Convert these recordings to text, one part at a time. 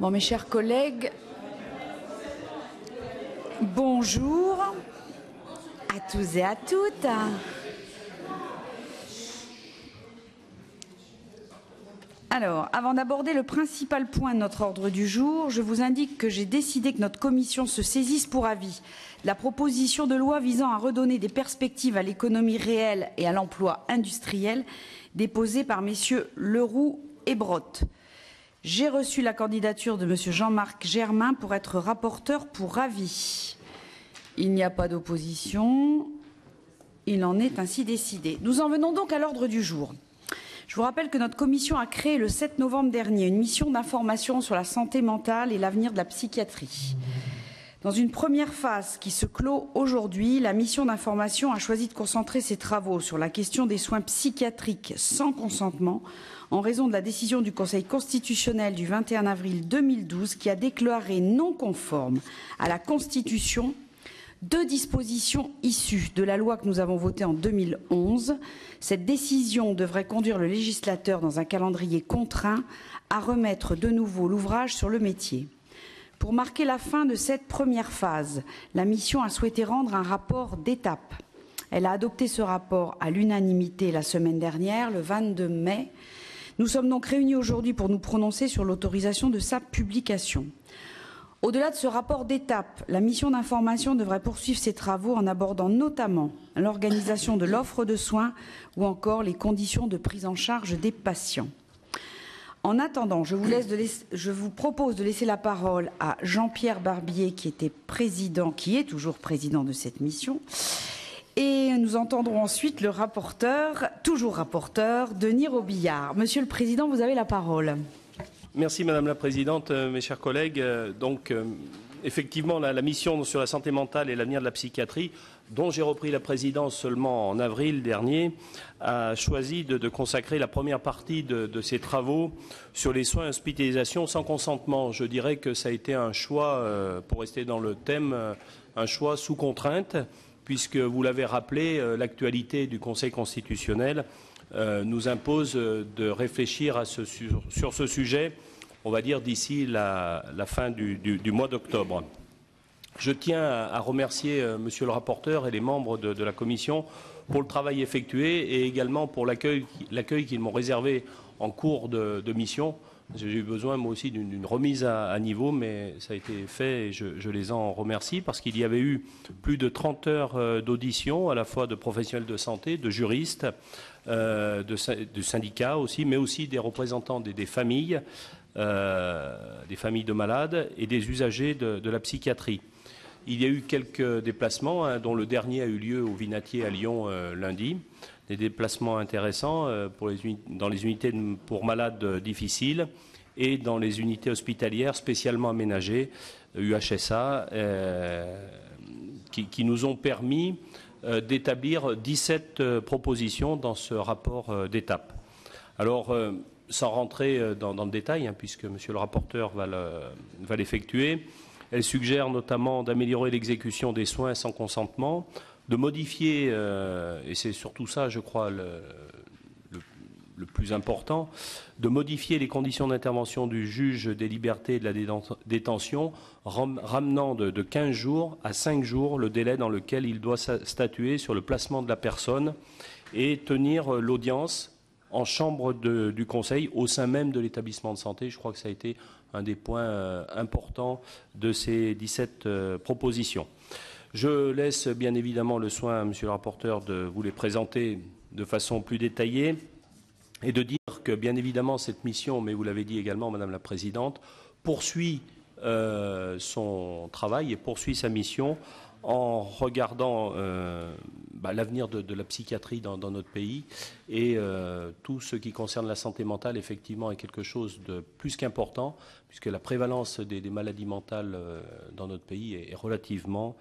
Bon, mes chers collègues, bonjour à tous et à toutes. Alors, avant d'aborder le principal point de notre ordre du jour, je vous indique que j'ai décidé que notre commission se saisisse pour avis de la proposition de loi visant à redonner des perspectives à l'économie réelle et à l'emploi industriel déposée par messieurs Leroux et Brottes. J'ai reçu la candidature de monsieur Jean-Marc Germain pour être rapporteur pour avis. Il n'y a pas d'opposition. Il en est ainsi décidé. Nous en venons donc à l'ordre du jour. Je vous rappelle que notre commission a créé le 7 novembre dernier une mission d'information sur la santé mentale et l'avenir de la psychiatrie. Dans une première phase qui se clôt aujourd'hui, la mission d'information a choisi de concentrer ses travaux sur la question des soins psychiatriques sans consentement en raison de la décision du Conseil constitutionnel du 21 avril 2012 qui a déclaré non conformes à la Constitution deux dispositions issues de la loi que nous avons votée en 2011. Cette décision devrait conduire le législateur dans un calendrier contraint à remettre de nouveau l'ouvrage sur le métier. Pour marquer la fin de cette première phase, la mission a souhaité rendre un rapport d'étape. Elle a adopté ce rapport à l'unanimité la semaine dernière, le 22 mai. Nous sommes donc réunis aujourd'hui pour nous prononcer sur l'autorisation de sa publication. Au-delà de ce rapport d'étape, la mission d'information devrait poursuivre ses travaux en abordant notamment l'organisation de l'offre de soins ou encore les conditions de prise en charge des patients. En attendant, je vous propose de laisser la parole à Jean-Pierre Barbier, qui est toujours président de cette mission. Et nous entendrons ensuite le rapporteur, toujours rapporteur, Denis Robillard. Monsieur le Président, vous avez la parole. Merci Madame la Présidente, mes chers collègues. Effectivement, la mission sur la santé mentale et l'avenir de la psychiatrie, dont j'ai repris la présidence seulement en avril dernier, a choisi de consacrer la première partie de ses travaux sur les soins et hospitalisations sans consentement. Je dirais que ça a été un choix, pour rester dans le thème, un choix sous contrainte, puisque vous l'avez rappelé, l'actualité du Conseil constitutionnel nous impose de réfléchir sur ce sujet, on va dire d'ici la fin du mois d'octobre. Je tiens à remercier monsieur le rapporteur et les membres de la commission pour le travail effectué et également pour l'accueil qu'ils m'ont réservé en cours de mission. J'ai eu besoin moi aussi d'une remise à niveau, mais ça a été fait et je les en remercie parce qu'il y avait eu plus de 30 heures d'audition, à la fois de professionnels de santé, de juristes, de syndicats aussi, mais aussi des représentants des familles de malades et des usagers de la psychiatrie. Il y a eu quelques déplacements, dont le dernier a eu lieu au Vinatier à Lyon lundi. Des déplacements intéressants dans les unités pour malades difficiles et dans les unités hospitalières spécialement aménagées, UHSA, qui nous ont permis d'établir 17 propositions dans ce rapport d'étape. Alors, sans rentrer dans le détail, puisque monsieur le rapporteur va l'effectuer, elle suggère notamment d'améliorer l'exécution des soins sans consentement, de modifier, et c'est surtout ça, je crois, le plus important, de modifier les conditions d'intervention du juge des libertés et de la détention, ramenant de 15 jours à 5 jours le délai dans lequel il doit statuer sur le placement de la personne et tenir l'audience en chambre du Conseil au sein même de l'établissement de santé. Je crois que ça a été un des points importants de ces 17 propositions. Je laisse bien évidemment le soin à monsieur le rapporteur de vous les présenter de façon plus détaillée et de dire que bien évidemment cette mission, mais vous l'avez dit également Madame la Présidente, poursuit son travail et poursuit sa mission en regardant l'avenir de la psychiatrie dans notre pays et tout ce qui concerne la santé mentale effectivement est quelque chose de plus qu'important puisque la prévalence des maladies mentales dans notre pays est relativement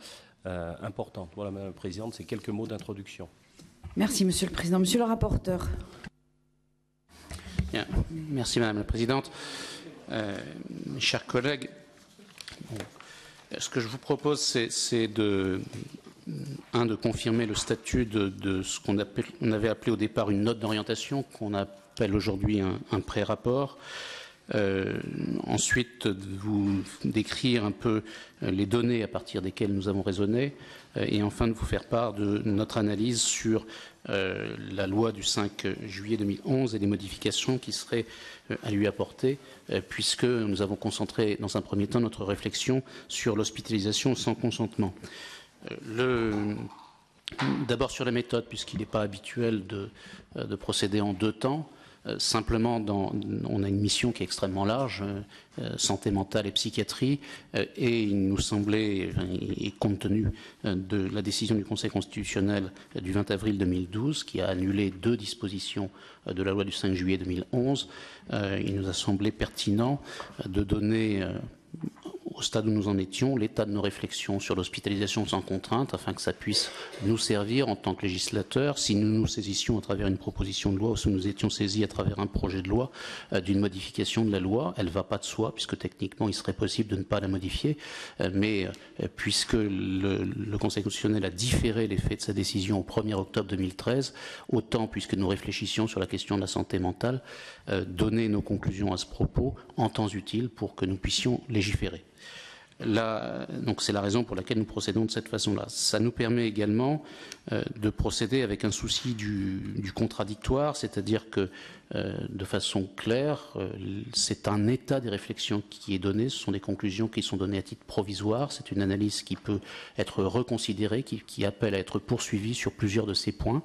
importante. Voilà Madame la Présidente, c'est quelques mots d'introduction. Merci Monsieur le Président. Monsieur le rapporteur. Bien. Merci Madame la Présidente. Mes chers collègues, ce que je vous propose, c'est de confirmer le statut de ce qu'on avait appelé au départ une note d'orientation, qu'on appelle aujourd'hui un pré-rapport, Ensuite, de vous décrire un peu les données à partir desquelles nous avons raisonné, et enfin de vous faire part de notre analyse sur la loi du 5 juillet 2011 et les modifications qui seraient à lui apporter, puisque nous avons concentré dans un premier temps notre réflexion sur l'hospitalisation sans consentement. D'abord sur la méthode, puisqu'il n'est pas habituel de procéder en deux temps. Simplement, on a une mission qui est extrêmement large, santé mentale et psychiatrie, et il nous semblait, et compte tenu de la décision du Conseil constitutionnel du 20 avril 2012, qui a annulé 2 dispositions de la loi du 5 juillet 2011, il nous a semblé pertinent de donner, au stade où nous en étions, l'état de nos réflexions sur l'hospitalisation sans contrainte, afin que ça puisse nous servir en tant que législateurs, si nous nous saisissions à travers une proposition de loi ou si nous étions saisis à travers un projet de loi d'une modification de la loi. Elle ne va pas de soi, puisque techniquement il serait possible de ne pas la modifier, mais puisque le Conseil constitutionnel a différé l'effet de sa décision au 1er octobre 2013, autant, puisque nous réfléchissions sur la question de la santé mentale, donner nos conclusions à ce propos en temps utile pour que nous puissions légiférer. Donc c'est la raison pour laquelle nous procédons de cette façon-là. Ça nous permet également de procéder avec un souci du contradictoire, c'est-à-dire que de façon claire, c'est un état des réflexions qui est donné, ce sont des conclusions qui sont données à titre provisoire, c'est une analyse qui peut être reconsidérée, qui appelle à être poursuivie sur plusieurs de ces points,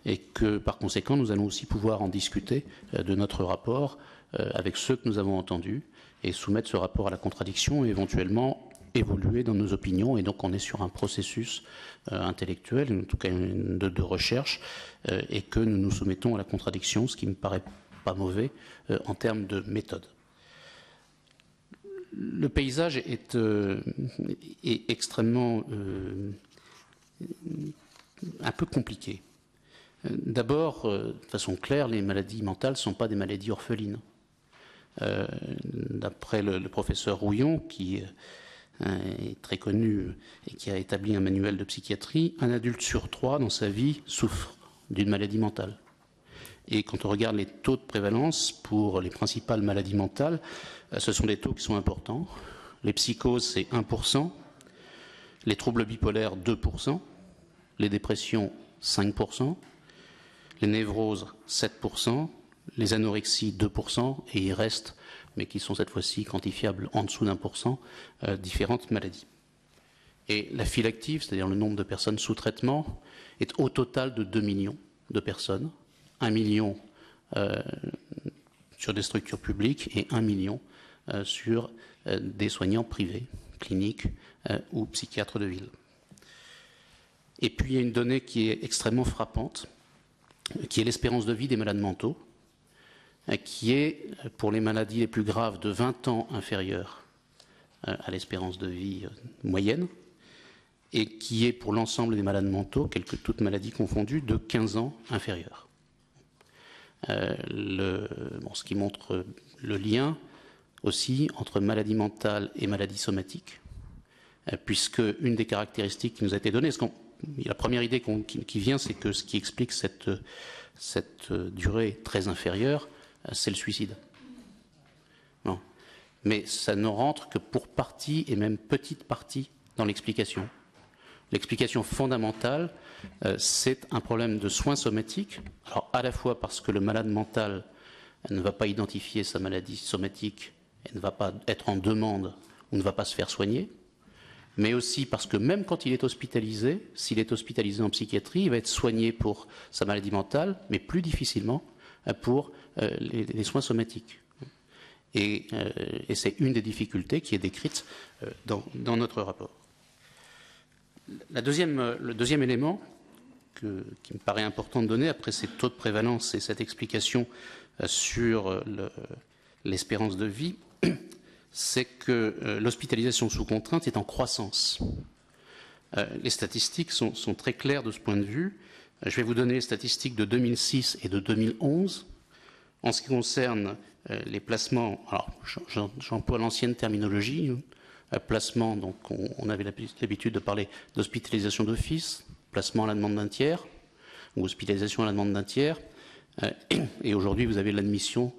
et que par conséquent nous allons aussi pouvoir en discuter de notre rapport avec ceux que nous avons entendus, et soumettre ce rapport à la contradiction et éventuellement évoluer dans nos opinions. Et donc on est sur un processus intellectuel, en tout cas de recherche, et que nous nous soumettons à la contradiction, ce qui me paraît pas mauvais en termes de méthode. Le paysage est extrêmement un peu compliqué. D'abord, de façon claire, les maladies mentales ne sont pas des maladies orphelines. D'après le professeur Rouillon, qui est très connu et qui a établi un manuel de psychiatrie, un adulte sur 3 dans sa vie souffre d'une maladie mentale. Et quand on regarde les taux de prévalence pour les principales maladies mentales, ce sont des taux qui sont importants. Les psychoses, c'est 1%, les troubles bipolaires, 2%, les dépressions, 5%, les névroses, 7%, les anorexies, 2%, et il reste, mais qui sont cette fois-ci quantifiables en dessous d'1%, différentes maladies. Et la file active, c'est-à-dire le nombre de personnes sous traitement, est au total de 2 millions de personnes, 1 million sur des structures publiques et 1 million sur des soignants privés, cliniques ou psychiatres de ville. Et puis il y a une donnée qui est extrêmement frappante, qui est l'espérance de vie des malades mentaux, qui est, pour les maladies les plus graves, de 20 ans inférieure à l'espérance de vie moyenne, et qui est, pour l'ensemble des malades mentaux, toutes maladies confondues, de 15 ans inférieure. Ce qui montre le lien aussi entre maladie mentale et maladie somatique, puisque une des caractéristiques qui nous a été donnée, la première idée qui vient, c'est que ce qui explique cette durée très inférieure, c'est le suicide. Non. Mais ça ne rentre que pour partie, et même petite partie, dans l'explication. L'explication fondamentale, c'est un problème de soins somatiques. Alors, à la fois parce que le malade mental ne va pas identifier sa maladie somatique et ne va pas être en demande ou ne va pas se faire soigner, mais aussi parce que même quand il est hospitalisé, s'il est hospitalisé en psychiatrie, il va être soigné pour sa maladie mentale, mais plus difficilement pour les soins somatiques. Et c'est une des difficultés qui est décrite dans notre rapport. Le deuxième élément qui me paraît important de donner, après ces taux de prévalence et cette explication sur l'espérance de vie, c'est que l'hospitalisation sous contrainte est en croissance. Les statistiques sont très claires de ce point de vue. Je vais vous donner les statistiques de 2006 et de 2011. En ce qui concerne les placements, alors j'emploie l'ancienne terminologie, placement, donc on avait l'habitude de parler d'hospitalisation d'office, placement à la demande d'un tiers, ou hospitalisation à la demande d'un tiers, et aujourd'hui vous avez l'admission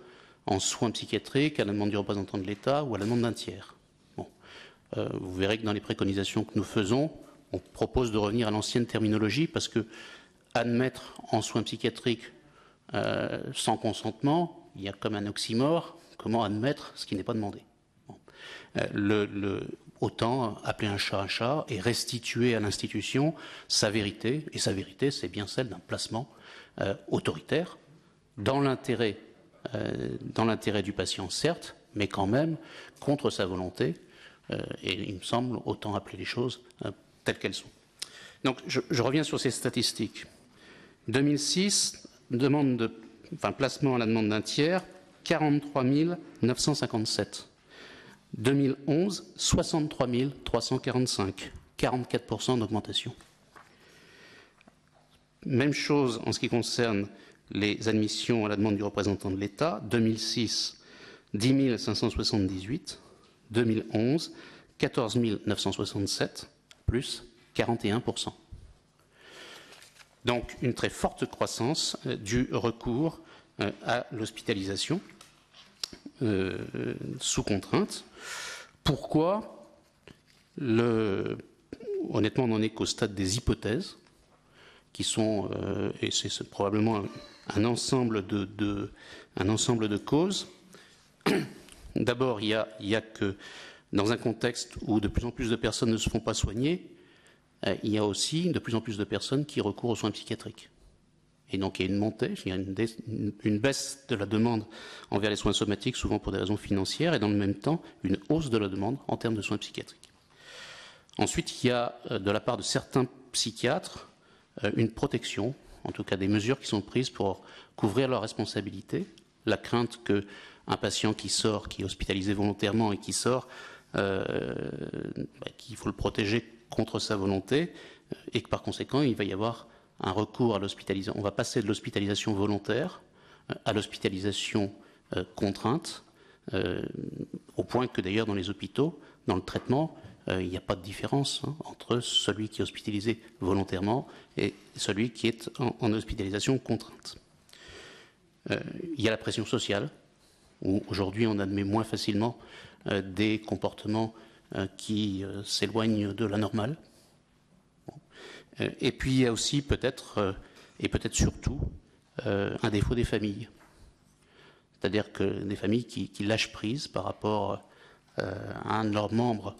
en soins psychiatriques à la demande du représentant de l'État ou à la demande d'un tiers. Bon. Vous verrez que dans les préconisations que nous faisons, on propose de revenir à l'ancienne terminologie parce que admettre en soins psychiatriques sans consentement, il y a comme un oxymore. Comment admettre ce qui n'est pas demandé? Bon. Autant appeler un chat et restituer à l'institution sa vérité, et sa vérité, c'est bien celle d'un placement autoritaire, dans l'intérêt du patient, certes, mais quand même contre sa volonté, et il me semble autant appeler les choses telles qu'elles sont. Donc, je reviens sur ces statistiques. 2006, placement à la demande d'un tiers, 43 957. 2011, 63 345, 44% d'augmentation. Même chose en ce qui concerne les admissions à la demande du représentant de l'État. 2006, 10 578. 2011, 14 967, plus 41%. Donc une très forte croissance du recours à l'hospitalisation sous contrainte. Pourquoi? Honnêtement, on n'en est qu'au stade des hypothèses, qui sont, et c'est probablement un ensemble de causes. D'abord, il y a que dans un contexte où de plus en plus de personnes ne se font pas soigner, il y a aussi de plus en plus de personnes qui recourent aux soins psychiatriques. Et donc il y a une montée, il y a une baisse de la demande envers les soins somatiques, souvent pour des raisons financières, et dans le même temps, une hausse de la demande en termes de soins psychiatriques. Ensuite, il y a de la part de certains psychiatres une protection, en tout cas des mesures qui sont prises pour couvrir leurs responsabilités, la crainte qu'un patient qui sort, qui est hospitalisé volontairement et qui sort, qu'il faut le protéger contre sa volonté, et que par conséquent, il va y avoir un recours à l'hospitalisation. On va passer de l'hospitalisation volontaire à l'hospitalisation contrainte, au point que d'ailleurs dans les hôpitaux, dans le traitement, il n'y a pas de différence entre celui qui est hospitalisé volontairement et celui qui est en hospitalisation contrainte. Il y a la pression sociale, où aujourd'hui on admet moins facilement des comportements qui s'éloignent de la normale. Et puis il y a aussi peut-être, et peut-être surtout, un défaut des familles. C'est-à-dire que des familles qui lâchent prise par rapport à un de leurs membres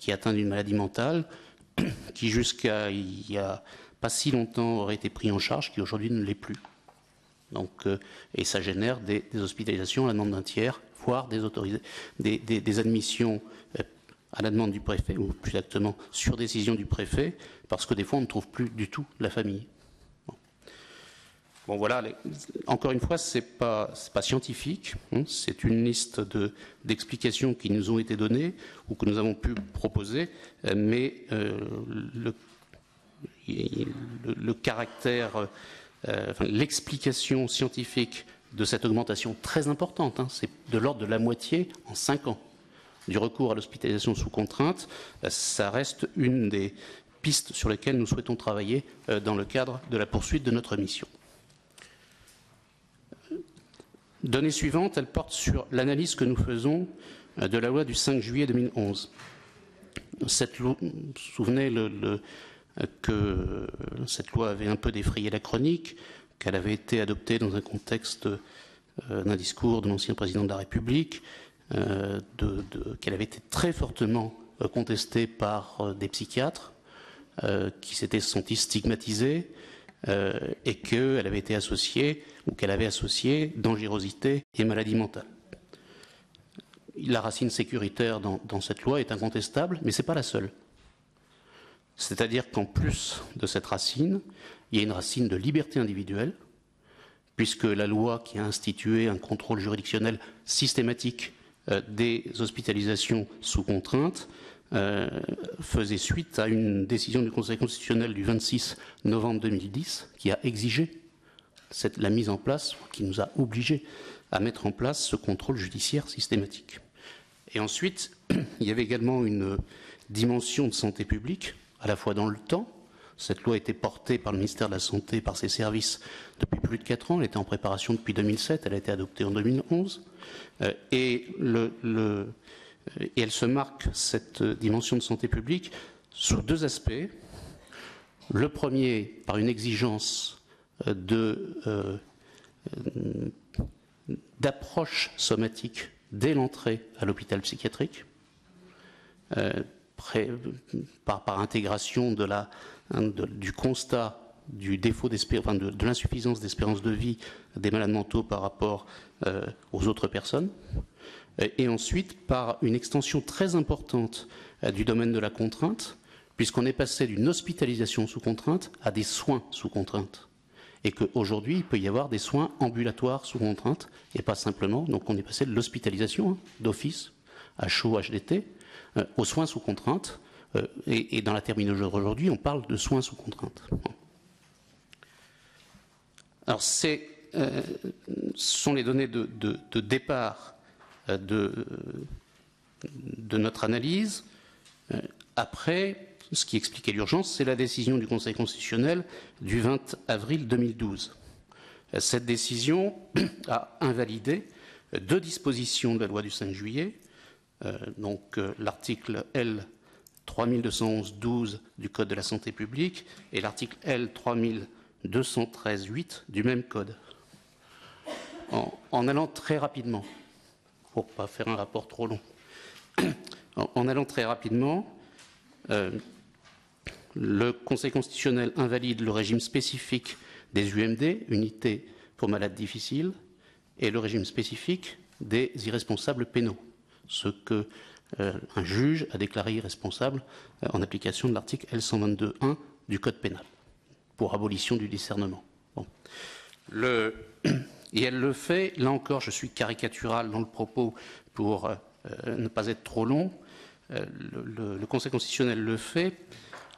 qui est atteint d'une maladie mentale, qui jusqu'à il n'y a pas si longtemps aurait été pris en charge, qui aujourd'hui ne l'est plus. Donc, et ça génère des hospitalisations à la demande d'un tiers, voire des admissions à la demande du préfet, ou plus exactement sur décision du préfet, parce que des fois on ne trouve plus du tout la famille. Bon voilà, encore une fois, c'est pas scientifique, c'est une liste d'explications qui nous ont été données ou que nous avons pu proposer, mais le caractère, l'explication scientifique de cette augmentation très importante, c'est de l'ordre de la moitié en 5 ans du recours à l'hospitalisation sous contrainte, ça reste une des pistes sur lesquelles nous souhaitons travailler dans le cadre de la poursuite de notre mission. Donnée suivante, elle porte sur l'analyse que nous faisons de la loi du 5 juillet 2011. Cette loi, vous vous souvenez que cette loi avait un peu défrayé la chronique, qu'elle avait été adoptée dans un contexte d'un discours de l'ancien président de la République, qu'elle avait été très fortement contestée par des psychiatres qui s'étaient sentis stigmatisés, et qu'elle avait été associée, ou qu'elle avait associé dangerosité et maladie mentale. La racine sécuritaire dans cette loi est incontestable, mais ce n'est pas la seule. C'est-à-dire qu'en plus de cette racine, il y a une racine de liberté individuelle, puisque la loi qui a institué un contrôle juridictionnel systématique des hospitalisations sous contrainte faisait suite à une décision du Conseil constitutionnel du 26 novembre 2010 qui a exigé la mise en place, qui nous a obligés à mettre en place ce contrôle judiciaire systématique. Et ensuite, il y avait également une dimension de santé publique, à la fois dans le temps, Cette loi a été portée par le ministère de la Santé, par ses services, depuis plus de 4 ans. Elle était en préparation depuis 2007. Elle a été adoptée en 2011. Et elle se marque, cette dimension de santé publique, sous 2 aspects. Le premier, par une exigence d'approche somatique dès l'entrée à l'hôpital psychiatrique, par intégration du constat du défaut de l'insuffisance d'espérance de vie des malades mentaux par rapport aux autres personnes, et ensuite par une extension très importante du domaine de la contrainte, puisqu'on est passé d'une hospitalisation sous contrainte à des soins sous contrainte. Et qu'aujourd'hui, il peut y avoir des soins ambulatoires sous contrainte, et pas simplement. Donc on est passé de l'hospitalisation d'office, HO, HDT, aux soins sous contrainte. Et dans la terminologie aujourd'hui, on parle de soins sous contrainte. Alors ce sont les données de départ de notre analyse. Après, ce qui expliquait l'urgence, c'est la décision du Conseil constitutionnel du 20 avril 2012. Cette décision a invalidé 2 dispositions de la loi du 5 juillet, donc l'article L. 3211-12 du Code de la santé publique et l'article L. 3213-8 du même Code. En allant très rapidement, pour ne pas faire un rapport trop long, en allant très rapidement, le Conseil constitutionnel invalide le régime spécifique des UMD, unités pour malades difficiles, et le régime spécifique des irresponsables pénaux, ce que un juge a déclaré irresponsable en application de l'article L122.1 du Code pénal, pour abolition du discernement. Bon. Et elle le fait, là encore, je suis caricatural dans le propos pour ne pas être trop long, le Conseil constitutionnel le fait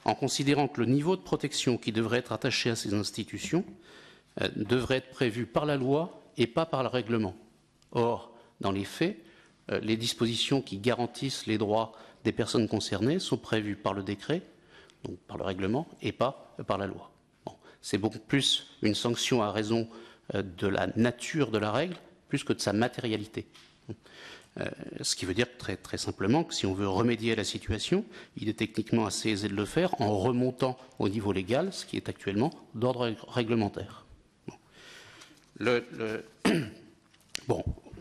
en considérant que le niveau de protection qui devrait être attaché à ces institutions devrait être prévu par la loi et pas par le règlement. Or, dans les faits, les dispositions qui garantissent les droits des personnes concernées sont prévues par le décret, donc par le règlement, et pas par la loi. Bon, c'est beaucoup plus une sanction à raison de la nature de la règle, plus que de sa matérialité. Ce qui veut dire très, très simplement que si on veut remédier à la situation, il est techniquement assez aisé de le faire en remontant au niveau légal, ce qui est actuellement d'ordre réglementaire. Bon,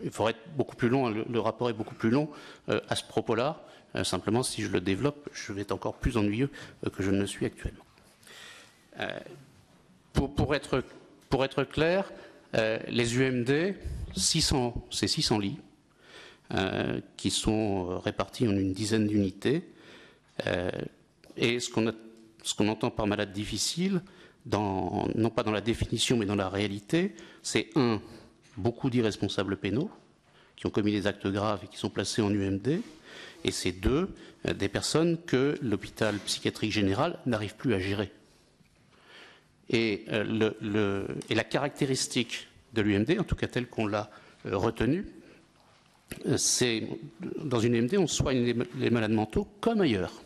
il faudrait être beaucoup plus long, le rapport est beaucoup plus long à ce propos-là. Simplement, si je le développe, je vais être encore plus ennuyeux que je ne le suis actuellement. Pour être clair, les UMD, c'est 600 lits qui sont répartis en une dizaine d'unités. Et ce qu'on entend par malade difficile, non pas dans la définition, mais dans la réalité, c'est beaucoup d'irresponsables pénaux qui ont commis des actes graves et qui sont placés en UMD, et c'est 2, des personnes que l'hôpital psychiatrique général n'arrive plus à gérer. Et la caractéristique de l'UMD, en tout cas telle qu'on l'a retenue, c'est dans une UMD, on soigne les malades mentaux comme ailleurs.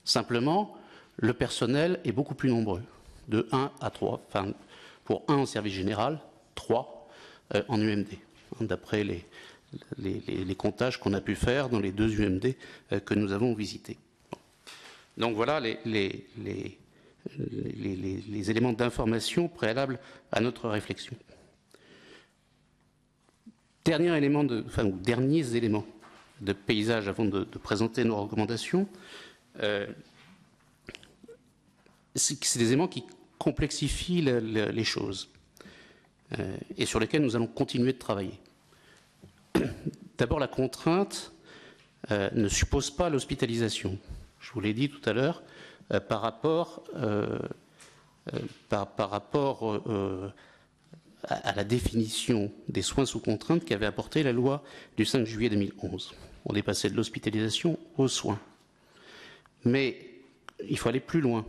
Simplement, le personnel est beaucoup plus nombreux, de 1 à 3, enfin, pour 1 en service général, 3 en UMD, d'après les comptages qu'on a pu faire dans les 2 UMD que nous avons visités. Donc voilà les éléments d'information préalables à notre réflexion. Derniers éléments de paysage avant de présenter nos recommandations. C'est des éléments qui complexifient les choses et sur lesquels nous allons continuer de travailler. D'abord, la contrainte ne suppose pas l'hospitalisation. Je vous l'ai dit tout à l'heure, par rapport à la définition des soins sous contrainte qu'avait apporté la loi du 5 juillet 2011. On est passé de l'hospitalisation aux soins. Mais il faut aller plus loin.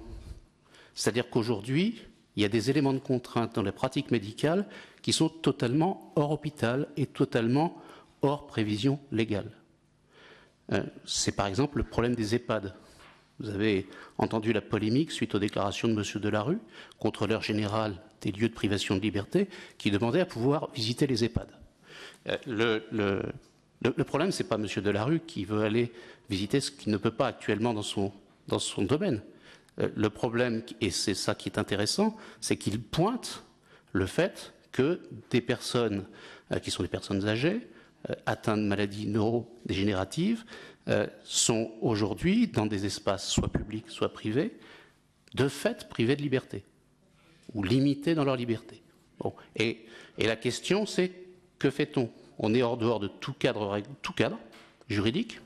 C'est-à-dire qu'aujourd'hui, il y a des éléments de contrainte dans la pratique médicale qui sont totalement hors hôpital et totalement hors prévision légale. C'est par exemple le problème des EHPAD. Vous avez entendu la polémique suite aux déclarations de M. Delarue, contrôleur général des lieux de privation de liberté, qui demandait à pouvoir visiter les EHPAD. Le problème, ce n'est pas M. Delarue qui veut aller visiter ce qu'il ne peut pas actuellement dans son domaine. Le problème, et c'est ça qui est intéressant, c'est qu'il pointe le fait que des personnes qui sont des personnes âgées, atteintes de maladies neurodégénératives, sont aujourd'hui dans des espaces soit publics, soit privés, de fait privés de liberté, ou limités dans leur liberté. Bon. Et la question, c'est que fait-on? On est hors dehors de tout cadre juridique.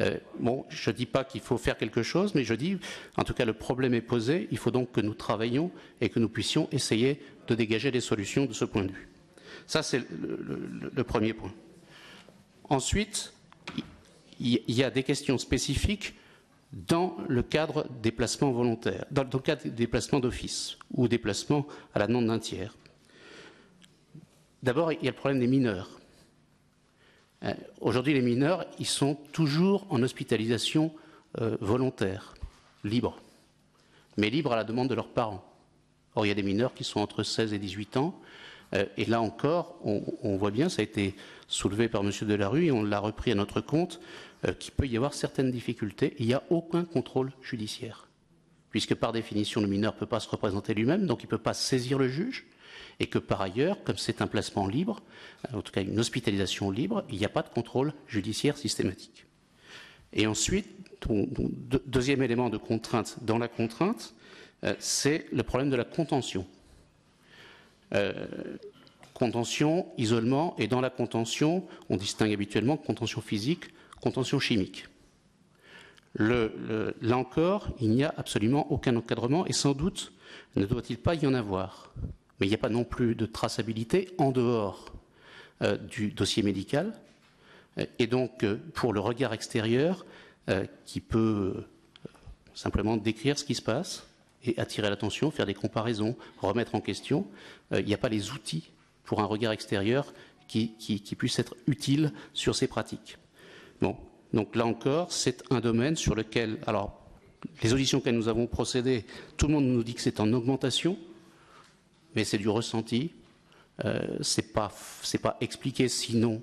Je ne dis pas qu'il faut faire quelque chose, mais je dis, en tout cas, le problème est posé. Il faut donc que nous travaillions et que nous puissions essayer de dégager des solutions de ce point de vue. Ça, c'est le premier point. Ensuite, il y a des questions spécifiques dans le cadre des placements volontaires, dans le cadre des placements d'office ou des placements à la demande d'un tiers. D'abord, il y a le problème des mineurs. Aujourd'hui, les mineurs, ils sont toujours en hospitalisation volontaire, libre, mais libre à la demande de leurs parents. Or, il y a des mineurs qui sont entre 16 et 18 ans, et là encore, on voit bien, ça a été soulevé par M. Delarue, et on l'a repris à notre compte, qu'il peut y avoir certaines difficultés. Il n'y a aucun contrôle judiciaire, puisque par définition, le mineur ne peut pas se représenter lui-même, donc il ne peut pas saisir le juge, et que par ailleurs, comme c'est un placement libre, en tout cas une hospitalisation libre, il n'y a pas de contrôle judiciaire systématique. Et ensuite, deuxième élément de contrainte dans la contrainte, c'est le problème de la contention. Contention, isolement, et dans la contention, on distingue habituellement contention physique, contention chimique. Là encore, il n'y a absolument aucun encadrement, et sans doute ne doit-il pas y en avoir. Mais il n'y a pas non plus de traçabilité en dehors du dossier médical. Et donc, pour le regard extérieur, qui peut simplement décrire ce qui se passe et attirer l'attention, faire des comparaisons, remettre en question, il n'y a pas les outils pour un regard extérieur qui puisse être utile sur ces pratiques. Bon, donc là encore, c'est un domaine sur lequel, alors, les auditions auxquelles nous avons procédé, tout le monde nous dit que c'est en augmentation, mais c'est du ressenti. C'est pas expliqué sinon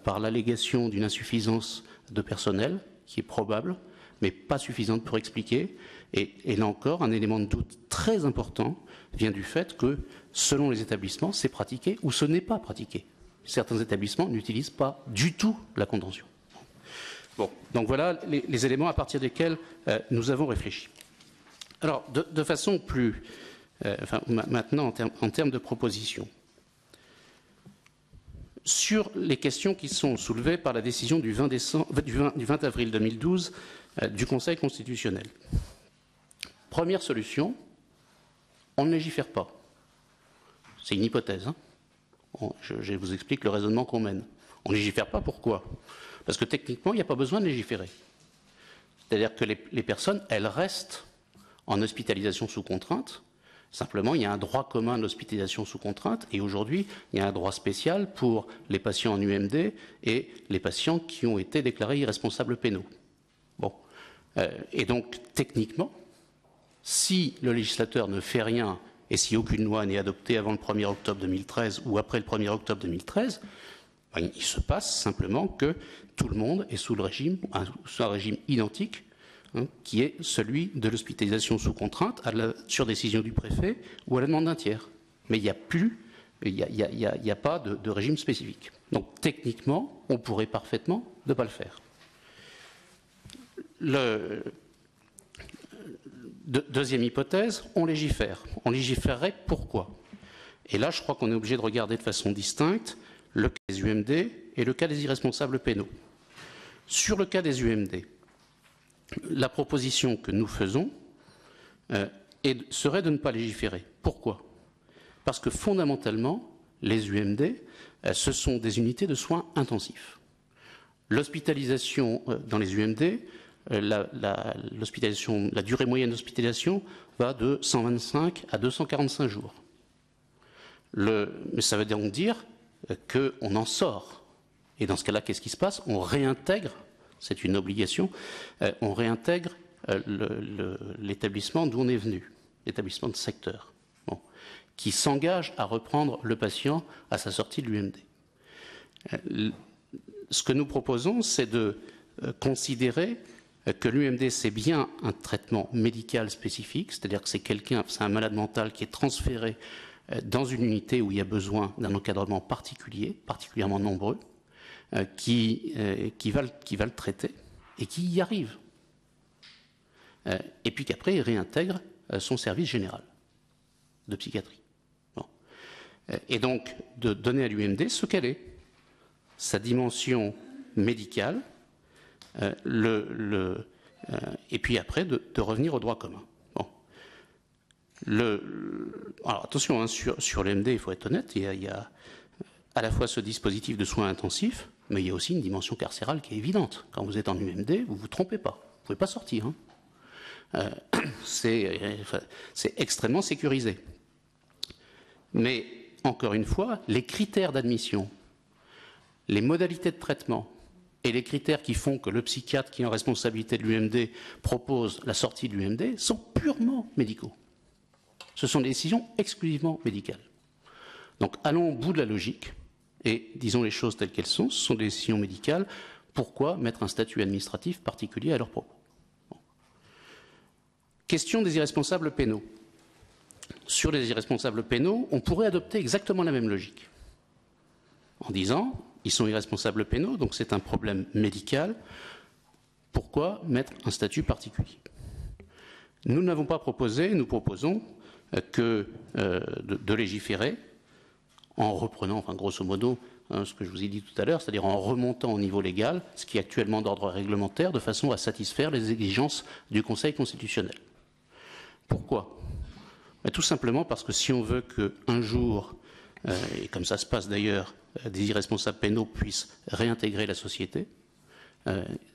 par l'allégation d'une insuffisance de personnel, qui est probable, mais pas suffisante pour expliquer. Et là encore, un élément de doute très important vient du fait que, selon les établissements, c'est pratiqué ou ce n'est pas pratiqué. Certains établissements n'utilisent pas du tout la contention. Bon, donc voilà les éléments à partir desquels nous avons réfléchi. Alors, de façon plus... maintenant, en termes de propositions. Sur les questions qui sont soulevées par la décision du 20 avril 2012 du Conseil constitutionnel. Première solution, on ne légifère pas. C'est une hypothèse. Hein. Je vous explique le raisonnement qu'on mène. On ne légifère pas, pourquoi? Parce que techniquement, il n'y a pas besoin de légiférer. C'est-à-dire que les personnes, elles restent en hospitalisation sous contrainte. Simplement, il y a un droit commun de l'hospitalisation sous contrainte et aujourd'hui, il y a un droit spécial pour les patients en UMD et les patients qui ont été déclarés irresponsables pénaux. Bon. Et donc, techniquement, si le législateur ne fait rien et si aucune loi n'est adoptée avant le 1er octobre 2013 ou après le 1er octobre 2013, ben, il se passe simplement que tout le monde est sous un régime identique, qui est celui de l'hospitalisation sous contrainte sur décision du préfet ou à la demande d'un tiers. Mais il n'y a plus, il n'y a pas de régime spécifique. Donc techniquement, on pourrait parfaitement ne pas le faire. Deuxième hypothèse, on légifère. On légiférerait pourquoi? Et là, je crois qu'on est obligé de regarder de façon distincte le cas des UMD et le cas des irresponsables pénaux. Sur le cas des UMD, la proposition que nous faisons serait de ne pas légiférer. Pourquoi? Parce que fondamentalement, les UMD, ce sont des unités de soins intensifs. L'hospitalisation dans les UMD, la durée moyenne d'hospitalisation va de 125 à 245 jours. Mais ça veut donc dire qu'on en sort. Et dans ce cas-là, qu'est-ce qui se passe? On réintègre, c'est une obligation, on réintègre l'établissement d'où on est venu, l'établissement de secteur, qui s'engage à reprendre le patient à sa sortie de l'UMD. Ce que nous proposons, c'est de considérer que l'UMD, c'est bien un traitement médical spécifique, c'est-à-dire que c'est un malade mental qui est transféré dans une unité où il y a besoin d'un encadrement particulier, particulièrement nombreux, qui va le traiter et qui y arrive. Et puis qu'après, il réintègre son service général de psychiatrie. Bon. Et donc, de donner à l'UMD ce qu'elle est, sa dimension médicale, et puis après, de revenir au droit commun. Bon. Alors attention, hein, sur l'UMD, il faut être honnête, il y a à la fois ce dispositif de soins intensifs, mais il y a aussi une dimension carcérale qui est évidente. Quand vous êtes en UMD, vous ne vous trompez pas. Vous ne pouvez pas sortir. Hein. C'est extrêmement sécurisé. Mais, encore une fois, les critères d'admission, les modalités de traitement et les critères qui font que le psychiatre qui est en responsabilité de l'UMD propose la sortie de l'UMD sont purement médicaux. Ce sont des décisions exclusivement médicales. Donc, allons au bout de la logique. Et disons les choses telles qu'elles sont, ce sont des décisions médicales. Pourquoi mettre un statut administratif particulier à leur propos? Bon. Question des irresponsables pénaux. Sur les irresponsables pénaux, on pourrait adopter exactement la même logique. En disant, ils sont irresponsables pénaux, donc c'est un problème médical. Pourquoi mettre un statut particulier? Nous n'avons pas proposé, nous proposons de légiférer en reprenant, enfin, grosso modo, ce que je vous ai dit tout à l'heure, c'est-à-dire en remontant au niveau légal, ce qui est actuellement d'ordre réglementaire, de façon à satisfaire les exigences du Conseil constitutionnel. Pourquoi? Tout simplement parce que si on veut qu'un jour, et comme ça se passe d'ailleurs, des irresponsables pénaux puissent réintégrer la société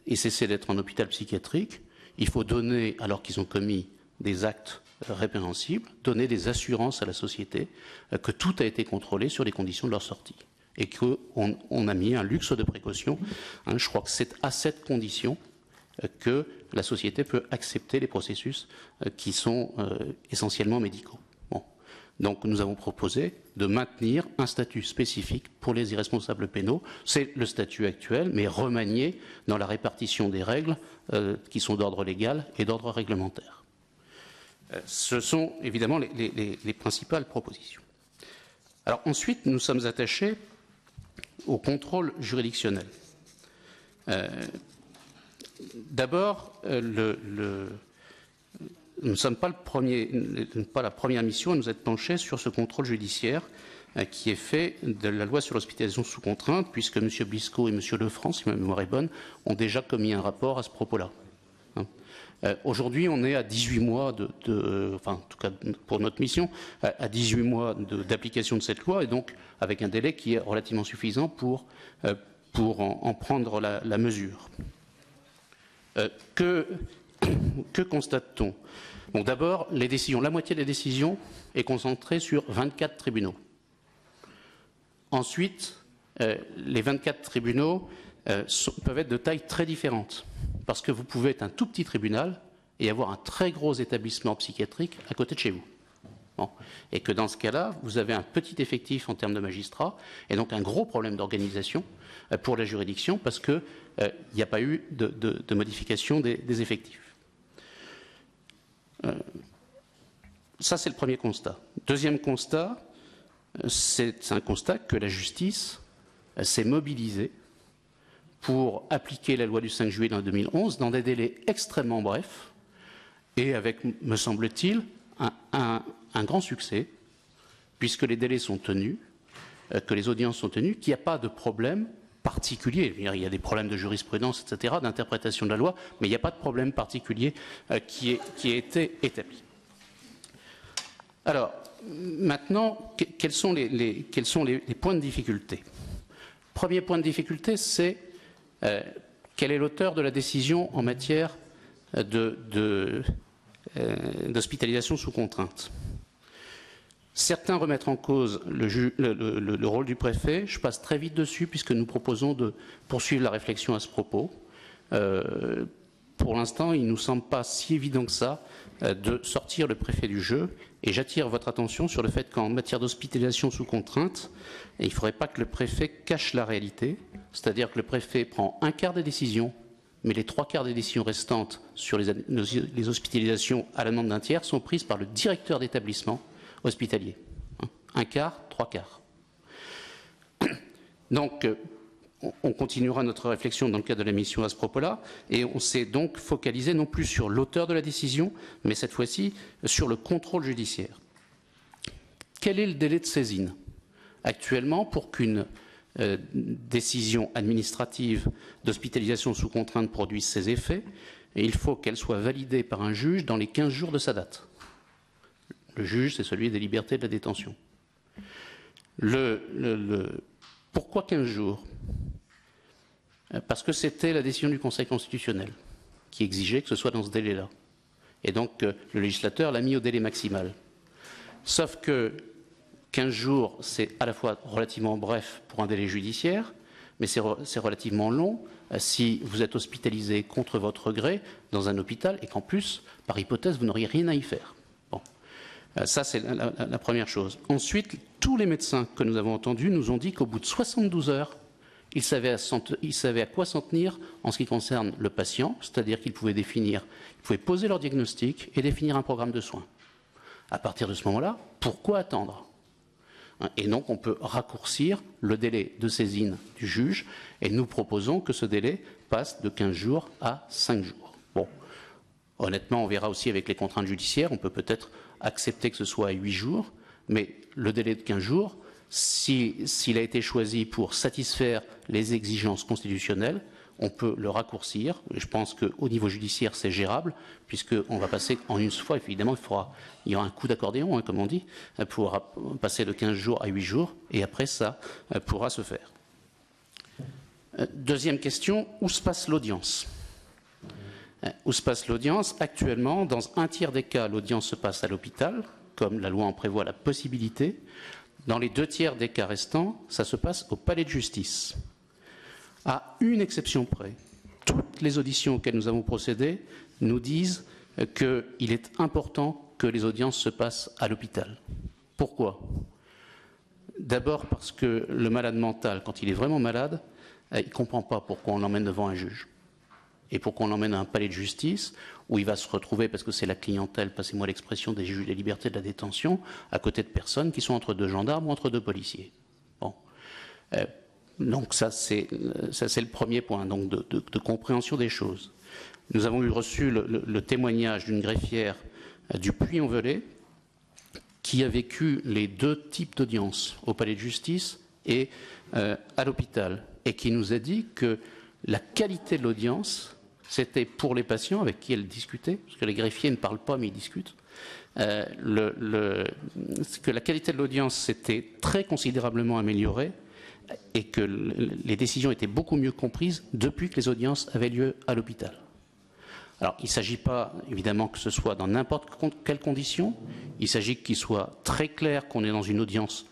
et cesser d'être en hôpital psychiatrique, il faut donner, alors qu'ils ont commis des actes répréhensibles, donner des assurances à la société que tout a été contrôlé sur les conditions de leur sortie et qu'on a mis un luxe de précaution. Hein, je crois que c'est à cette condition que la société peut accepter les processus qui sont essentiellement médicaux. Bon. Donc nous avons proposé de maintenir un statut spécifique pour les irresponsables pénaux. C'est le statut actuel, mais remanié dans la répartition des règles qui sont d'ordre légal et d'ordre réglementaire. Ce sont évidemment les principales propositions. Alors ensuite, nous sommes attachés au contrôle juridictionnel. D'abord, nous ne sommes pas la première mission à nous être penchés sur ce contrôle judiciaire qui est fait de la loi sur l'hospitalisation sous contrainte, puisque M. Blisco et M. Lefranc, si ma mémoire est bonne, ont déjà commis un rapport à ce propos-là. Aujourd'hui, on est à 18 mois enfin, en tout cas pour notre mission, à 18 mois d'application de cette loi, et donc avec un délai qui est relativement suffisant pour en prendre la mesure. Que constate-t-on? Bon, d'abord, les décisions, la moitié des décisions est concentrée sur 24 tribunaux. Ensuite, les 24 tribunaux peuvent être de taille très différente. Parce que vous pouvez être un tout petit tribunal et avoir un très gros établissement psychiatrique à côté de chez vous. Bon. Et que dans ce cas-là, vous avez un petit effectif en termes de magistrats et donc un gros problème d'organisation pour la juridiction parce qu'il n'y a pas eu de modification des effectifs. Ça, c'est le premier constat. Deuxième constat, c'est un constat que la justice s'est mobilisée pour appliquer la loi du 5 juillet 2011 dans des délais extrêmement brefs et avec, me semble-t-il, un grand succès, puisque les délais sont tenus, que les audiences sont tenues, qu'il n'y a pas de problème particulier. Il y a des problèmes de jurisprudence, etc., d'interprétation de la loi, mais il n'y a pas de problème particulier qui a été établi. Alors, maintenant, quels sont les points de difficulté? Premier point de difficulté, c'est quel est l'auteur de la décision en matière d'hospitalisation sous contrainte? Certains remettent en cause le rôle du préfet. Je passe très vite dessus puisque nous proposons de poursuivre la réflexion à ce propos. pour l'instant, il ne nous semble pas si évident que ça de sortir le préfet du jeu. Et j'attire votre attention sur le fait qu'en matière d'hospitalisation sous contrainte, il ne faudrait pas que le préfet cache la réalité, c'est-à-dire que le préfet prend un quart des décisions, mais les 3/4 des décisions restantes sur les hospitalisations à la demande d'un tiers sont prises par le directeur d'établissement hospitalier. Un quart, 3/4. Donc, on continuera notre réflexion dans le cadre de la mission à ce propos-là, et on s'est donc focalisé non plus sur l'auteur de la décision, mais cette fois-ci sur le contrôle judiciaire. Quel est le délai de saisine? Actuellement, pour qu'une décision administrative d'hospitalisation sous contrainte produise ses effets, il faut qu'elle soit validée par un juge dans les 15 jours de sa date. Le juge, c'est celui des libertés de la détention. Pourquoi 15 jours? Parce que c'était la décision du Conseil constitutionnel qui exigeait que ce soit dans ce délai-là. Et donc, le législateur l'a mis au délai maximal. Sauf que 15 jours, c'est à la fois relativement bref pour un délai judiciaire, mais c'est relativement long si vous êtes hospitalisé contre votre gré dans un hôpital et qu'en plus, par hypothèse, vous n'auriez rien à y faire. Bon. Ça, c'est la première chose. Ensuite, tous les médecins que nous avons entendus nous ont dit qu'au bout de 72 heures, ils savaient à quoi s'en tenir en ce qui concerne le patient, c'est-à-dire qu'ils pouvaient poser leur diagnostic et définir un programme de soins. À partir de ce moment-là, pourquoi attendre? Et donc, on peut raccourcir le délai de saisine du juge, et nous proposons que ce délai passe de 15 jours à 5 jours. Bon, honnêtement, on verra aussi avec les contraintes judiciaires, on peut peut-être accepter que ce soit à 8 jours, mais le délai de 15 jours, s'il a été choisi pour satisfaire les exigences constitutionnelles, on peut le raccourcir. Je pense qu'au niveau judiciaire, c'est gérable, puisqu'on va passer en une fois, évidemment, il y aura un coup d'accordéon, comme on dit, pour passer de 15 jours à 8 jours, et après ça pourra se faire. Deuxième question, où se passe l'audience? Où se passe l'audience? Actuellement, dans un tiers des cas, l'audience se passe à l'hôpital, comme la loi en prévoit la possibilité. Dans les 2 tiers des cas restants, ça se passe au palais de justice. À une exception près, toutes les auditions auxquelles nous avons procédé nous disent qu'il est important que les audiences se passent à l'hôpital. Pourquoi? D'abord parce que le malade mental, quand il est vraiment malade, il ne comprend pas pourquoi on l'emmène devant un juge. Et pourquoi on l'emmène à un palais de justice, où il va se retrouver, parce que c'est la clientèle, passez-moi l'expression, des juges des libertés de la détention, à côté de personnes qui sont entre 2 gendarmes ou entre 2 policiers. Bon. Donc ça, c'est le premier point, donc de compréhension des choses. Nous avons reçu le témoignage d'une greffière du Puy-en-Velay qui a vécu les 2 types d'audience, au palais de justice et à l'hôpital, et qui nous a dit que la qualité de l'audience, c'était pour les patients avec qui elle discutait, parce que les greffiers ne parlent pas mais ils discutent, que la qualité de l'audience s'était très considérablement améliorée, et que les décisions étaient beaucoup mieux comprises depuis que les audiences avaient lieu à l'hôpital. Alors, il ne s'agit pas, évidemment, que ce soit dans n'importe quelles conditions. Il s'agit qu'il soit très clair qu'on est dans une audience,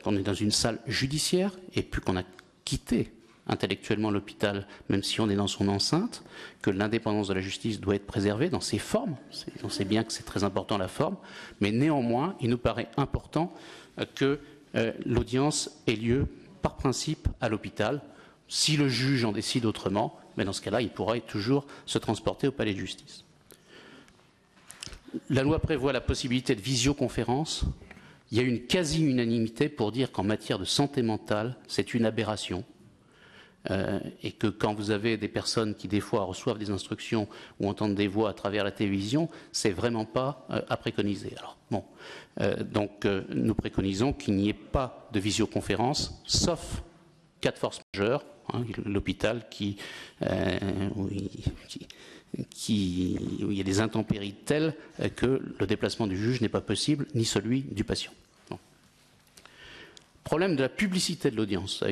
qu'on est dans une salle judiciaire, et puis qu'on a quitté intellectuellement l'hôpital, même si on est dans son enceinte, que l'indépendance de la justice doit être préservée dans ses formes. On sait bien que c'est très important la forme, mais néanmoins, il nous paraît important que l'audience ait lieu par principe à l'hôpital. Si le juge en décide autrement, mais dans ce cas-là, il pourra toujours se transporter au palais de justice. La loi prévoit la possibilité de visioconférence. Il y a une quasi-unanimité pour dire qu'en matière de santé mentale, c'est une aberration. Et que quand vous avez des personnes qui, des fois, reçoivent des instructions ou entendent des voix à travers la télévision, c'est vraiment pas à préconiser. Alors, bon. Donc, nous préconisons qu'il n'y ait pas de visioconférence, sauf cas de force majeure, hein, l'hôpital où il y a des intempéries telles que le déplacement du juge n'est pas possible, ni celui du patient. Problème de la publicité de l'audience.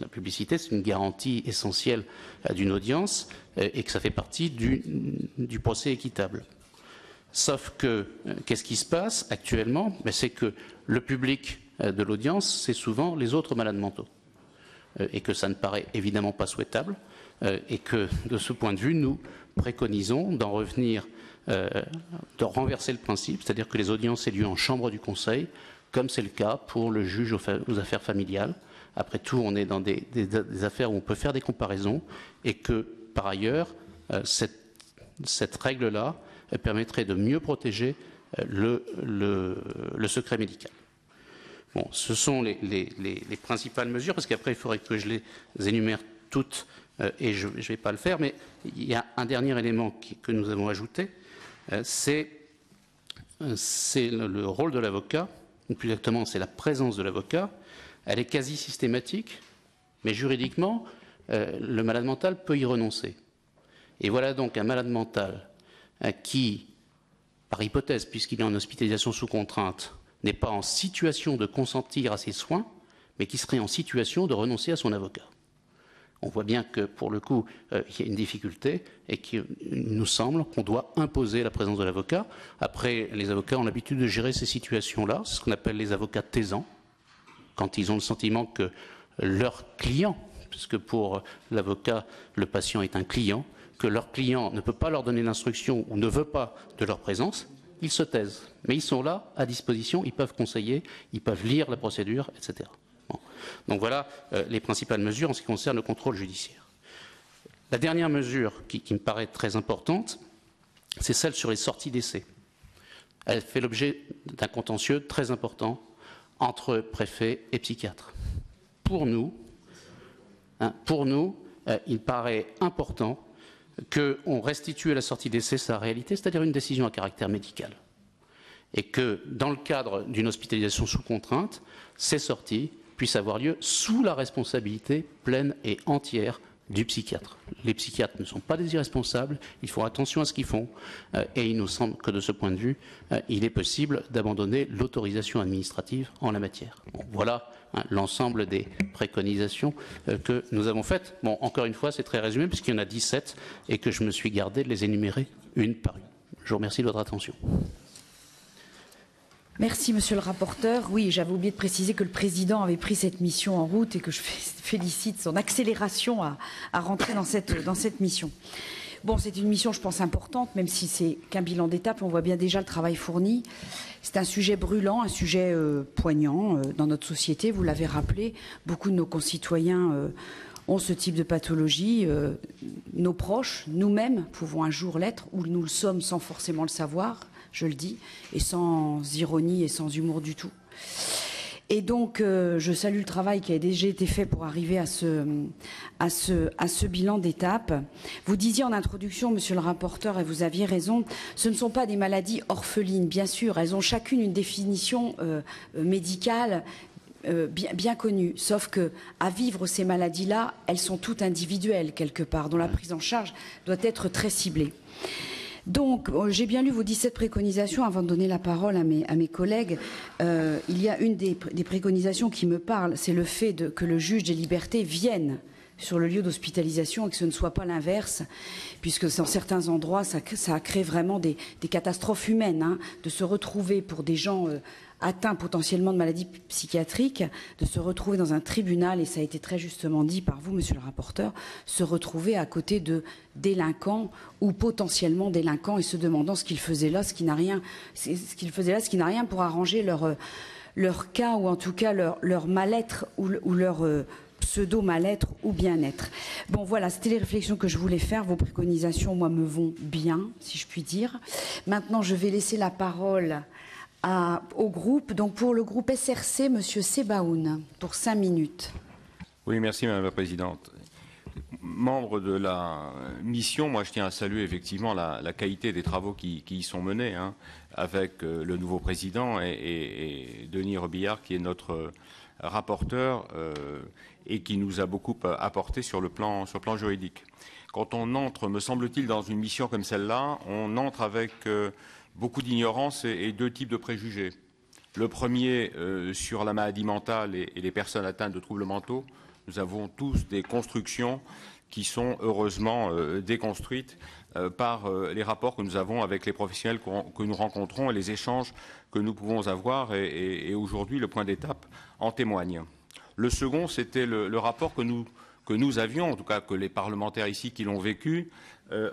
La publicité, c'est une garantie essentielle d'une audience et que ça fait partie du procès équitable. Sauf que, qu'est-ce qui se passe actuellement? C'est que le public de l'audience, c'est souvent les autres malades mentaux. Et que ça ne paraît évidemment pas souhaitable. et que, de ce point de vue, nous préconisons d'en revenir, de renverser le principe, c'est-à-dire que les audiences aient lieu en chambre du Conseil, comme c'est le cas pour le juge aux affaires familiales. Après tout, on est dans des affaires où on peut faire des comparaisons et que, par ailleurs, cette règle-là permettrait de mieux protéger le secret médical. Bon, ce sont les principales mesures, parce qu'après, il faudrait que je les énumère toutes, et je ne vais pas le faire, mais il y a un dernier élément que nous avons ajouté, c'est le rôle de l'avocat, ou plus exactement, c'est la présence de l'avocat. Elle est quasi systématique, mais juridiquement, le malade mental peut y renoncer. Et voilà donc un malade mental qui, par hypothèse, puisqu'il est en hospitalisation sous contrainte, n'est pas en situation de consentir à ses soins, mais qui serait en situation de renoncer à son avocat. On voit bien que, pour le coup, il y a une difficulté et qu'il nous semble qu'on doit imposer la présence de l'avocat. Après, les avocats ont l'habitude de gérer ces situations-là, c'est ce qu'on appelle les avocats taisants, quand ils ont le sentiment que leur client, puisque pour l'avocat, le patient est un client, que leur client ne peut pas leur donner l'instruction ou ne veut pas de leur présence, ils se taisent. Mais ils sont là, à disposition, ils peuvent conseiller, ils peuvent lire la procédure, etc. Bon. Donc voilà les principales mesures en ce qui concerne le contrôle judiciaire. La dernière mesure qui me paraît très importante, c'est celle sur les sorties d'essai. Elle fait l'objet d'un contentieux très important entre préfet et psychiatre. Pour nous, il paraît important qu'on restitue à la sortie d'essai sa réalité, c'est-à-dire une décision à caractère médical. Et que, dans le cadre d'une hospitalisation sous contrainte, ces sorties puissent avoir lieu sous la responsabilité pleine et entière du psychiatre. Les psychiatres ne sont pas des irresponsables, ils font attention à ce qu'ils font, et il nous semble que de ce point de vue, il est possible d'abandonner l'autorisation administrative en la matière. Bon, voilà l'ensemble des préconisations que nous avons faites. Bon, encore une fois, c'est très résumé, puisqu'il y en a 17, et que je me suis gardé de les énumérer une par une. Je vous remercie de votre attention. Merci, monsieur le rapporteur. Oui, j'avais oublié de préciser que le président avait pris cette mission en route et que je félicite son accélération à rentrer dans cette mission. Bon, c'est une mission, je pense, importante, même si c'est qu'un bilan d'étape. On voit bien déjà le travail fourni. C'est un sujet brûlant, un sujet poignant dans notre société. Vous l'avez rappelé, beaucoup de nos concitoyens ont ce type de pathologie. Nos proches, nous-mêmes, pouvons un jour l'être, ou nous le sommes sans forcément le savoir. Je le dis, et sans ironie et sans humour du tout. Et donc, je salue le travail qui a déjà été fait pour arriver à ce bilan d'étape. Vous disiez en introduction, monsieur le rapporteur, et vous aviez raison, ce ne sont pas des maladies orphelines, bien sûr. Elles ont chacune une définition médicale bien connue. Sauf que, à vivre ces maladies-là, elles sont toutes individuelles, quelque part, dont la prise en charge doit être très ciblée. Donc, j'ai bien lu vos 17 préconisations avant de donner la parole à mes collègues. Il y a une des préconisations qui me parle, c'est le fait que le juge des libertés vienne sur le lieu d'hospitalisation et que ce ne soit pas l'inverse, puisque dans certains endroits, ça crée vraiment des catastrophes humaines, hein, de se retrouver pour des gens atteints potentiellement de maladies psychiatriques, de se retrouver dans un tribunal, et ça a été très justement dit par vous, monsieur le rapporteur, se retrouver à côté de délinquants ou potentiellement délinquants et se demandant ce qu'ils faisaient là, ce qui n'a rien pour arranger leur cas, ou en tout cas leur mal-être ou leur pseudo-mal-être ou bien-être. Bon, voilà, c'était les réflexions que je voulais faire. Vos préconisations, moi, me vont bien, si je puis dire. Maintenant, je vais laisser la parole au groupe. Donc, pour le groupe SRC, monsieur Sebaoun, pour 5 minutes. Oui, merci, Madame la Présidente. Membre de la mission, moi, je tiens à saluer effectivement la qualité des travaux qui y sont menés, hein, avec le nouveau président et Denis Robillard, qui est notre rapporteur et qui nous a beaucoup apporté sur le plan juridique. Quand on entre, me semble-t-il, dans une mission comme celle-là, on entre avec beaucoup d'ignorance et 2 types de préjugés. Le premier, sur la maladie mentale et les personnes atteintes de troubles mentaux, nous avons tous des constructions qui sont heureusement déconstruites par les rapports que nous avons avec les professionnels que nous rencontrons et les échanges que nous pouvons avoir, et aujourd'hui le point d'étape en témoigne. Le second, c'était le rapport que que nous avions, en tout cas que les parlementaires ici qui l'ont vécu,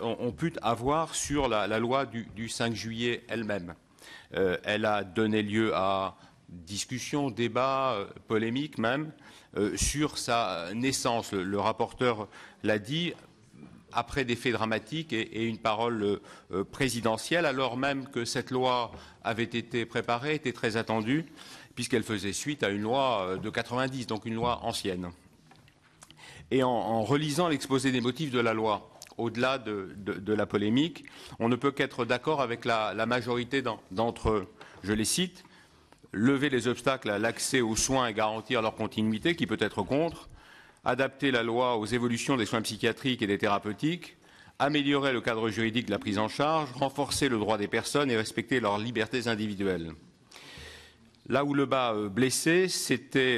ont pu avoir sur la loi du 5 juillet elle-même. Elle a donné lieu à discussions, débats, polémiques même, sur sa naissance. Le rapporteur l'a dit, après des faits dramatiques et une parole présidentielle, alors même que cette loi avait été préparée, était très attendue, puisqu'elle faisait suite à une loi de 90, donc une loi ancienne. Et en relisant l'exposé des motifs de la loi, au-delà de la polémique, on ne peut qu'être d'accord avec la majorité d'entre eux. Je les cite: lever les obstacles à l'accès aux soins et garantir leur continuité, qui peut être contre, adapter la loi aux évolutions des soins psychiatriques et des thérapeutiques, améliorer le cadre juridique de la prise en charge, renforcer le droit des personnes et respecter leurs libertés individuelles. Là où le bas blessait, c'était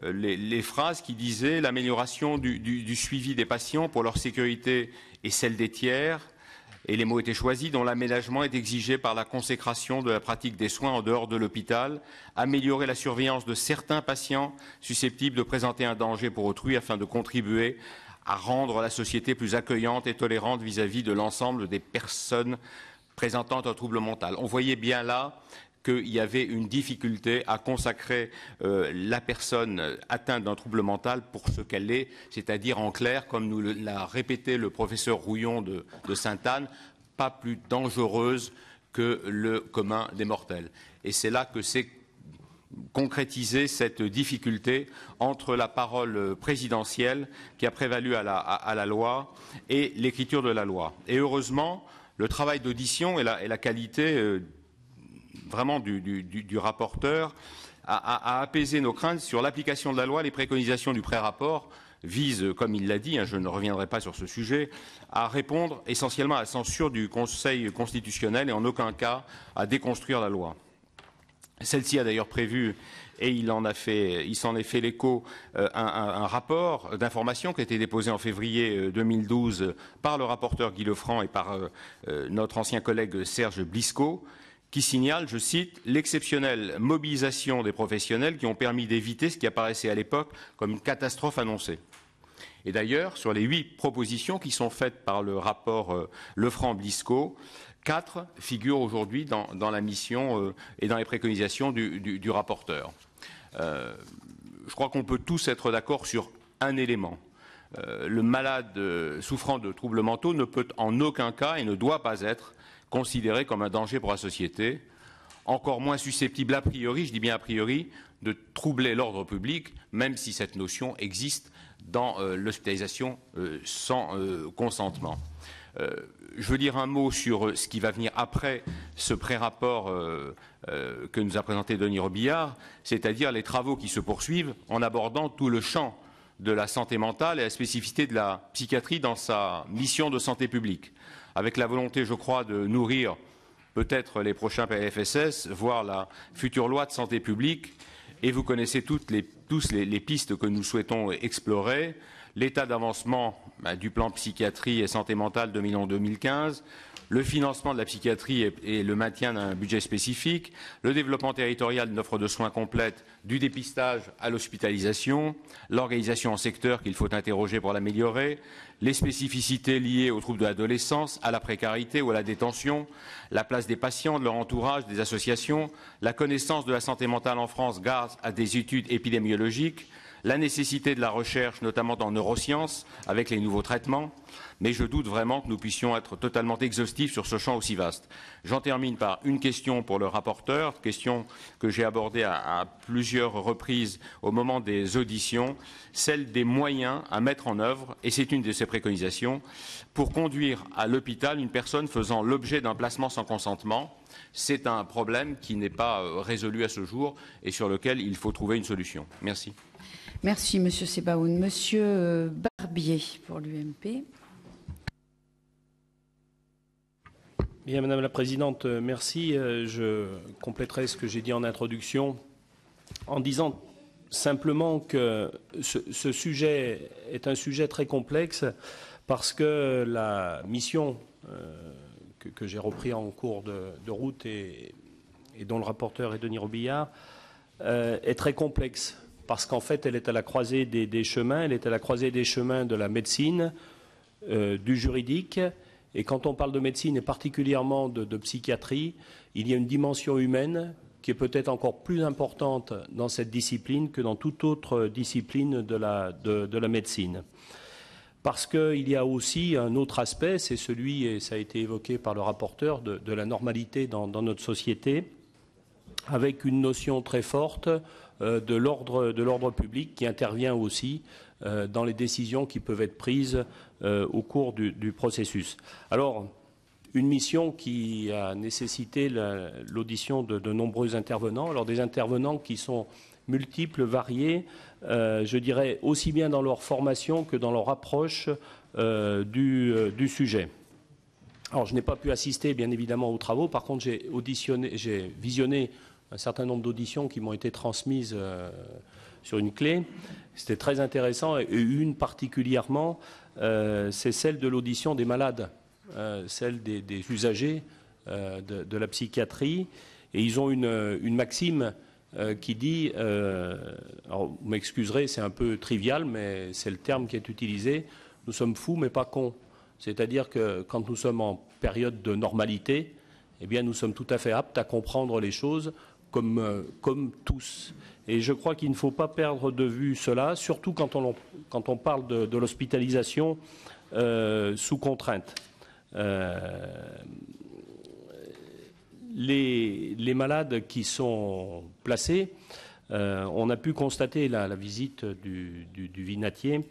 les phrases qui disaient l'amélioration du suivi des patients pour leur sécurité et celle des tiers, et les mots étaient choisis, dont l'aménagement est exigé par la consécration de la pratique des soins en dehors de l'hôpital, améliorer la surveillance de certains patients susceptibles de présenter un danger pour autrui afin de contribuer à rendre la société plus accueillante et tolérante vis-à-vis de l'ensemble des personnes présentant un trouble mental. On voyait bien là qu'il y avait une difficulté à consacrer la personne atteinte d'un trouble mental pour ce qu'elle est, c'est-à-dire en clair, comme nous l'a répété le professeur Rouillon de Sainte-Anne, pas plus dangereuse que le commun des mortels. Et c'est là que s'est concrétisée cette difficulté entre la parole présidentielle qui a prévalu à la loi et l'écriture de la loi. Et heureusement, le travail d'audition et la qualité vraiment du rapporteur a apaisé nos craintes sur l'application de la loi. Les préconisations du pré-rapport visent, comme il l'a dit, je ne reviendrai pas sur ce sujet, à répondre essentiellement à la censure du Conseil constitutionnel et en aucun cas à déconstruire la loi. Celle-ci a d'ailleurs prévu, et il s'en est fait l'écho, un rapport d'information qui a été déposé en février 2012 par le rapporteur Guy Lefranc et par notre ancien collègue Serge Blisco, qui signale, je cite, l'exceptionnelle mobilisation des professionnels qui ont permis d'éviter ce qui apparaissait à l'époque comme une catastrophe annoncée. Et d'ailleurs, sur les 8 propositions qui sont faites par le rapport Lefranc-Blisco, 4 figurent aujourd'hui dans la mission et dans les préconisations du rapporteur. Je crois qu'on peut tous être d'accord sur un élément. Le malade souffrant de troubles mentaux ne peut en aucun cas et ne doit pas être considéré comme un danger pour la société, encore moins susceptible a priori, je dis bien a priori, de troubler l'ordre public, même si cette notion existe dans l'hospitalisation sans consentement. Je veux dire un mot sur ce qui va venir après ce pré-rapport que nous a présenté Denis Robillard, c'est-à-dire les travaux qui se poursuivent en abordant tout le champ de la santé mentale et la spécificité de la psychiatrie dans sa mission de santé publique, avec la volonté, je crois, de nourrir peut-être les prochains PLFSS, voire la future loi de santé publique. Et vous connaissez tous les pistes que nous souhaitons explorer. L'état d'avancement du plan psychiatrie et santé mentale 2011-2015, le financement de la psychiatrie et le maintien d'un budget spécifique, le développement territorial d'une offre de soins complète, du dépistage à l'hospitalisation, l'organisation en secteur qu'il faut interroger pour l'améliorer, les spécificités liées aux troubles de l'adolescence, à la précarité ou à la détention, la place des patients, de leur entourage, des associations, la connaissance de la santé mentale en France grâce à des études épidémiologiques, la nécessité de la recherche, notamment en neurosciences, avec les nouveaux traitements, mais je doute vraiment que nous puissions être totalement exhaustifs sur ce champ aussi vaste. J'en termine par une question pour le rapporteur, question que j'ai abordée à plusieurs reprises au moment des auditions, celle des moyens à mettre en œuvre, et c'est une de ses préconisations, pour conduire à l'hôpital une personne faisant l'objet d'un placement sans consentement. C'est un problème qui n'est pas résolu à ce jour et sur lequel il faut trouver une solution. Merci. Merci, Monsieur Sebaoun. Monsieur Barbier, pour l'UMP. Bien, Madame la Présidente, merci. Je compléterai ce que j'ai dit en introduction en disant simplement que ce sujet est un sujet très complexe parce que la mission que j'ai repris en cours de route et dont le rapporteur est Denis Robillard est très complexe parce qu'en fait, elle est à la croisée des chemins, elle est à la croisée des chemins de la médecine, du juridique, et quand on parle de médecine et particulièrement de psychiatrie, il y a une dimension humaine qui est peut-être encore plus importante dans cette discipline que dans toute autre discipline de la médecine. Parce qu'il y a aussi un autre aspect, c'est celui, et ça a été évoqué par le rapporteur, de la normalité dans notre société, avec une notion très forte de l'ordre public qui intervient aussi dans les décisions qui peuvent être prises au cours du processus. Alors, une mission qui a nécessité l'audition de nombreux intervenants, alors des intervenants qui sont multiples, variés, je dirais aussi bien dans leur formation que dans leur approche du sujet. Alors, je n'ai pas pu assister, bien évidemment, aux travaux. Par contre, j'ai visionné un certain nombre d'auditions qui m'ont été transmises sur une clé. C'était très intéressant. Et une particulièrement, c'est celle de l'audition des malades, celle des usagers de la psychiatrie. Et ils ont une maxime qui dit, alors vous m'excuserez, c'est un peu trivial, mais c'est le terme qui est utilisé, nous sommes fous mais pas cons. C'est-à-dire que quand nous sommes en période de normalité, eh bien nous sommes tout à fait aptes à comprendre les choses comme tous. Et je crois qu'il ne faut pas perdre de vue cela, surtout quand on parle de l'hospitalisation sous contrainte. Les malades qui sont placés, on a pu constater la visite du Vinatier.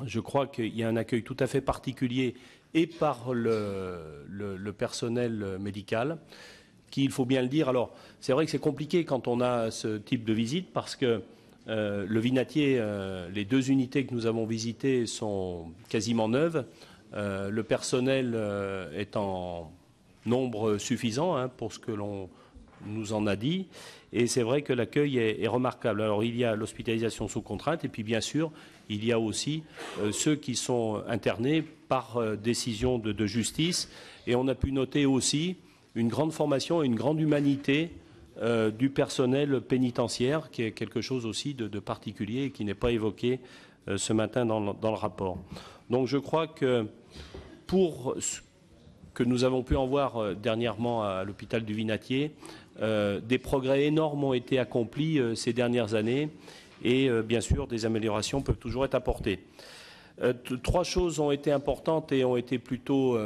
Je crois qu'il y a un accueil tout à fait particulier et par le personnel médical, qui, il faut bien le dire. Alors, c'est vrai que c'est compliqué quand on a ce type de visite parce que le Vinatier, les 2 unités que nous avons visitées sont quasiment neuves. Le personnel est en nombre suffisant pour ce que l'on nous en a dit. Et c'est vrai que l'accueil est remarquable. Alors, il y a l'hospitalisation sous contrainte et puis, bien sûr, il y a aussi ceux qui sont internés par décision de justice. Et on a pu noter aussi une grande formation et une grande humanité du personnel pénitentiaire, qui est quelque chose aussi de particulier et qui n'est pas évoqué ce matin dans le rapport. Donc je crois que pour ce que nous avons pu en voir dernièrement à l'hôpital du Vinatier, des progrès énormes ont été accomplis ces dernières années et bien sûr des améliorations peuvent toujours être apportées. 3 choses ont été importantes et ont été plutôt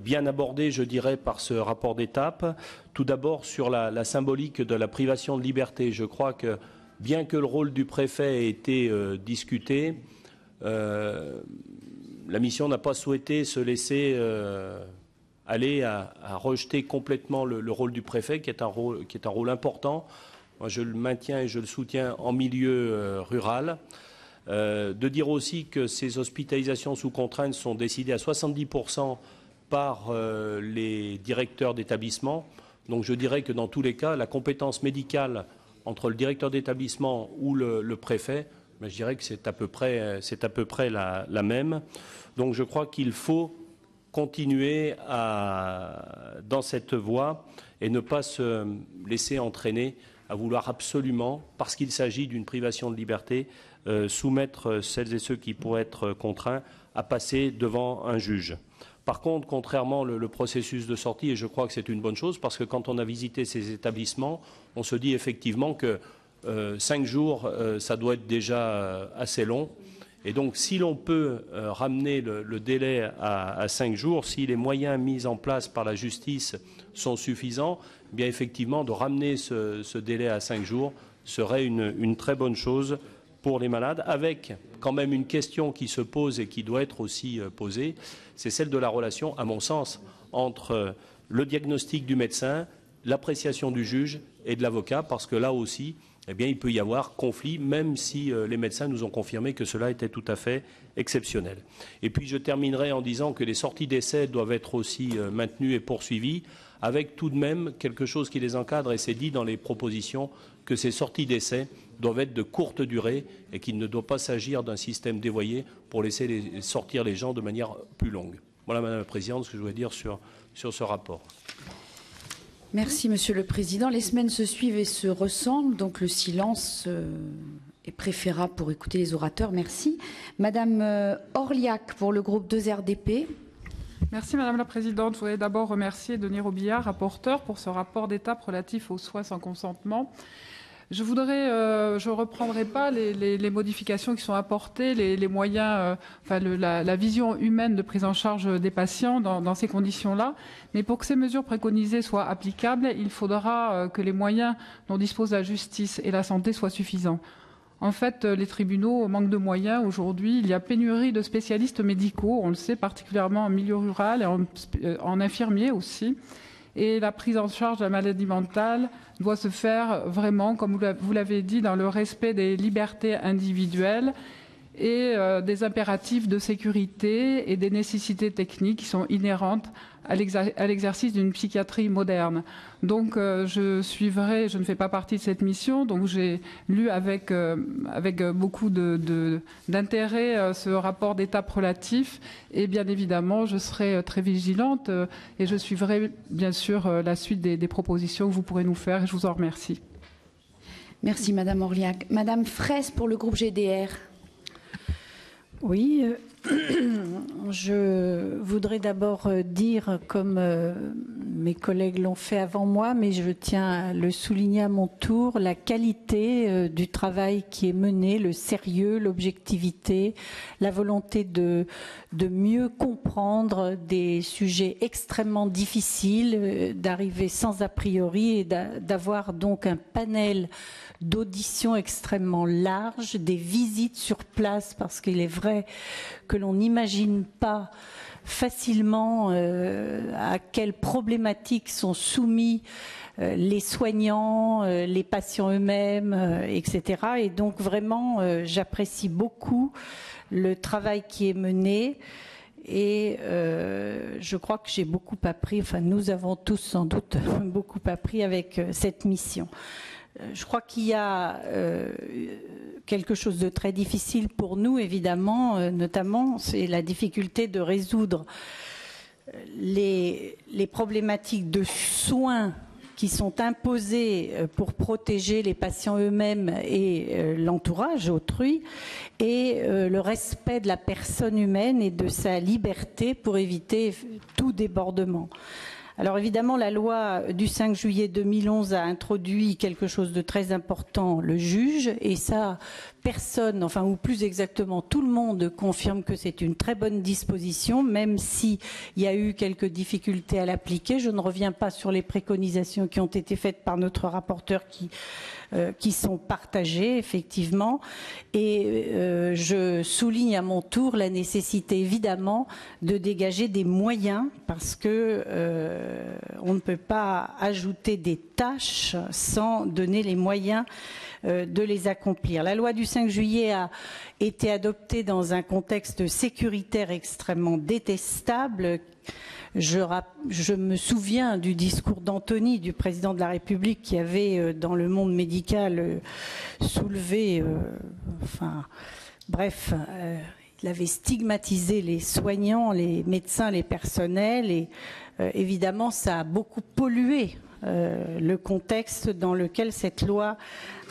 bien abordées, je dirais, par ce rapport d'étape. Tout d'abord sur la symbolique de la privation de liberté. Je crois que bien que le rôle du préfet ait été discuté, la mission n'a pas souhaité se laisser aller à rejeter complètement le rôle du préfet, qui est un rôle important. Moi, je le maintiens et je le soutiens en milieu rural. De dire aussi que ces hospitalisations sous contrainte sont décidées à 70% par les directeurs d'établissement. Donc je dirais que dans tous les cas, la compétence médicale entre le directeur d'établissement ou le préfet, je dirais que c'est à peu près la même. Donc je crois qu'il faut continuer dans cette voie et ne pas se laisser entraîner à vouloir absolument, parce qu'il s'agit d'une privation de liberté, soumettre celles et ceux qui pourraient être contraints à passer devant un juge. Par contre, contrairement le processus de sortie, et je crois que c'est une bonne chose, parce que quand on a visité ces établissements, on se dit effectivement que 5 jours, ça doit être déjà assez long. Et donc, si l'on peut ramener le délai à 5 jours, si les moyens mis en place par la justice sont suffisants, eh bien effectivement, de ramener ce délai à 5 jours serait une très bonne chose pour les malades, avec quand même une question qui se pose et qui doit être aussi posée, c'est celle de la relation, à mon sens, entre le diagnostic du médecin, l'appréciation du juge et de l'avocat, parce que là aussi, eh bien, il peut y avoir conflit, même si les médecins nous ont confirmé que cela était tout à fait exceptionnel. Et puis je terminerai en disant que les sorties d'essai doivent être aussi maintenues et poursuivies, avec tout de même quelque chose qui les encadre, et c'est dit dans les propositions, que ces sorties d'essai doivent être de courte durée et qu'il ne doit pas s'agir d'un système dévoyé pour laisser sortir les gens de manière plus longue. Voilà, Madame la Présidente, ce que je voulais dire sur ce rapport. Merci, Monsieur le Président. Les semaines se suivent et se ressemblent, donc le silence est préférable pour écouter les orateurs. Merci. Madame Orliac, pour le groupe 2RDP. Merci Madame la Présidente. Je voudrais d'abord remercier Denis Robillard, rapporteur, pour ce rapport d'étape relatif aux soins sans consentement. Je ne reprendrai pas les modifications qui sont apportées, les moyens, la vision humaine de prise en charge des patients dans ces conditions-là. Mais pour que ces mesures préconisées soient applicables, il faudra que les moyens dont dispose la justice et la santé soient suffisants. En fait, les tribunaux manquent de moyens. Aujourd'hui, il y a pénurie de spécialistes médicaux, on le sait, particulièrement en milieu rural et en infirmiers aussi. Et la prise en charge de la maladie mentale doit se faire vraiment, comme vous l'avez dit, dans le respect des libertés individuelles et des impératifs de sécurité et des nécessités techniques qui sont inhérentes à l'exercice d'une psychiatrie moderne. Donc je ne fais pas partie de cette mission, donc j'ai lu avec beaucoup d'intérêt ce rapport d'étape relatif et bien évidemment je serai très vigilante et je suivrai bien sûr la suite des propositions que vous pourrez nous faire et je vous en remercie. Merci Madame Orliac. Madame Fraisse pour le groupe GDR. Oui, je voudrais d'abord dire, comme mes collègues l'ont fait avant moi, mais je tiens à le souligner à mon tour, la qualité du travail qui est mené, le sérieux, l'objectivité, la volonté de mieux comprendre des sujets extrêmement difficiles, d'arriver sans a priori et d'avoir donc un panel d'auditions extrêmement larges, des visites sur place, parce qu'il est vrai que l'on n'imagine pas facilement à quelles problématiques sont soumis les soignants, les patients eux-mêmes, etc. Et donc vraiment, j'apprécie beaucoup le travail qui est mené. Et je crois que j'ai beaucoup appris, enfin nous avons tous sans doute beaucoup appris avec cette mission. Je crois qu'il y a quelque chose de très difficile pour nous, évidemment, notamment, c'est la difficulté de résoudre les problématiques de soins qui sont imposées pour protéger les patients eux-mêmes et l'entourage autrui, et le respect de la personne humaine et de sa liberté pour éviter tout débordement. Alors évidemment, la loi du 5 juillet 2011 a introduit quelque chose de très important, le juge, et ça, personne, enfin ou plus exactement tout le monde confirme que c'est une très bonne disposition, même s'il y a eu quelques difficultés à l'appliquer. Je ne reviens pas sur les préconisations qui ont été faites par notre rapporteur qui sont partagées, effectivement. Et je souligne à mon tour la nécessité, évidemment, de dégager des moyens, parce que on ne peut pas ajouter des tâches sans donner les moyens de les accomplir. La loi du 5 juillet a été adoptée dans un contexte sécuritaire extrêmement détestable. Je me souviens du discours d'Antony, du président de la République, qui avait, dans le monde médical, soulevé, il avait stigmatisé les soignants, les médecins, les personnels, et évidemment, ça a beaucoup pollué le contexte dans lequel cette loi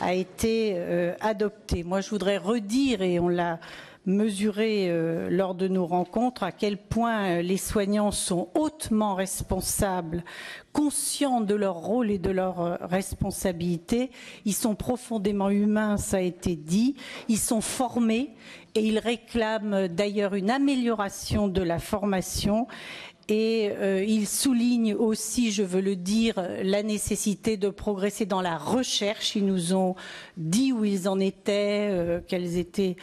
a été adoptée. Moi, je voudrais redire, et on l'a mesuré lors de nos rencontres, à quel point les soignants sont hautement responsables, conscients de leur rôle et de leur responsabilité. Ils sont profondément humains, ça a été dit. Ils sont formés et ils réclament d'ailleurs une amélioration de la formation. Et il souligne aussi, je veux le dire, la nécessité de progresser dans la recherche. Ils nous ont dit où ils en étaient, quelles étaient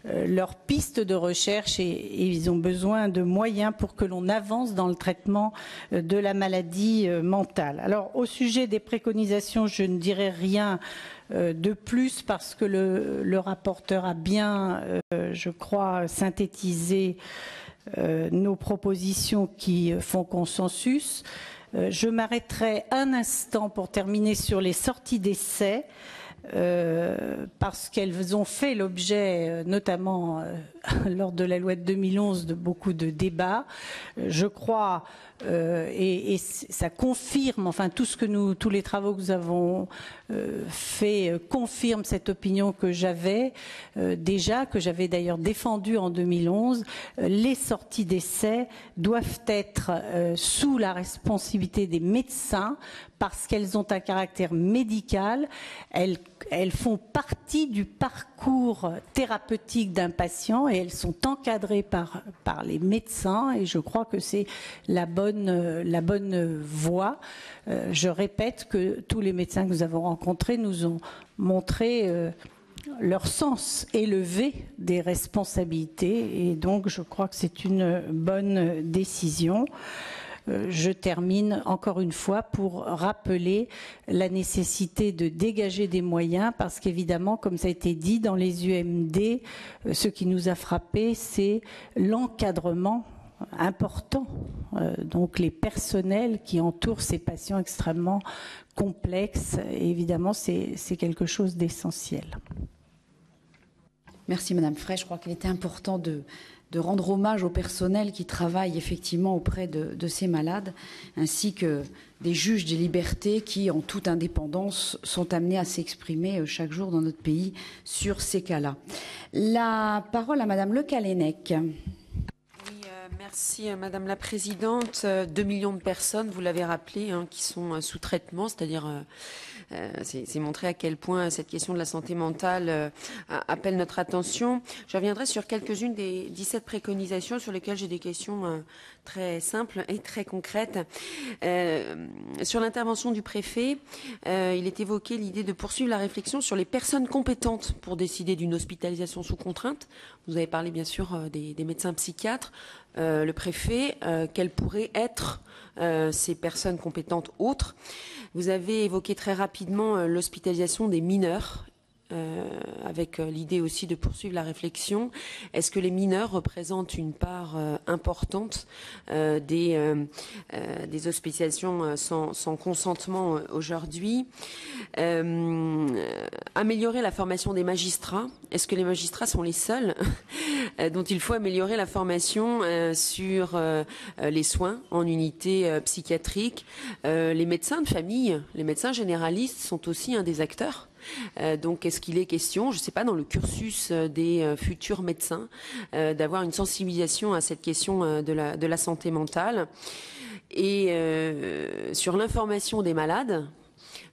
leurs pistes de recherche, et ils ont besoin de moyens pour que l'on avance dans le traitement de la maladie mentale. Alors, au sujet des préconisations, je ne dirai rien de plus parce que le rapporteur a bien, je crois, synthétisé nos propositions qui font consensus. Je m'arrêterai un instant pour terminer sur les sorties d'essai. parce qu'elles ont fait l'objet, notamment lors de la loi de 2011, de beaucoup de débats. Je crois, et ça confirme, enfin tous les travaux que nous avons fait confirment cette opinion que j'avais déjà, que j'avais d'ailleurs défendue en 2011. Les sorties d'essai doivent être sous la responsabilité des médecins parce qu'elles ont un caractère médical, elles font partie du parcours thérapeutique d'un patient et elles sont encadrées par les médecins et je crois que c'est la bonne voie. Je répète que tous les médecins que nous avons rencontrés nous ont montré leur sens élevé des responsabilités et donc je crois que c'est une bonne décision. Je termine encore une fois pour rappeler la nécessité de dégager des moyens parce qu'évidemment, comme ça a été dit dans les UMD, ce qui nous a frappé, c'est l'encadrement important, donc les personnels qui entourent ces patients extrêmement complexes. Et évidemment, c'est quelque chose d'essentiel. Merci Madame Frey. Je crois qu'il était important de rendre hommage au personnel qui travaille effectivement auprès de ces malades, ainsi que des juges des libertés qui, en toute indépendance, sont amenés à s'exprimer chaque jour dans notre pays sur ces cas-là. La parole à Madame Le Callennec. Oui, merci Madame la Présidente. 2 millions de personnes, vous l'avez rappelé, qui sont sous traitement, c'est-à-dire... c'est montrer à quel point cette question de la santé mentale appelle notre attention. Je reviendrai sur quelques-unes des 17 préconisations sur lesquelles j'ai des questions très simples et très concrètes. Sur l'intervention du préfet, il est évoqué l'idée de poursuivre la réflexion sur les personnes compétentes pour décider d'une hospitalisation sous contrainte. Vous avez parlé bien sûr des médecins psychiatres. Le préfet, quelles pourraient être ces personnes compétentes autres. Vous avez évoqué très rapidement l'hospitalisation des mineurs, avec l'idée aussi de poursuivre la réflexion. Est-ce que les mineurs représentent une part importante des hospitalisations sans consentement aujourd'hui? Améliorer la formation des magistrats. Est-ce que les magistrats sont les seuls dont il faut améliorer la formation sur les soins en unité psychiatrique? Les médecins de famille, les médecins généralistes sont aussi un des acteurs. Donc, est-ce qu'il est question, je ne sais pas, dans le cursus des futurs médecins, d'avoir une sensibilisation à cette question de la santé mentale? Et sur l'information des malades,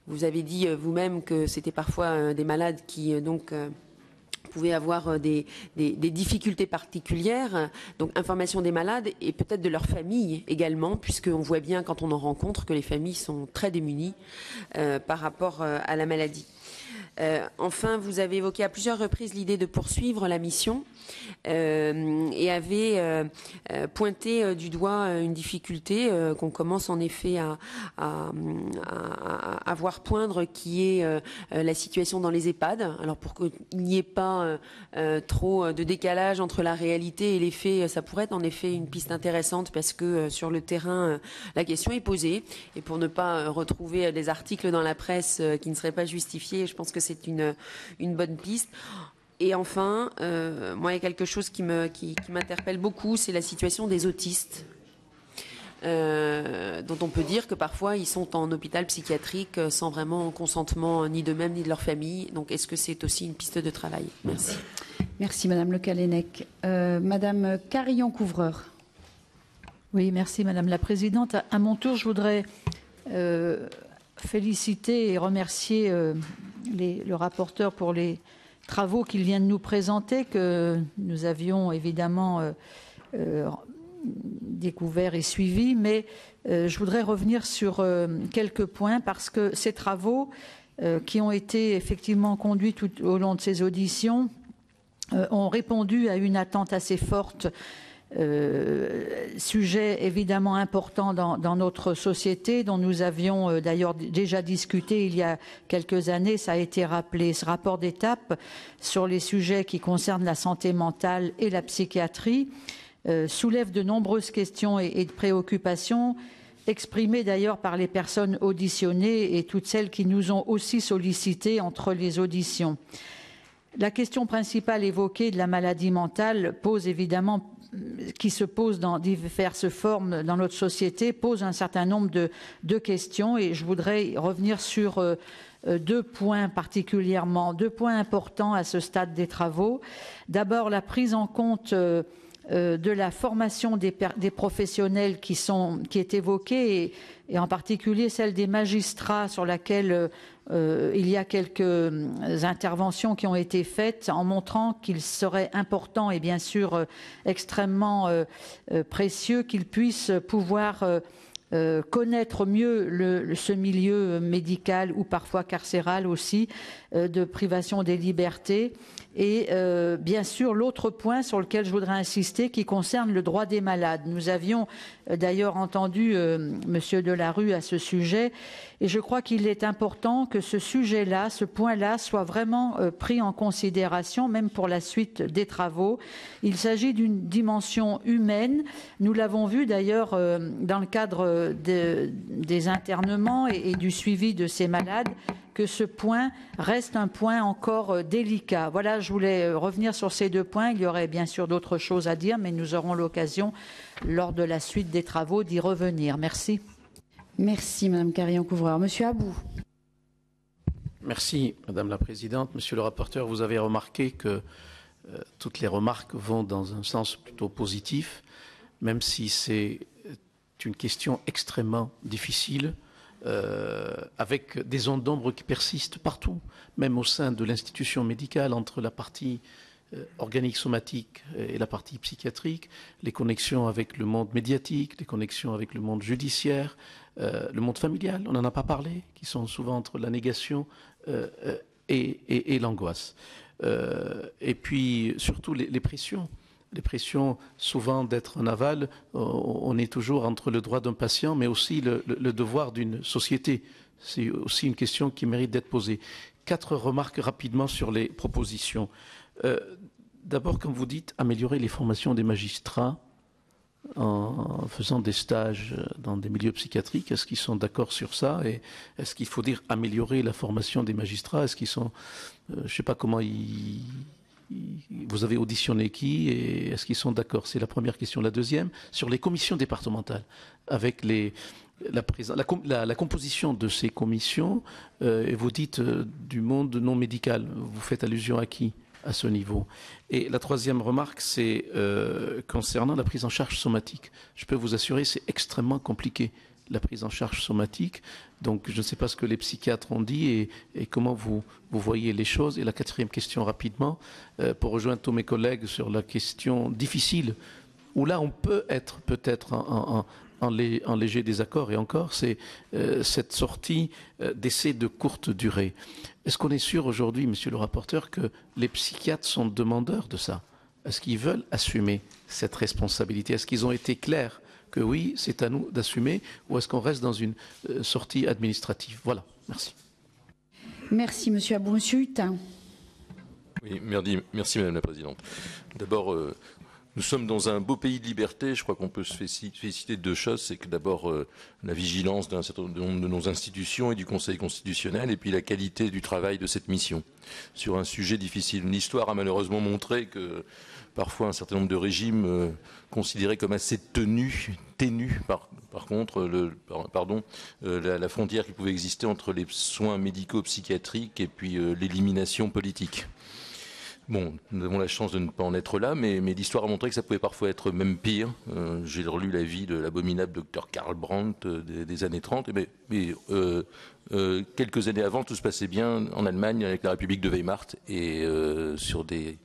vous avez dit vous-même que c'était parfois des malades qui pouvaient avoir des difficultés particulières, donc information des malades et peut-être de leur famille également, puisqu'on voit bien quand on en rencontre que les familles sont très démunies par rapport à la maladie. Enfin, vous avez évoqué à plusieurs reprises l'idée de poursuivre la mission et avez pointé du doigt une difficulté qu'on commence en effet à voir poindre, qui est la situation dans les EHPAD. Alors pour qu'il n'y ait pas trop de décalage entre la réalité et les faits, ça pourrait être en effet une piste intéressante parce que sur le terrain, la question est posée. Et pour ne pas retrouver des articles dans la presse qui ne seraient pas justifiés, je pense que c'est une bonne piste. Et enfin, moi, il y a quelque chose qui m'interpelle beaucoup, c'est la situation des autistes, dont on peut dire que parfois ils sont en hôpital psychiatrique sans vraiment consentement ni d'eux-mêmes ni de leur famille. Donc, est-ce que c'est aussi une piste de travail? Merci. Merci, Madame Le Callennec. Madame Carillon-Couvreur. Oui, merci, Madame la Présidente. À mon tour, je voudrais féliciter et remercier le rapporteur pour les travaux qu'il vient de nous présenter, que nous avions évidemment découverts et suivis, mais je voudrais revenir sur quelques points parce que ces travaux qui ont été effectivement conduits tout au long de ces auditions ont répondu à une attente assez forte. Sujet évidemment important dans notre société, dont nous avions d'ailleurs déjà discuté il y a quelques années. Ça a été rappelé, ce rapport d'étape sur les sujets qui concernent la santé mentale et la psychiatrie soulève de nombreuses questions et de préoccupations. exprimée d'ailleurs par les personnes auditionnées et toutes celles qui nous ont aussi sollicité entre les auditions. La question principale évoquée de la maladie mentale pose évidemment, qui se pose dans diverses formes dans notre société, pose un certain nombre de questions et je voudrais revenir sur deux points particulièrement, deux points importants à ce stade des travaux. D'abord, la prise en compte de la formation des professionnels qui est évoquée et en particulier celle des magistrats sur laquelle il y a quelques interventions qui ont été faites en montrant qu'il serait important et bien sûr extrêmement précieux qu'ils puissent pouvoir connaître mieux ce milieu médical ou parfois carcéral aussi de privation des libertés. Et bien sûr, l'autre point sur lequel je voudrais insister qui concerne le droit des malades. Nous avions d'ailleurs entendu Monsieur Delarue à ce sujet et je crois qu'il est important que ce sujet-là, ce point-là soit vraiment pris en considération, même pour la suite des travaux. Il s'agit d'une dimension humaine. Nous l'avons vu d'ailleurs dans le cadre des internements et du suivi de ces malades, que ce point reste un point encore délicat. Voilà, je voulais revenir sur ces deux points. Il y aurait bien sûr d'autres choses à dire, mais nous aurons l'occasion, lors de la suite des travaux, d'y revenir. Merci. Merci, Madame Carillon-Couvreur. Monsieur Abou. Merci, Madame la Présidente. Monsieur le rapporteur, vous avez remarqué que toutes les remarques vont dans un sens plutôt positif, même si c'est une question extrêmement difficile, avec des zones d'ombre qui persistent partout, même au sein de l'institution médicale, entre la partie organique somatique et la partie psychiatrique, les connexions avec le monde médiatique, les connexions avec le monde judiciaire, le monde familial, on n'en a pas parlé, qui sont souvent entre la négation et l'angoisse. Et puis surtout les pressions. Les pressions, souvent d'être en aval, on est toujours entre le droit d'un patient, mais aussi le devoir d'une société. C'est aussi une question qui mérite d'être posée. 4 remarques rapidement sur les propositions. D'abord, comme vous dites, améliorer les formations des magistrats en faisant des stages dans des milieux psychiatriques. Est-ce qu'ils sont d'accord sur ça? Et est-ce qu'il faut dire améliorer la formation des magistrats? Est-ce qu'ils sont... je ne sais pas comment vous avez auditionné qui et est-ce qu'ils sont d'accord? C'est la première question. La deuxième, sur les commissions départementales, avec la composition de ces commissions, et vous dites du monde non médical. Vous faites allusion à qui à ce niveau? Et la troisième remarque, c'est concernant la prise en charge somatique. Je peux vous assurer, c'est extrêmement compliqué, la prise en charge somatique. Donc, je ne sais pas ce que les psychiatres ont dit et comment vous voyez les choses. Et la quatrième question, rapidement, pour rejoindre tous mes collègues sur la question difficile, où là, on peut être peut-être en léger désaccord, et encore, c'est cette sortie d'essais de courte durée. Est-ce qu'on est sûr aujourd'hui, monsieur le rapporteur, que les psychiatres sont demandeurs de ça? Est-ce qu'ils veulent assumer cette responsabilité? Est-ce qu'ils ont été clairs que oui, c'est à nous d'assumer, ou est-ce qu'on reste dans une sortie administrative? Voilà, merci. Merci, monsieur Abou. Monsieur Hutin. Oui, merci Madame la Présidente. D'abord, nous sommes dans un beau pays de liberté. Je crois qu'on peut se féliciter de 2 choses. C'est que d'abord la vigilance d'un certain nombre de nos institutions et du Conseil constitutionnel, et puis la qualité du travail de cette mission sur un sujet difficile. L'histoire a malheureusement montré que parfois un certain nombre de régimes considérés comme assez ténus, par contre, la frontière qui pouvait exister entre les soins médico-psychiatriques et puis l'élimination politique. Bon, nous avons la chance de ne pas en être là, mais l'histoire a montré que ça pouvait parfois être même pire. J'ai relu la vie de l'abominable docteur Karl Brandt des années 30, mais quelques années avant, tout se passait bien en Allemagne avec la République de Weimar, et sur des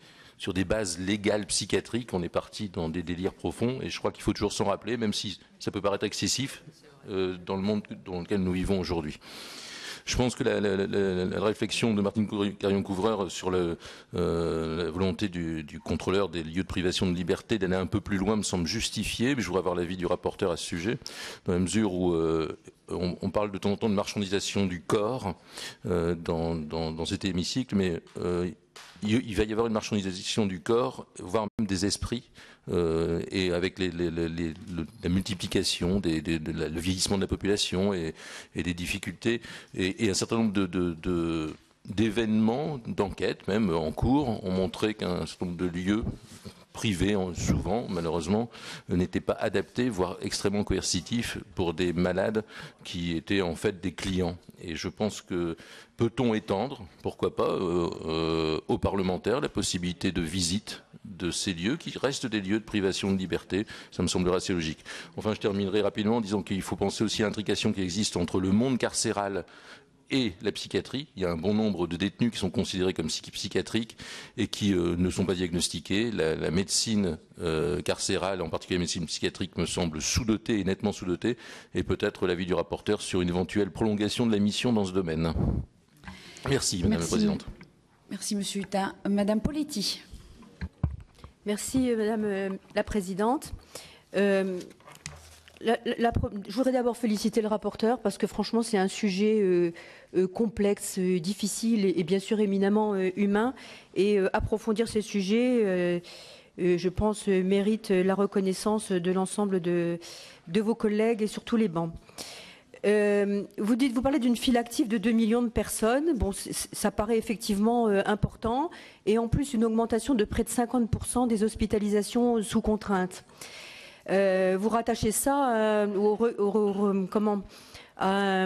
bases légales psychiatriques, on est parti dans des délires profonds, et je crois qu'il faut toujours s'en rappeler, même si ça peut paraître excessif dans le monde dans lequel nous vivons aujourd'hui. Je pense que la réflexion de Martine Carillon-Couvreur sur la volonté du contrôleur des lieux de privation de liberté d'aller un peu plus loin me semble justifiée, mais je voudrais avoir l'avis du rapporteur à ce sujet, dans la mesure où on parle de temps en temps de marchandisation du corps dans cet hémicycle, mais il va y avoir une marchandisation du corps, voire même des esprits, et avec la multiplication, le vieillissement de la population et des difficultés, et un certain nombre d'événements, d'enquêtes même en cours, ont montré qu'un certain nombre de lieux privés, souvent, malheureusement, n'étaient pas adaptés, voire extrêmement coercitifs pour des malades qui étaient en fait des clients. Et je pense que peut-on étendre, pourquoi pas, aux parlementaires la possibilité de visite de ces lieux qui restent des lieux de privation de liberté? Ça me semblera assez logique. Enfin, je terminerai rapidement en disant qu'il faut penser aussi à l'intrication qui existe entre le monde carcéral et la psychiatrie. Il y a un bon nombre de détenus qui sont considérés comme psychiatriques et qui ne sont pas diagnostiqués. La médecine carcérale, en particulier la médecine psychiatrique, me semble sous-dotée et nettement sous-dotée, et peut-être l'avis du rapporteur sur une éventuelle prolongation de la mission dans ce domaine. Merci, Madame la Présidente. Merci, Monsieur Hutin. Madame Poletti. Merci, Madame la Présidente. Je voudrais d'abord féliciter le rapporteur parce que franchement c'est un sujet complexe, difficile et bien sûr éminemment humain, et approfondir ces sujets, je pense, mérite la reconnaissance de l'ensemble de vos collègues et sur tous les bancs. Vous parlez d'une file active de 2 millions de personnes. Bon, ça paraît effectivement important, et en plus une augmentation de près de 50% des hospitalisations sous contrainte. Vous rattachez ça à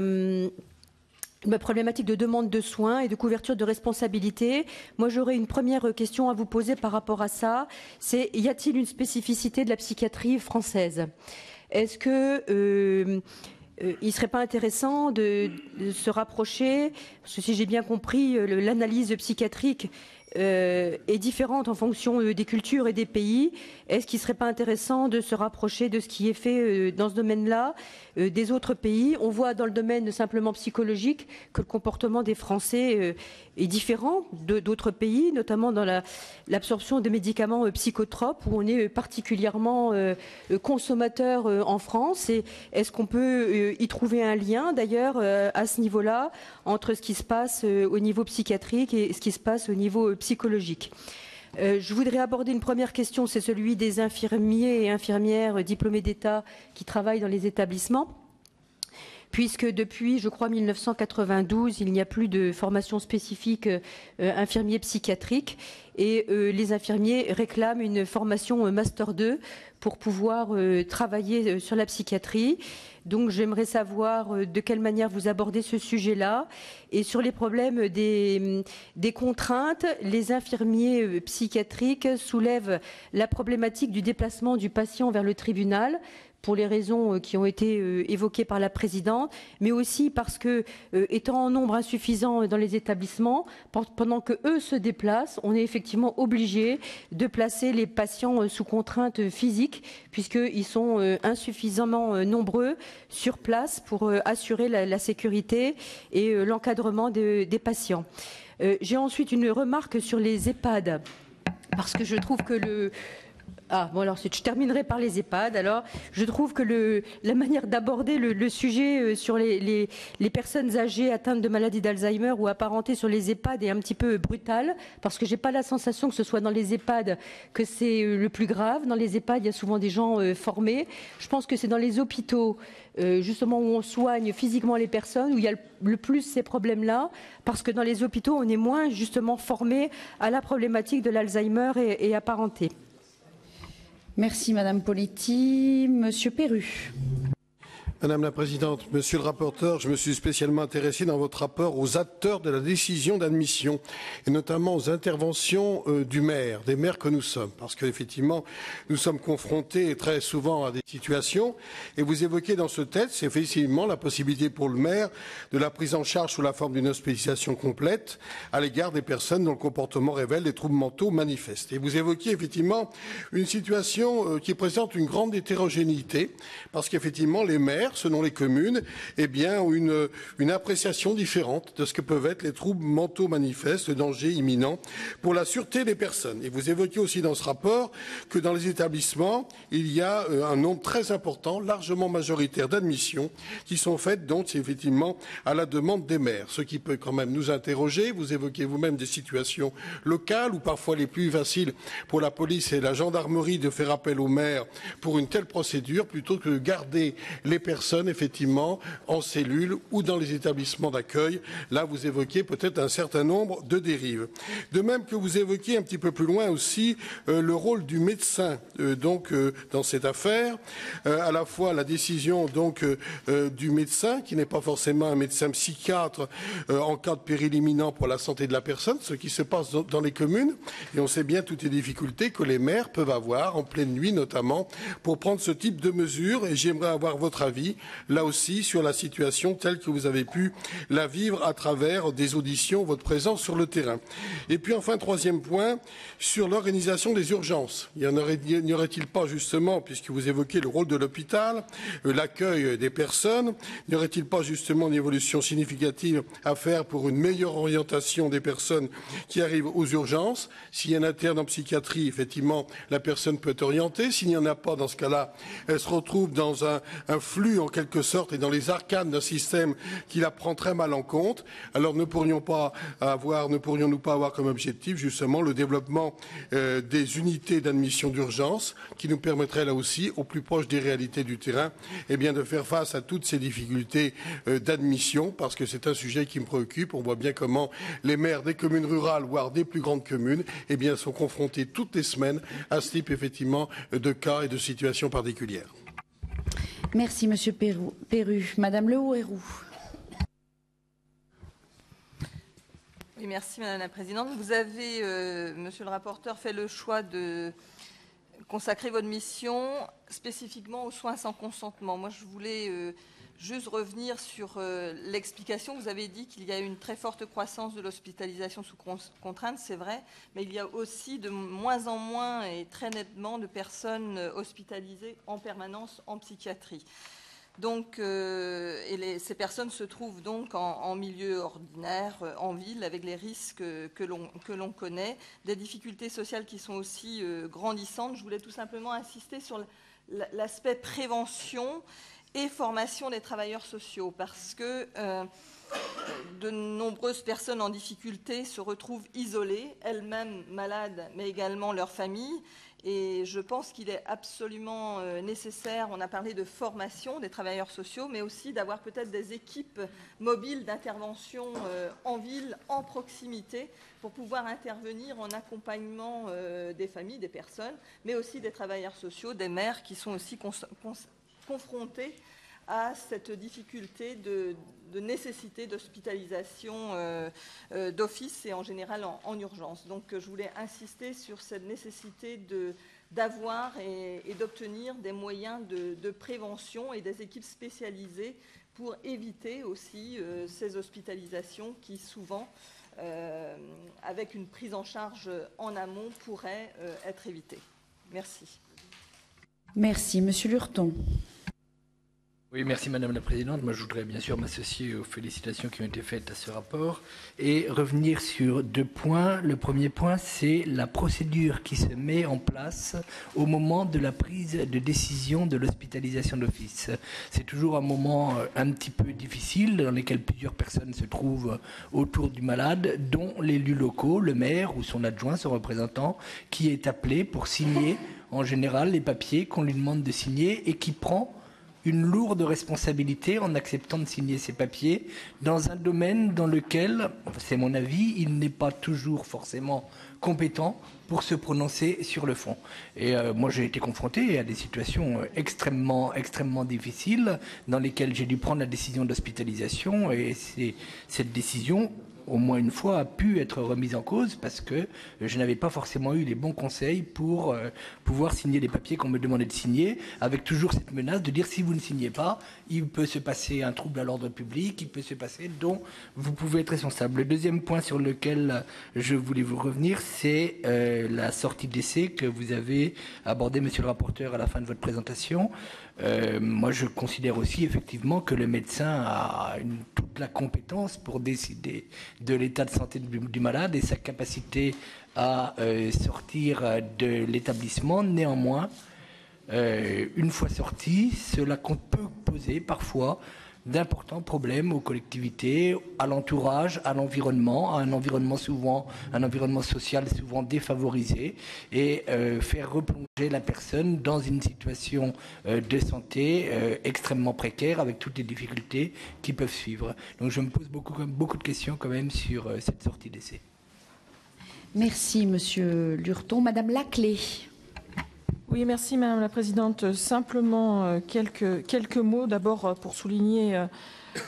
la problématique de demande de soins et de couverture de responsabilité. Moi, j'aurais une première question à vous poser par rapport à ça. C'est, y a-t-il une spécificité de la psychiatrie française? Est-ce que il ne serait pas intéressant de se rapprocher, parce que si j'ai bien compris, l'analyse psychiatrique est différente en fonction des cultures et des pays. Est-ce qu'il ne serait pas intéressant de se rapprocher de ce qui est fait dans ce domaine-là des autres pays? On voit dans le domaine simplement psychologique que le comportement des Français est différent d'autres pays, notamment dans l'absorption des médicaments psychotropes, où on est particulièrement consommateur en France. Et est-ce qu'on peut y trouver un lien, d'ailleurs, à ce niveau-là, entre ce qui se passe au niveau psychiatrique et ce qui se passe au niveau psychologique? Je voudrais aborder une première question, c'est celui des infirmiers et infirmières diplômés d'État qui travaillent dans les établissements, puisque depuis, je crois, 1992, il n'y a plus de formation spécifique infirmier psychiatrique, et les infirmiers réclament une formation Master 2 pour pouvoir travailler sur la psychiatrie. Donc j'aimerais savoir de quelle manière vous abordez ce sujet-là. Et sur les problèmes des contraintes, les infirmiers psychiatriques soulèvent la problématique du déplacement du patient vers le tribunal, pour les raisons qui ont été évoquées par la présidente, mais aussi parce que, étant en nombre insuffisant dans les établissements, pendant que eux se déplacent, on est effectivement obligé de placer les patients sous contrainte physique, puisqu'ils sont insuffisamment nombreux sur place pour assurer la sécurité et l'encadrement des patients. J'ai ensuite une remarque sur les EHPAD, parce que je trouve que je terminerai par les EHPAD. Alors, je trouve que la manière d'aborder le sujet sur les personnes âgées atteintes de maladie d'Alzheimer ou apparentées sur les EHPAD est un petit peu brutale, parce que j'ai pas la sensation que ce soit dans les EHPAD que c'est le plus grave. Dans les EHPAD, il y a souvent des gens formés. Je pense que c'est dans les hôpitaux, justement, où on soigne physiquement les personnes, où il y a le plus ces problèmes-là, parce que dans les hôpitaux, on est moins justement formé à la problématique de l'Alzheimer et apparentés. Merci Madame Poletti. Monsieur Perru. Madame la Présidente, Monsieur le rapporteur, je me suis spécialement intéressé dans votre rapport aux acteurs de la décision d'admission, et notamment aux interventions du maire, des maires que nous sommes, parce qu'effectivement, nous sommes confrontés très souvent à des situations, et vous évoquez dans ce texte, effectivement, la possibilité pour le maire de la prise en charge sous la forme d'une hospitalisation complète à l'égard des personnes dont le comportement révèle des troubles mentaux manifestes. Et vous évoquez effectivement une situation qui présente une grande hétérogénéité, parce qu'effectivement, les maires, maires, selon les communes, eh bien, ont une appréciation différente de ce que peuvent être les troubles mentaux manifestes, le danger imminent pour la sûreté des personnes. Et vous évoquez aussi dans ce rapport que dans les établissements, il y a un nombre très important, largement majoritaire d'admissions qui sont faites donc effectivement à la demande des maires. Ce qui peut quand même nous interroger. Vous évoquez vous-même des situations locales où parfois les plus faciles pour la police et la gendarmerie de faire appel aux maires pour une telle procédure plutôt que de garder les personnes effectivement en cellule ou dans les établissements d'accueil. Là, vous évoquez peut-être un certain nombre de dérives. De même que vous évoquez un petit peu plus loin aussi le rôle du médecin dans cette affaire, à la fois la décision donc du médecin qui n'est pas forcément un médecin psychiatre en cas de péril imminent pour la santé de la personne, ce qui se passe dans les communes, et on sait bien toutes les difficultés que les maires peuvent avoir en pleine nuit notamment pour prendre ce type de mesures, et j'aimerais avoir votre avis là aussi sur la situation telle que vous avez pu la vivre à travers des auditions, votre présence sur le terrain. Et puis enfin, troisième point, sur l'organisation des urgences. N'y aurait-il pas justement, puisque vous évoquez le rôle de l'hôpital, l'accueil des personnes, n'y aurait-il pas justement une évolution significative à faire pour une meilleure orientation des personnes qui arrivent aux urgences? S'il y a un interne en psychiatrie, effectivement, la personne peut être orientée. S'il n'y en a pas, dans ce cas-là, elle se retrouve dans un flux en quelque sorte et dans les arcanes d'un système qui la prend très mal en compte. Alors ne pourrions-nous pas avoir comme objectif justement le développement des unités d'admission d'urgence qui nous permettrait là aussi, au plus proche des réalités du terrain, eh bien, de faire face à toutes ces difficultés d'admission, parce que c'est un sujet qui me préoccupe. On voit bien comment les maires des communes rurales, voire des plus grandes communes, eh bien, sont confrontés toutes les semaines à ce type effectivement de cas et de situations particulières. Merci Monsieur Perru. Madame Le Houerou. Oui, merci Madame la Présidente. Vous avez, Monsieur le rapporteur, fait le choix de consacrer votre mission spécifiquement aux soins sans consentement. Moi, je voulais juste revenir sur l'explication. Vous avez dit qu'il y a une très forte croissance de l'hospitalisation sous contrainte, c'est vrai, mais il y a aussi de moins en moins et très nettement de personnes hospitalisées en permanence en psychiatrie. Donc, ces personnes se trouvent donc en milieu ordinaire, en ville, avec les risques que l'on connaît, des difficultés sociales qui sont aussi grandissantes. Je voulais tout simplement insister sur l'aspect prévention et formation des travailleurs sociaux, parce que de nombreuses personnes en difficulté se retrouvent isolées, elles-mêmes malades, mais également leurs familles. Et je pense qu'il est absolument nécessaire, on a parlé de formation des travailleurs sociaux, mais aussi d'avoir peut-être des équipes mobiles d'intervention en ville, en proximité, pour pouvoir intervenir en accompagnement des familles, des personnes, mais aussi des travailleurs sociaux, des maires qui sont aussi confrontés à cette difficulté de nécessité d'hospitalisation d'office et en général en urgence. Donc je voulais insister sur cette nécessité d'avoir et d'obtenir des moyens de prévention et des équipes spécialisées pour éviter aussi ces hospitalisations qui souvent, avec une prise en charge en amont, pourraient être évitées. Merci. Merci. Monsieur Lurton. Oui, merci Madame la Présidente. Moi, je voudrais bien sûr m'associer aux félicitations qui ont été faites à ce rapport et revenir sur deux points. Le premier point, c'est la procédure qui se met en place au moment de la prise de décision de l'hospitalisation d'office. C'est toujours un moment un petit peu difficile dans lequel plusieurs personnes se trouvent autour du malade, dont l'élu local, le maire ou son adjoint, son représentant, qui est appelé pour signer en général les papiers qu'on lui demande de signer et qui prend une lourde responsabilité en acceptant de signer ces papiers dans un domaine dans lequel, c'est mon avis, il n'est pas toujours forcément compétent pour se prononcer sur le fond. Et moi, j'ai été confronté à des situations extrêmement difficiles dans lesquelles j'ai dû prendre la décision d'hospitalisation et cette décision, au moins une fois, a pu être remise en cause parce que je n'avais pas forcément eu les bons conseils pour pouvoir signer les papiers qu'on me demandait de signer, avec toujours cette menace de dire si vous ne signez pas, il peut se passer un trouble à l'ordre public, il peut se passer dont vous pouvez être responsable. Le deuxième point sur lequel je voulais vous revenir, c'est la sortie d'essai que vous avez abordée, monsieur le rapporteur, à la fin de votre présentation. Moi, je considère aussi effectivement que le médecin a toute la compétence pour décider de l'état de santé du malade et sa capacité à sortir de l'établissement. Néanmoins, une fois sorti, cela peut poser parfois d'importants problèmes aux collectivités, à l'entourage, à l'environnement, à un environnement social souvent défavorisé, et faire replonger la personne dans une situation de santé extrêmement précaire avec toutes les difficultés qui peuvent suivre. Donc je me pose beaucoup de questions quand même sur cette sortie d'essai. Merci Monsieur Lurton. Madame Laclé. Oui, merci Madame la Présidente. Simplement quelques mots d'abord pour souligner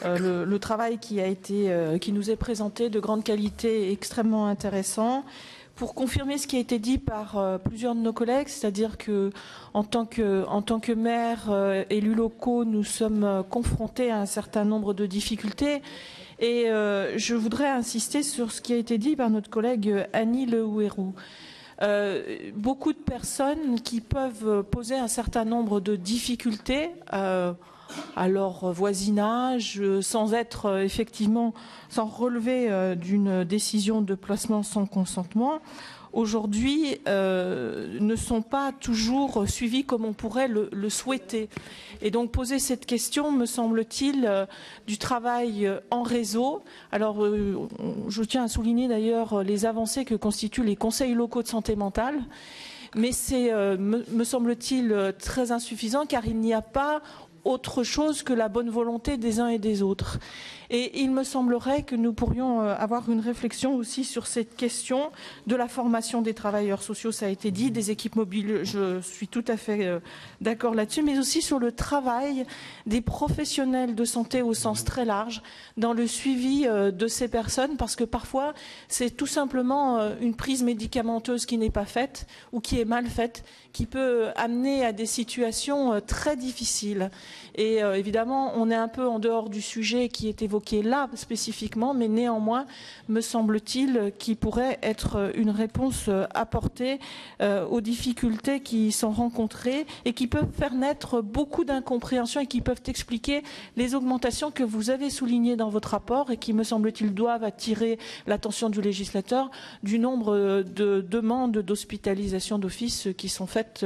le travail qui nous est présenté de grande qualité et extrêmement intéressant. Pour confirmer ce qui a été dit par plusieurs de nos collègues, c'est-à-dire que en tant que maire, élus locaux, nous sommes confrontés à un certain nombre de difficultés. Et je voudrais insister sur ce qui a été dit par notre collègue Annie Le Houerou. Beaucoup de personnes qui peuvent poser un certain nombre de difficultés à leur voisinage, sans relever d'une décision de placement sans consentement, aujourd'hui ne sont pas toujours suivis comme on pourrait le souhaiter. Et donc poser cette question, me semble-t-il, du travail en réseau. Alors je tiens à souligner d'ailleurs les avancées que constituent les conseils locaux de santé mentale, mais c'est, me semble-t-il, très insuffisant car il n'y a pas autre chose que la bonne volonté des uns et des autres. Et il me semblerait que nous pourrions avoir une réflexion aussi sur cette question de la formation des travailleurs sociaux, ça a été dit, des équipes mobiles, je suis tout à fait d'accord là-dessus, mais aussi sur le travail des professionnels de santé au sens très large dans le suivi de ces personnes, parce que parfois c'est tout simplement une prise médicamenteuse qui n'est pas faite ou qui est mal faite, qui peut amener à des situations très difficiles. Et évidemment, on est un peu en dehors du sujet qui est évoqué là spécifiquement, mais néanmoins, me semble-t-il qu'il pourrait être une réponse apportée aux difficultés qui sont rencontrées et qui peuvent faire naître beaucoup d'incompréhension et qui peuvent expliquer les augmentations que vous avez soulignées dans votre rapport et qui, me semble-t-il, doivent attirer l'attention du législateur du nombre de demandes d'hospitalisation d'office qui sont faites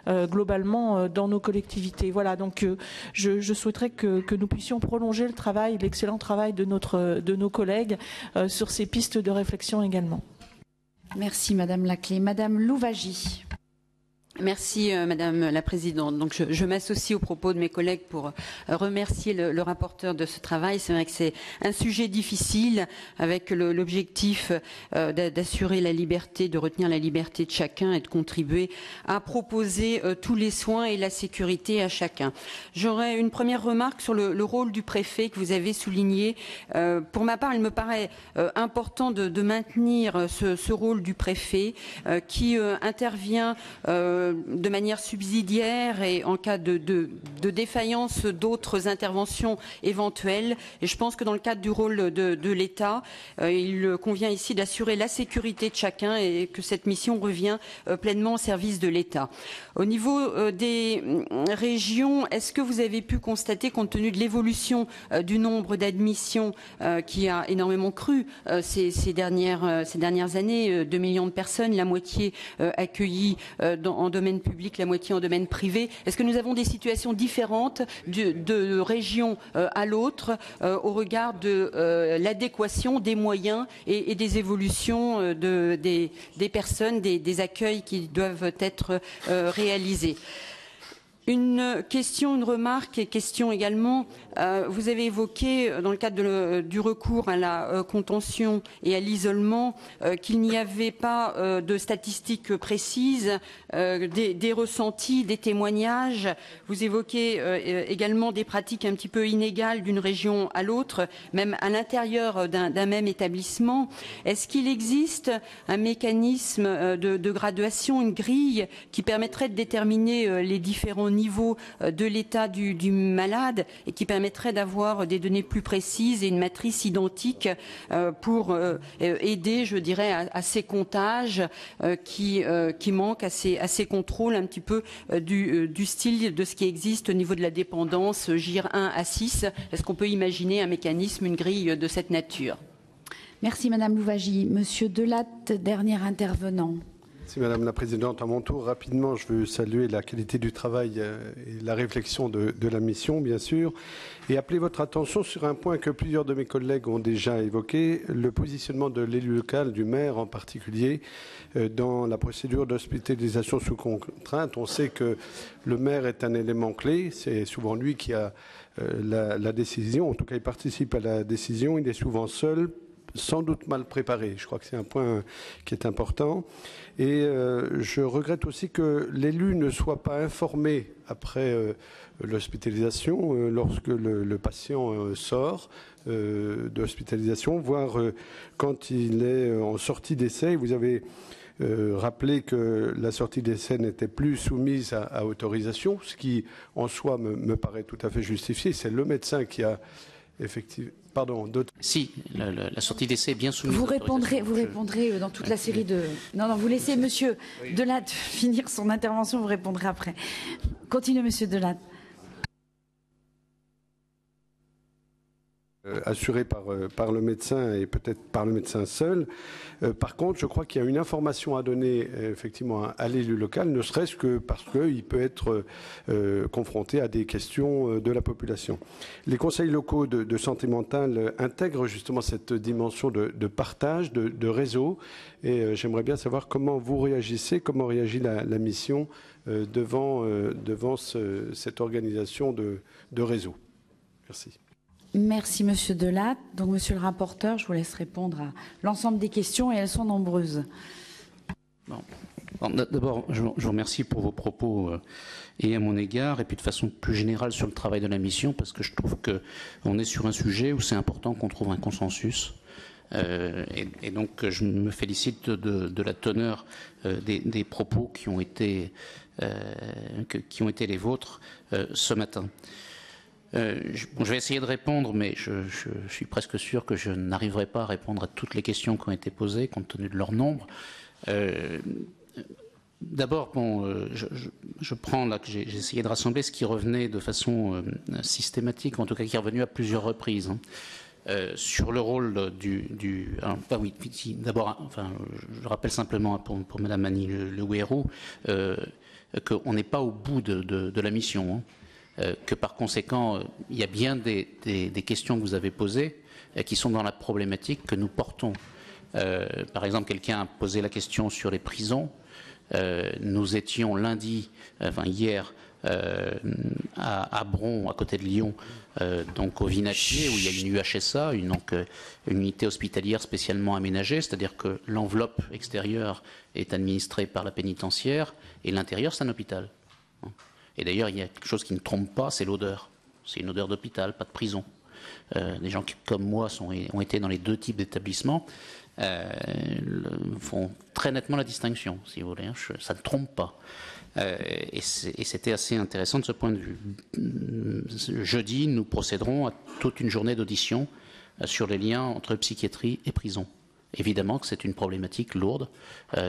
globalement dans nos collectivités. Voilà, donc je souhaiterais que nous puissions prolonger le travail, l'excellent travail de nos collègues sur ces pistes de réflexion également. Merci Madame Laclé. Madame Louwagie. Merci Madame la Présidente. Donc je m'associe aux propos de mes collègues pour remercier le rapporteur de ce travail. C'est vrai que c'est un sujet difficile avec l'objectif d'assurer la liberté, de retenir la liberté de chacun et de contribuer à proposer tous les soins et la sécurité à chacun. J'aurais une première remarque sur le rôle du préfet que vous avez souligné. Pour ma part, il me paraît important de maintenir ce rôle du préfet qui intervient de manière subsidiaire et en cas de défaillance d'autres interventions éventuelles. Et je pense que dans le cadre du rôle de l'État, il convient ici d'assurer la sécurité de chacun et que cette mission revient pleinement au service de l'État. Au niveau des régions, est-ce que vous avez pu constater, compte tenu de l'évolution du nombre d'admissions qui a énormément cru ces dernières années, 2 millions de personnes, la moitié accueillies en domaine public, la moitié en domaine privé. Est-ce que nous avons des situations différentes de région à l'autre au regard de l'adéquation des moyens et des évolutions des personnes, des accueils qui doivent être réalisés? Une question, une remarque et question également. Vous avez évoqué, dans le cadre du recours à la contention et à l'isolement, qu'il n'y avait pas de statistiques précises, des ressentis, des témoignages. Vous évoquez également des pratiques un petit peu inégales d'une région à l'autre, même à l'intérieur d'un même établissement. Est-ce qu'il existe un mécanisme de graduation, une grille qui permettrait de déterminer les différents niveau de l'état du malade et qui permettrait d'avoir des données plus précises et une matrice identique pour aider, je dirais, à ces comptages qui manquent, à ces contrôles un petit peu du style de ce qui existe au niveau de la dépendance GIR 1 à 6. Est-ce qu'on peut imaginer un mécanisme, une grille de cette nature? Merci Madame Louwagie. Monsieur Delatte, dernier intervenant. Merci Madame la Présidente. À mon tour, rapidement, je veux saluer la qualité du travail et la réflexion de la mission, bien sûr, et appeler votre attention sur un point que plusieurs de mes collègues ont déjà évoqué, le positionnement de l'élu local, du maire en particulier, dans la procédure d'hospitalisation sous contrainte. On sait que le maire est un élément clé, c'est souvent lui qui a la décision, en tout cas il participe à la décision, il est souvent seul, sans doute mal préparé. Je crois que c'est un point qui est important. Et je regrette aussi que l'élu ne soit pas informé après l'hospitalisation, lorsque le patient sort d'hospitalisation, voire quand il est en sortie d'essai. Vous avez rappelé que la sortie d'essai n'était plus soumise à autorisation, ce qui en soi me paraît tout à fait justifié. C'est le médecin qui a effectivement... Pardon, si, la sortie d'essai est bien soumise. Vous répondrez dans toute la série de... Non, vous laissez Monsieur Delatte finir son intervention, vous répondrez après. Continuez, Monsieur Delatte. Assuré par le médecin et peut-être par le médecin seul. Par contre, je crois qu'il y a une information à donner effectivement à l'élu local, ne serait-ce que parce qu'il peut être confronté à des questions de la population. Les conseils locaux de santé mentale intègrent justement cette dimension de partage, de réseau, et j'aimerais bien savoir comment vous réagissez, comment réagit la mission devant cette organisation de réseau. Merci. Merci Monsieur Delatte. Donc Monsieur le rapporteur, je vous laisse répondre à l'ensemble des questions et elles sont nombreuses. D'abord, je vous remercie pour vos propos et à mon égard, et puis de façon plus générale sur le travail de la mission, parce que je trouve qu'on est sur un sujet où c'est important qu'on trouve un consensus. Et donc je me félicite de la teneur des propos qui ont été les vôtres ce matin. Je vais essayer de répondre, mais je suis presque sûr que je n'arriverai pas à répondre à toutes les questions qui ont été posées, compte tenu de leur nombre. D'abord, je prends là que j'ai essayé de rassembler ce qui revenait de façon systématique, en tout cas qui est revenu à plusieurs reprises. Sur le rôle d'abord, je rappelle simplement pour Madame Annie Le Houerou qu'on n'est pas au bout de la mission. Que par conséquent, il y a bien des questions que vous avez posées qui sont dans la problématique que nous portons. Par exemple, quelqu'un a posé la question sur les prisons. Nous étions hier, à Bron, à côté de Lyon, donc au Vinatier, où il y a une UHSA, une unité hospitalière spécialement aménagée, c'est-à-dire que l'enveloppe extérieure est administrée par la pénitentiaire et l'intérieur, c'est un hôpital. Et d'ailleurs, il y a quelque chose qui ne trompe pas, c'est l'odeur. C'est une odeur d'hôpital, pas de prison. Des gens qui, comme moi, ont été dans les deux types d'établissements font très nettement la distinction, si vous voulez. Ça ne trompe pas. Et c'était assez intéressant de ce point de vue. Jeudi, nous procéderons à toute une journée d'audition sur les liens entre psychiatrie et prison. Évidemment que c'est une problématique lourde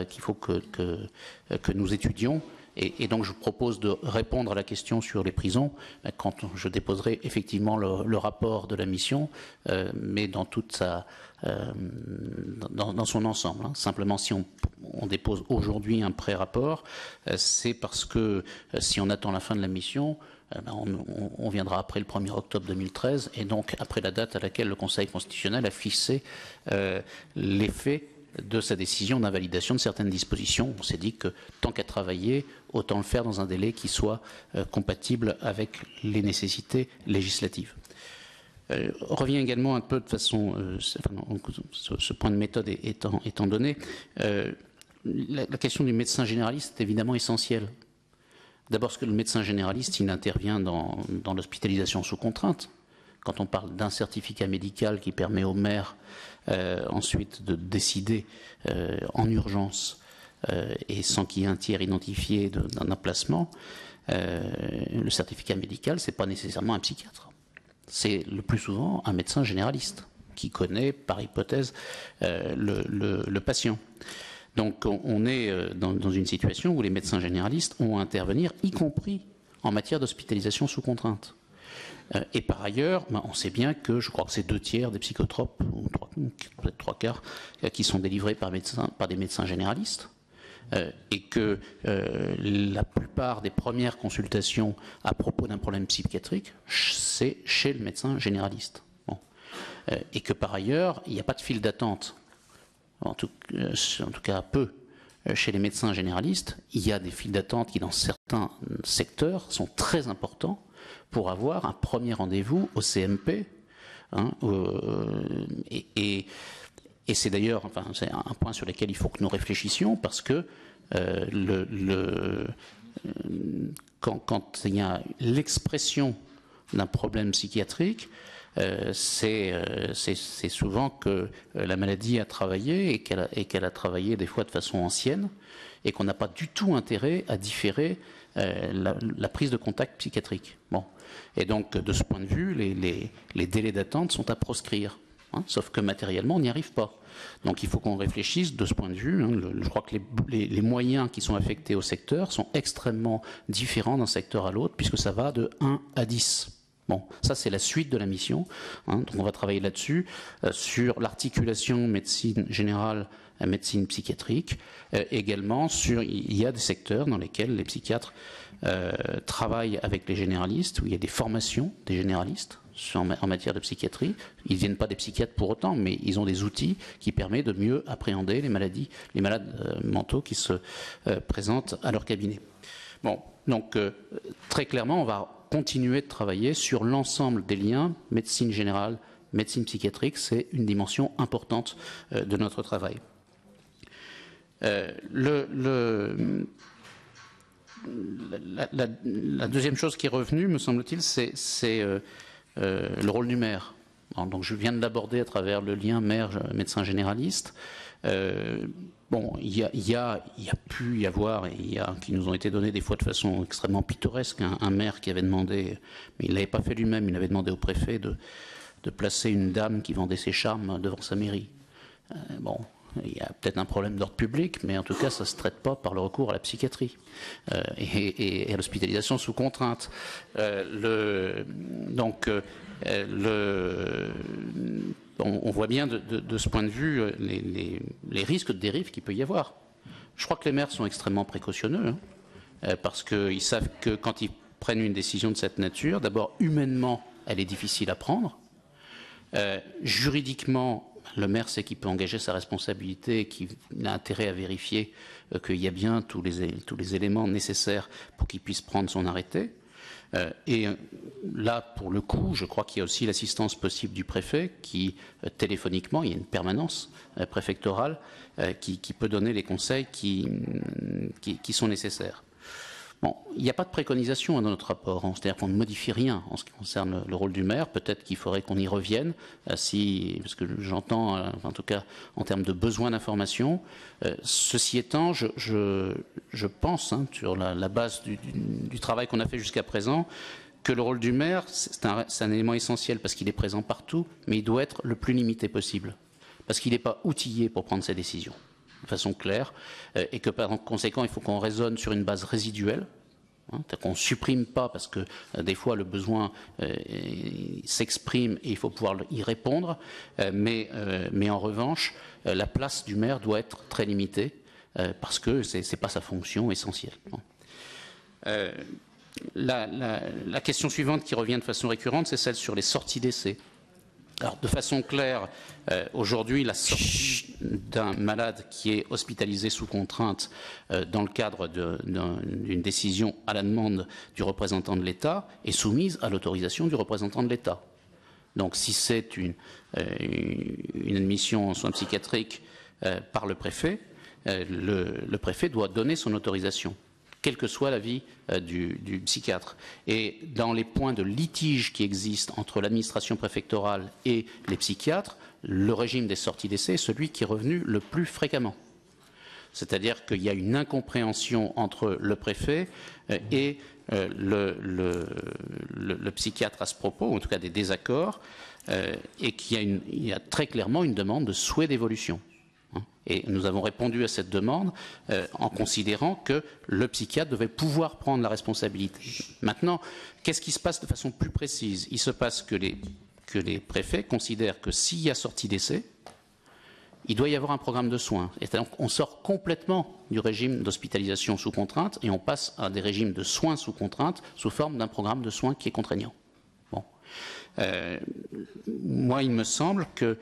qu'il faut que nous étudions. Et donc je vous propose de répondre à la question sur les prisons quand je déposerai effectivement le rapport de la mission, mais dans son ensemble. Simplement, si on dépose aujourd'hui un pré-rapport, c'est parce que si on attend la fin de la mission, on viendra après le 1er octobre 2013, et donc après la date à laquelle le Conseil constitutionnel a fixé l'effet de sa décision d'invalidation de certaines dispositions. On s'est dit que tant qu'à travailler, autant le faire dans un délai qui soit compatible avec les nécessités législatives. Revient également un peu de façon, ce point de méthode étant donné, la question du médecin généraliste est évidemment essentielle. D'abord, parce que le médecin généraliste, il intervient dans l'hospitalisation sous contrainte. Quand on parle d'un certificat médical qui permet au maire ensuite de décider en urgence et sans qu'il y ait un tiers identifié d'un emplacement, le certificat médical, c'est pas nécessairement un psychiatre. C'est le plus souvent un médecin généraliste qui connaît, par hypothèse, le patient. Donc on est dans une situation où les médecins généralistes ont à intervenir, y compris en matière d'hospitalisation sous contrainte. Et par ailleurs, on sait bien que je crois que c'est 2/3 des psychotropes, ou peut-être 3/4, qui sont délivrés par des médecins généralistes. Et que la plupart des premières consultations à propos d'un problème psychiatrique, c'est chez le médecin généraliste. Bon. Et que par ailleurs, il n'y a pas de file d'attente, en tout cas peu, chez les médecins généralistes. Il y a des files d'attente qui, dans certains secteurs, sont très importants pour avoir un premier rendez-vous au CMP. Hein, et c'est d'ailleurs, enfin, c'est un point sur lequel il faut que nous réfléchissions, parce que quand il y a l'expression d'un problème psychiatrique, c'est souvent que la maladie a travaillé et qu'elle a travaillé des fois de façon ancienne, et qu'on n'a pas du tout intérêt à différer la prise de contact psychiatrique. Bon. Et donc, de ce point de vue, les délais d'attente sont à proscrire. Hein, sauf que matériellement, on n'y arrive pas. Donc il faut qu'on réfléchisse de ce point de vue. Hein, je crois que les moyens qui sont affectés au secteur sont extrêmement différents d'un secteur à l'autre, puisque ça va de 1 à 10. Bon, ça c'est la suite de la mission. Hein, donc on va travailler là-dessus, sur l'articulation médecine générale à médecine psychiatrique. Également, il y a des secteurs dans lesquels les psychiatres travaillent avec les généralistes, où il y a des formations des généralistes en matière de psychiatrie. Ils ne viennent pas des psychiatres pour autant, mais ils ont des outils qui permettent de mieux appréhender les malades mentaux qui se présentent à leur cabinet. Bon, donc très clairement, on va continuer de travailler sur l'ensemble des liens médecine générale, médecine psychiatrique. C'est une dimension importante de notre travail. La deuxième chose qui est revenue, me semble-t-il, c'est le rôle du maire. Alors, donc je viens de l'aborder à travers le lien maire-médecin généraliste. Bon, il y a pu y avoir, et qui nous ont été donnés des fois de façon extrêmement pittoresque, un maire qui avait demandé, mais il ne l'avait pas fait lui-même, il avait demandé au préfet de placer une dame qui vendait ses charmes devant sa mairie. Bon, il y a peut-être un problème d'ordre public, mais en tout cas, ça ne se traite pas par le recours à la psychiatrie et à l'hospitalisation sous contrainte. On voit bien de ce point de vue les risques de dérive qu'il peut y avoir. Je crois que les maires sont extrêmement précautionneux, hein, parce qu'ils savent que quand ils prennent une décision de cette nature, d'abord, humainement, elle est difficile à prendre. Juridiquement, le maire sait qu'il peut engager sa responsabilité et qu'il a intérêt à vérifier qu'il y a bien tous les éléments nécessaires pour qu'il puisse prendre son arrêté. Et là, pour le coup, je crois qu'il y a aussi l'assistance possible du préfet qui, téléphoniquement, il y a une permanence préfectorale qui peut donner les conseils qui sont nécessaires. Bon, il n'y a pas de préconisation dans notre rapport, hein, c'est-à-dire qu'on ne modifie rien en ce qui concerne le rôle du maire. Peut-être qu'il faudrait qu'on y revienne, parce que j'entends, en tout cas en termes de besoin d'information. Ceci étant, je pense, hein, sur la base du travail qu'on a fait jusqu'à présent, que le rôle du maire, c'est un élément essentiel, parce qu'il est présent partout, mais il doit être le plus limité possible, parce qu'il n'est pas outillé pour prendre ses décisions de façon claire, et que par conséquent, il faut qu'on raisonne sur une base résiduelle, hein, qu'on ne supprime pas, parce que des fois le besoin s'exprime et il faut pouvoir y répondre, mais en revanche, la place du maire doit être très limitée, parce que ce n'est pas sa fonction essentielle. Bon. La question suivante qui revient de façon récurrente, c'est celle sur les sorties d'essai. Alors, de façon claire, aujourd'hui, la sortie d'un malade qui est hospitalisé sous contrainte dans le cadre d'une décision à la demande du représentant de l'État est soumise à l'autorisation du représentant de l'État. Donc, si c'est une admission en soins psychiatriques par le préfet, le préfet doit donner son autorisation, quel que soit l'avis du psychiatre. Et dans les points de litige qui existent entre l'administration préfectorale et les psychiatres, le régime des sorties d'essai est celui qui est revenu le plus fréquemment. C'est-à-dire qu'il y a une incompréhension entre le préfet et le psychiatre à ce propos, ou en tout cas des désaccords, et qu'il y a très clairement une demande de souhait d'évolution. Et nous avons répondu à cette demande en considérant que le psychiatre devait pouvoir prendre la responsabilité. Maintenant, qu'est-ce qui se passe de façon plus précise? Il se passe que les préfets considèrent que s'il y a sortie d'essai, il doit y avoir un programme de soins. Et donc, on sort complètement du régime d'hospitalisation sous contrainte et on passe à des régimes de soins sous contrainte sous forme d'un programme de soins qui est contraignant. Bon. Moi, il me semble que,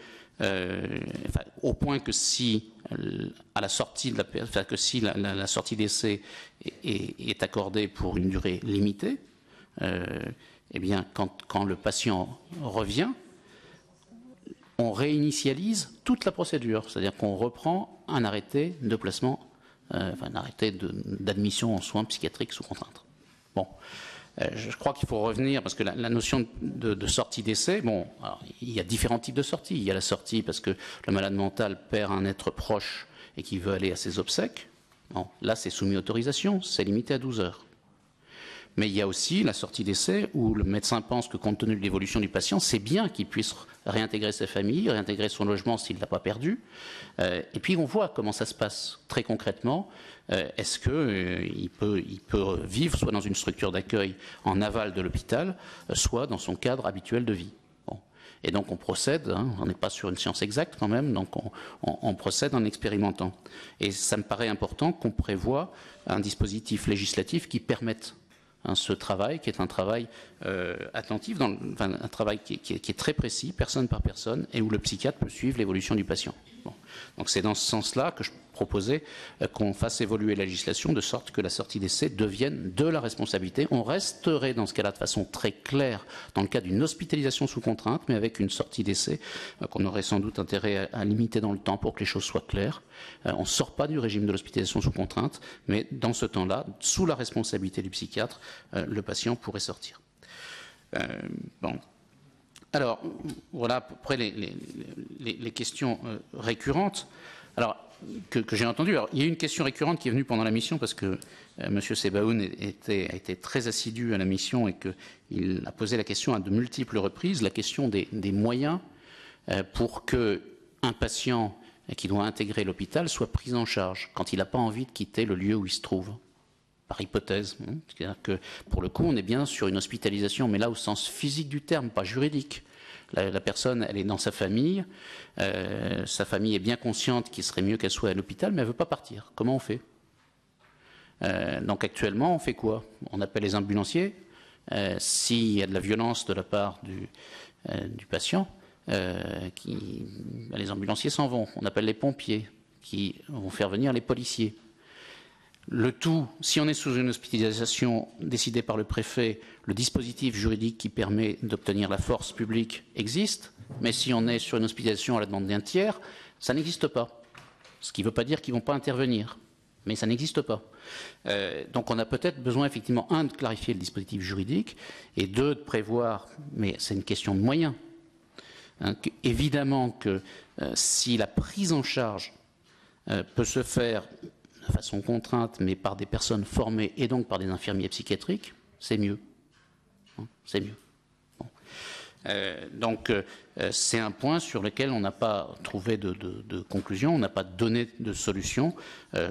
au point que si à la sortie de la sortie d'essai est accordée pour une durée limitée, eh bien, quand le patient revient, on réinitialise toute la procédure, c'est-à-dire qu'on reprend un arrêté de placement, un arrêté d'admission en soins psychiatriques sous contrainte. Bon, je crois qu'il faut revenir, parce que la notion de sortie d'essai, bon, alors, il y a différents types de sorties. Il y a la sortie parce que le malade mental perd un être proche et qui veut aller à ses obsèques. Bon, là, c'est soumis à autorisation, c'est limité à 12 heures. Mais il y a aussi la sortie d'essai où le médecin pense que, compte tenu de l'évolution du patient, c'est bien qu'il puisse réintégrer sa famille, réintégrer son logement s'il ne l'a pas perdu. Et puis on voit comment ça se passe très concrètement. Est-ce qu'il peut vivre soit dans une structure d'accueil en aval de l'hôpital, soit dans son cadre habituel de vie. Bon. Et donc on procède, on n'est pas sur une science exacte quand même, donc on procède en expérimentant. Et ça me paraît important qu'on prévoie un dispositif législatif qui permette ce travail, qui est un travail attentif, un travail qui est très précis, personne par personne, et où le psychiatre peut suivre l'évolution du patient. Bon. Donc c'est dans ce sens-là que je proposais qu'on fasse évoluer la législation de sorte que la sortie d'essai devienne de la responsabilité. On resterait dans ce cas-là de façon très claire dans le cas d'une hospitalisation sous contrainte, mais avec une sortie d'essai qu'on aurait sans doute intérêt à limiter dans le temps pour que les choses soient claires. On ne sort pas du régime de l'hospitalisation sous contrainte, mais dans ce temps-là, sous la responsabilité du psychiatre, le patient pourrait sortir. Bon. Alors, voilà à peu près les questions récurrentes. Alors, que j'ai entendues. Alors, il y a une question récurrente qui est venue pendant la mission parce que M. Sebaoun a été très assidu à la mission et qu'il a posé la question à de multiples reprises, la question des moyens pour qu'un patient qui doit intégrer l'hôpital soit pris en charge quand il n'a pas envie de quitter le lieu où il se trouve. Par hypothèse. C'est-à-dire que, pour le coup, on est bien sur une hospitalisation, mais là au sens physique du terme, pas juridique. La personne, elle est dans sa famille est bien consciente qu'il serait mieux qu'elle soit à l'hôpital, mais elle ne veut pas partir. Comment on fait? Donc actuellement, on fait quoi? On appelle les ambulanciers. S'il y a de la violence de la part du patient, les ambulanciers s'en vont. On appelle les pompiers, qui vont faire venir les policiers. Le tout, si on est sous une hospitalisation décidée par le préfet, le dispositif juridique qui permet d'obtenir la force publique existe, mais si on est sur une hospitalisation à la demande d'un tiers, ça n'existe pas. Ce qui ne veut pas dire qu'ils ne vont pas intervenir, mais ça n'existe pas. Donc on a peut-être besoin effectivement, de clarifier le dispositif juridique, et de prévoir, mais c'est une question de moyens, évidemment que si la prise en charge peut se faire de façon contrainte, mais par des personnes formées et donc par des infirmiers psychiatriques, c'est mieux. C'est mieux. Bon. Donc, c'est un point sur lequel on n'a pas trouvé de conclusion, on n'a pas donné de solution,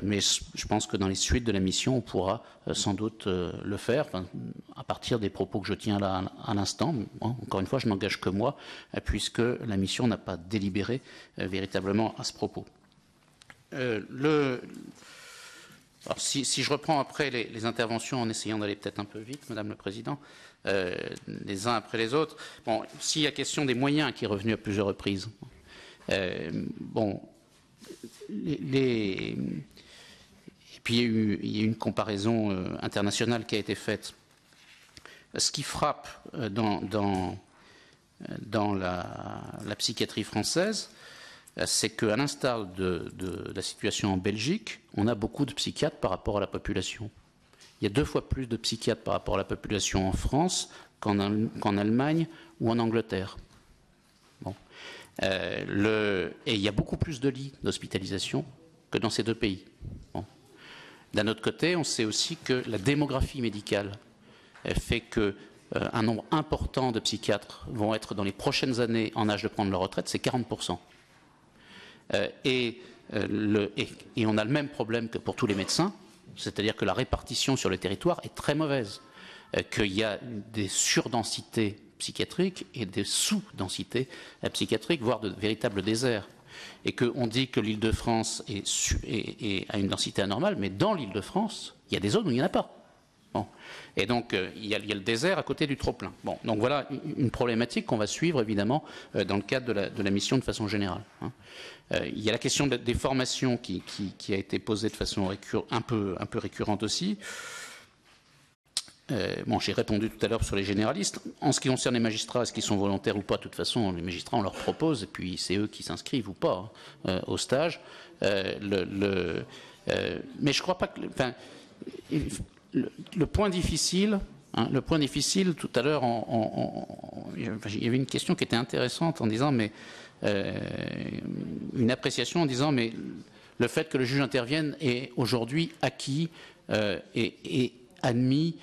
mais je pense que dans les suites de la mission, on pourra sans doute le faire, à partir des propos que je tiens là à l'instant. Encore une fois, je n'engage que moi, puisque la mission n'a pas délibéré véritablement à ce propos. Alors, si je reprends après les interventions en essayant d'aller peut-être un peu vite, Madame le Président, les uns après les autres. Bon, s'il y a question des moyens qui est revenu à plusieurs reprises. Bon, et puis il y a eu une comparaison internationale qui a été faite. Ce qui frappe dans la psychiatrie française, c'est qu'à l'instar de la situation en Belgique, on a beaucoup de psychiatres par rapport à la population. Il y a 2 fois plus de psychiatres par rapport à la population en France qu'en Allemagne ou en Angleterre. Bon. Et il y a beaucoup plus de lits d'hospitalisation que dans ces deux pays. Bon. D'un autre côté, on sait aussi que la démographie médicale fait que un nombre important de psychiatres vont être dans les prochaines années en âge de prendre leur retraite, c'est 40%. Et on a le même problème que pour tous les médecins, c'est-à-dire que la répartition sur le territoire est très mauvaise, qu'il y a des surdensités psychiatriques et des sous-densités psychiatriques, voire de véritables déserts. Et qu'on dit que l'Île-de-France a une densité anormale, mais dans l'Île-de-France, il y a des zones où il n'y en a pas. Bon. Et donc, il y a le désert à côté du trop-plein. Bon. Donc voilà une problématique qu'on va suivre, évidemment, dans le cadre de la mission de façon générale. Il y a la question des formations qui a été posée de façon un peu récurrente aussi. Bon, j'ai répondu tout à l'heure sur les généralistes. En ce qui concerne les magistrats, est-ce qu'ils sont volontaires ou pas? De toute façon, les magistrats, on leur propose, et puis c'est eux qui s'inscrivent ou pas au stage. Mais je crois pas que... Enfin, le point difficile, tout à l'heure, il y avait une question qui était intéressante en disant, mais une appréciation en disant, mais le fait que le juge intervienne est aujourd'hui acquis et admis,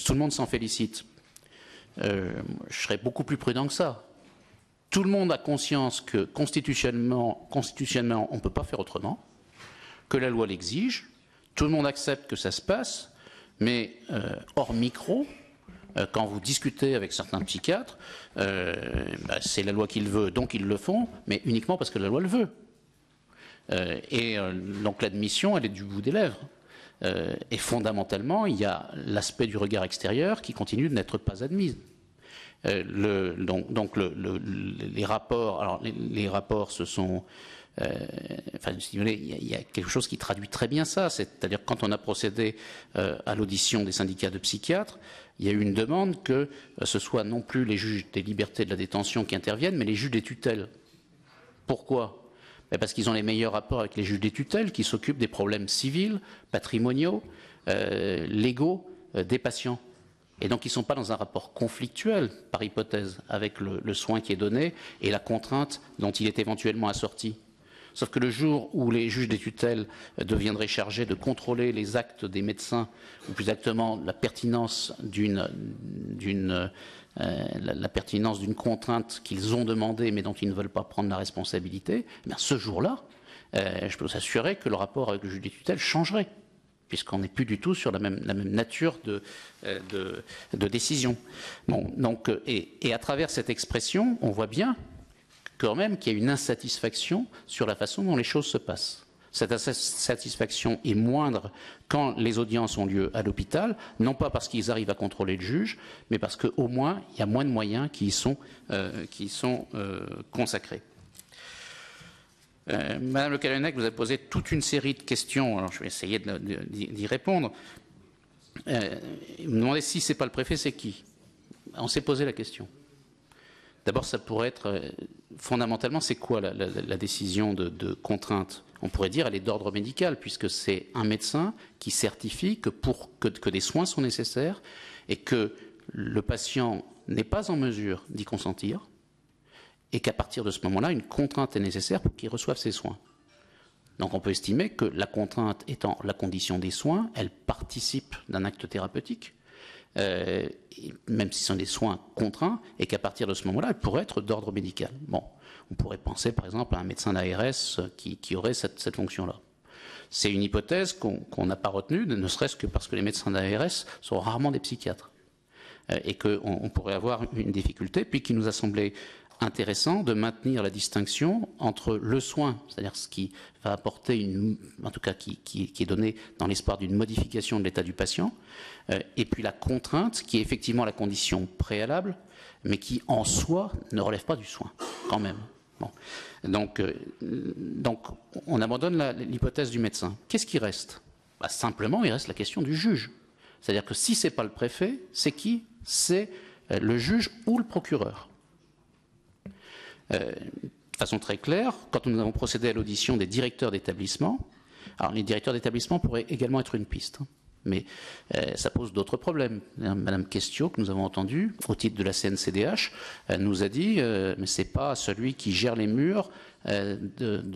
tout le monde s'en félicite. Je serais beaucoup plus prudent que ça. Tout le monde a conscience que constitutionnellement on ne peut pas faire autrement, que la loi l'exige. Tout le monde accepte que ça se passe, mais hors micro, quand vous discutez avec certains psychiatres, c'est la loi qui le veut, donc ils le font, mais uniquement parce que la loi le veut. Donc l'admission, elle est du bout des lèvres. Et fondamentalement, il y a l'aspect du regard extérieur qui continue de n'être pas admis. Les rapports, alors les rapports, ce sont... enfin, si vous voulez, il y a quelque chose qui traduit très bien ça, c'est-à-dire quand on a procédé à l'audition des syndicats de psychiatres, il y a eu une demande que ce soit non plus les juges des libertés de la détention qui interviennent, mais les juges des tutelles. Pourquoi ? Parce qu'ils ont les meilleurs rapports avec les juges des tutelles qui s'occupent des problèmes civils, patrimoniaux, légaux des patients. Et donc ils ne sont pas dans un rapport conflictuel, par hypothèse, avec le soin qui est donné et la contrainte dont il est éventuellement assorti. Sauf que le jour où les juges des tutelles deviendraient chargés de contrôler les actes des médecins, ou plus exactement la pertinence d'une contrainte qu'ils ont demandée mais dont ils ne veulent pas prendre la responsabilité, eh bien ce jour-là, je peux vous assurer que le rapport avec le juge des tutelles changerait, puisqu'on n'est plus du tout sur la même nature de décision. Bon, donc, et à travers cette expression, on voit bien quand même qu'il y a une insatisfaction sur la façon dont les choses se passent. Cette insatisfaction est moindre quand les audiences ont lieu à l'hôpital, non pas parce qu'ils arrivent à contrôler le juge, mais parce qu'au moins, il y a moins de moyens qui y sont consacrés. Madame Le Callennec, vous avez posé toute une série de questions, alors je vais essayer d'y répondre. Vous me demandez si ce n'est pas le préfet, c'est qui? On s'est posé la question. D'abord, ça pourrait être, fondamentalement, c'est quoi la décision de contrainte? On pourrait dire elle est d'ordre médical, puisque c'est un médecin qui certifie que des soins sont nécessaires et que le patient n'est pas en mesure d'y consentir, et qu'à partir de ce moment-là, une contrainte est nécessaire pour qu'il reçoive ses soins. Donc on peut estimer que la contrainte étant la condition des soins, elle participe d'un acte thérapeutique, même si ce sont des soins contraints, et qu'à partir de ce moment-là, elle pourrait être d'ordre médical. Bon, on pourrait penser par exemple à un médecin d'ARS qui aurait cette fonction-là. C'est une hypothèse qu'on n'a pas retenue, ne serait-ce que parce que les médecins d'ARS sont rarement des psychiatres, et qu'on pourrait avoir une difficulté, puis qui nous a semblé intéressant de maintenir la distinction entre le soin, c'est-à-dire ce qui va apporter en tout cas qui est donné dans l'espoir d'une modification de l'état du patient, et puis la contrainte qui est effectivement la condition préalable, mais qui en soi ne relève pas du soin, quand même. Bon. Donc on abandonne l'hypothèse du médecin. Qu'est-ce qui reste? Simplement, il reste la question du juge. C'est-à-dire que si ce n'est pas le préfet, c'est qui? C'est le juge ou le procureur. De façon très claire, quand nous avons procédé à l'audition des directeurs d'établissement, alors les directeurs d'établissement pourraient également être une piste, mais ça pose d'autres problèmes. Madame Questiot, que nous avons entendue, au titre de la CNCDH, nous a dit mais ce n'est pas celui qui gère les murs de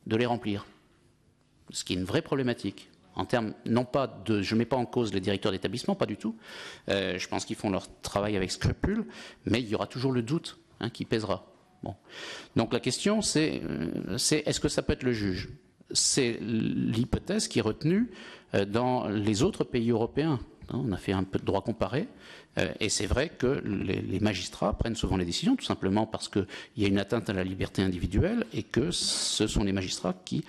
les remplir. ce qui est une vraie problématique. En termes, non pas de, je ne mets pas en cause les directeurs d'établissement, pas du tout. Je pense qu'ils font leur travail avec scrupule, mais il y aura toujours le doute qui pèsera. Bon. Donc la question, c'est est-ce que ça peut être le juge? C'est l'hypothèse qui est retenue dans les autres pays européens. On a fait un peu de droit comparé, et c'est vrai que les magistrats prennent souvent les décisions, tout simplement parce qu'il y a une atteinte à la liberté individuelle et que ce sont les magistrats qui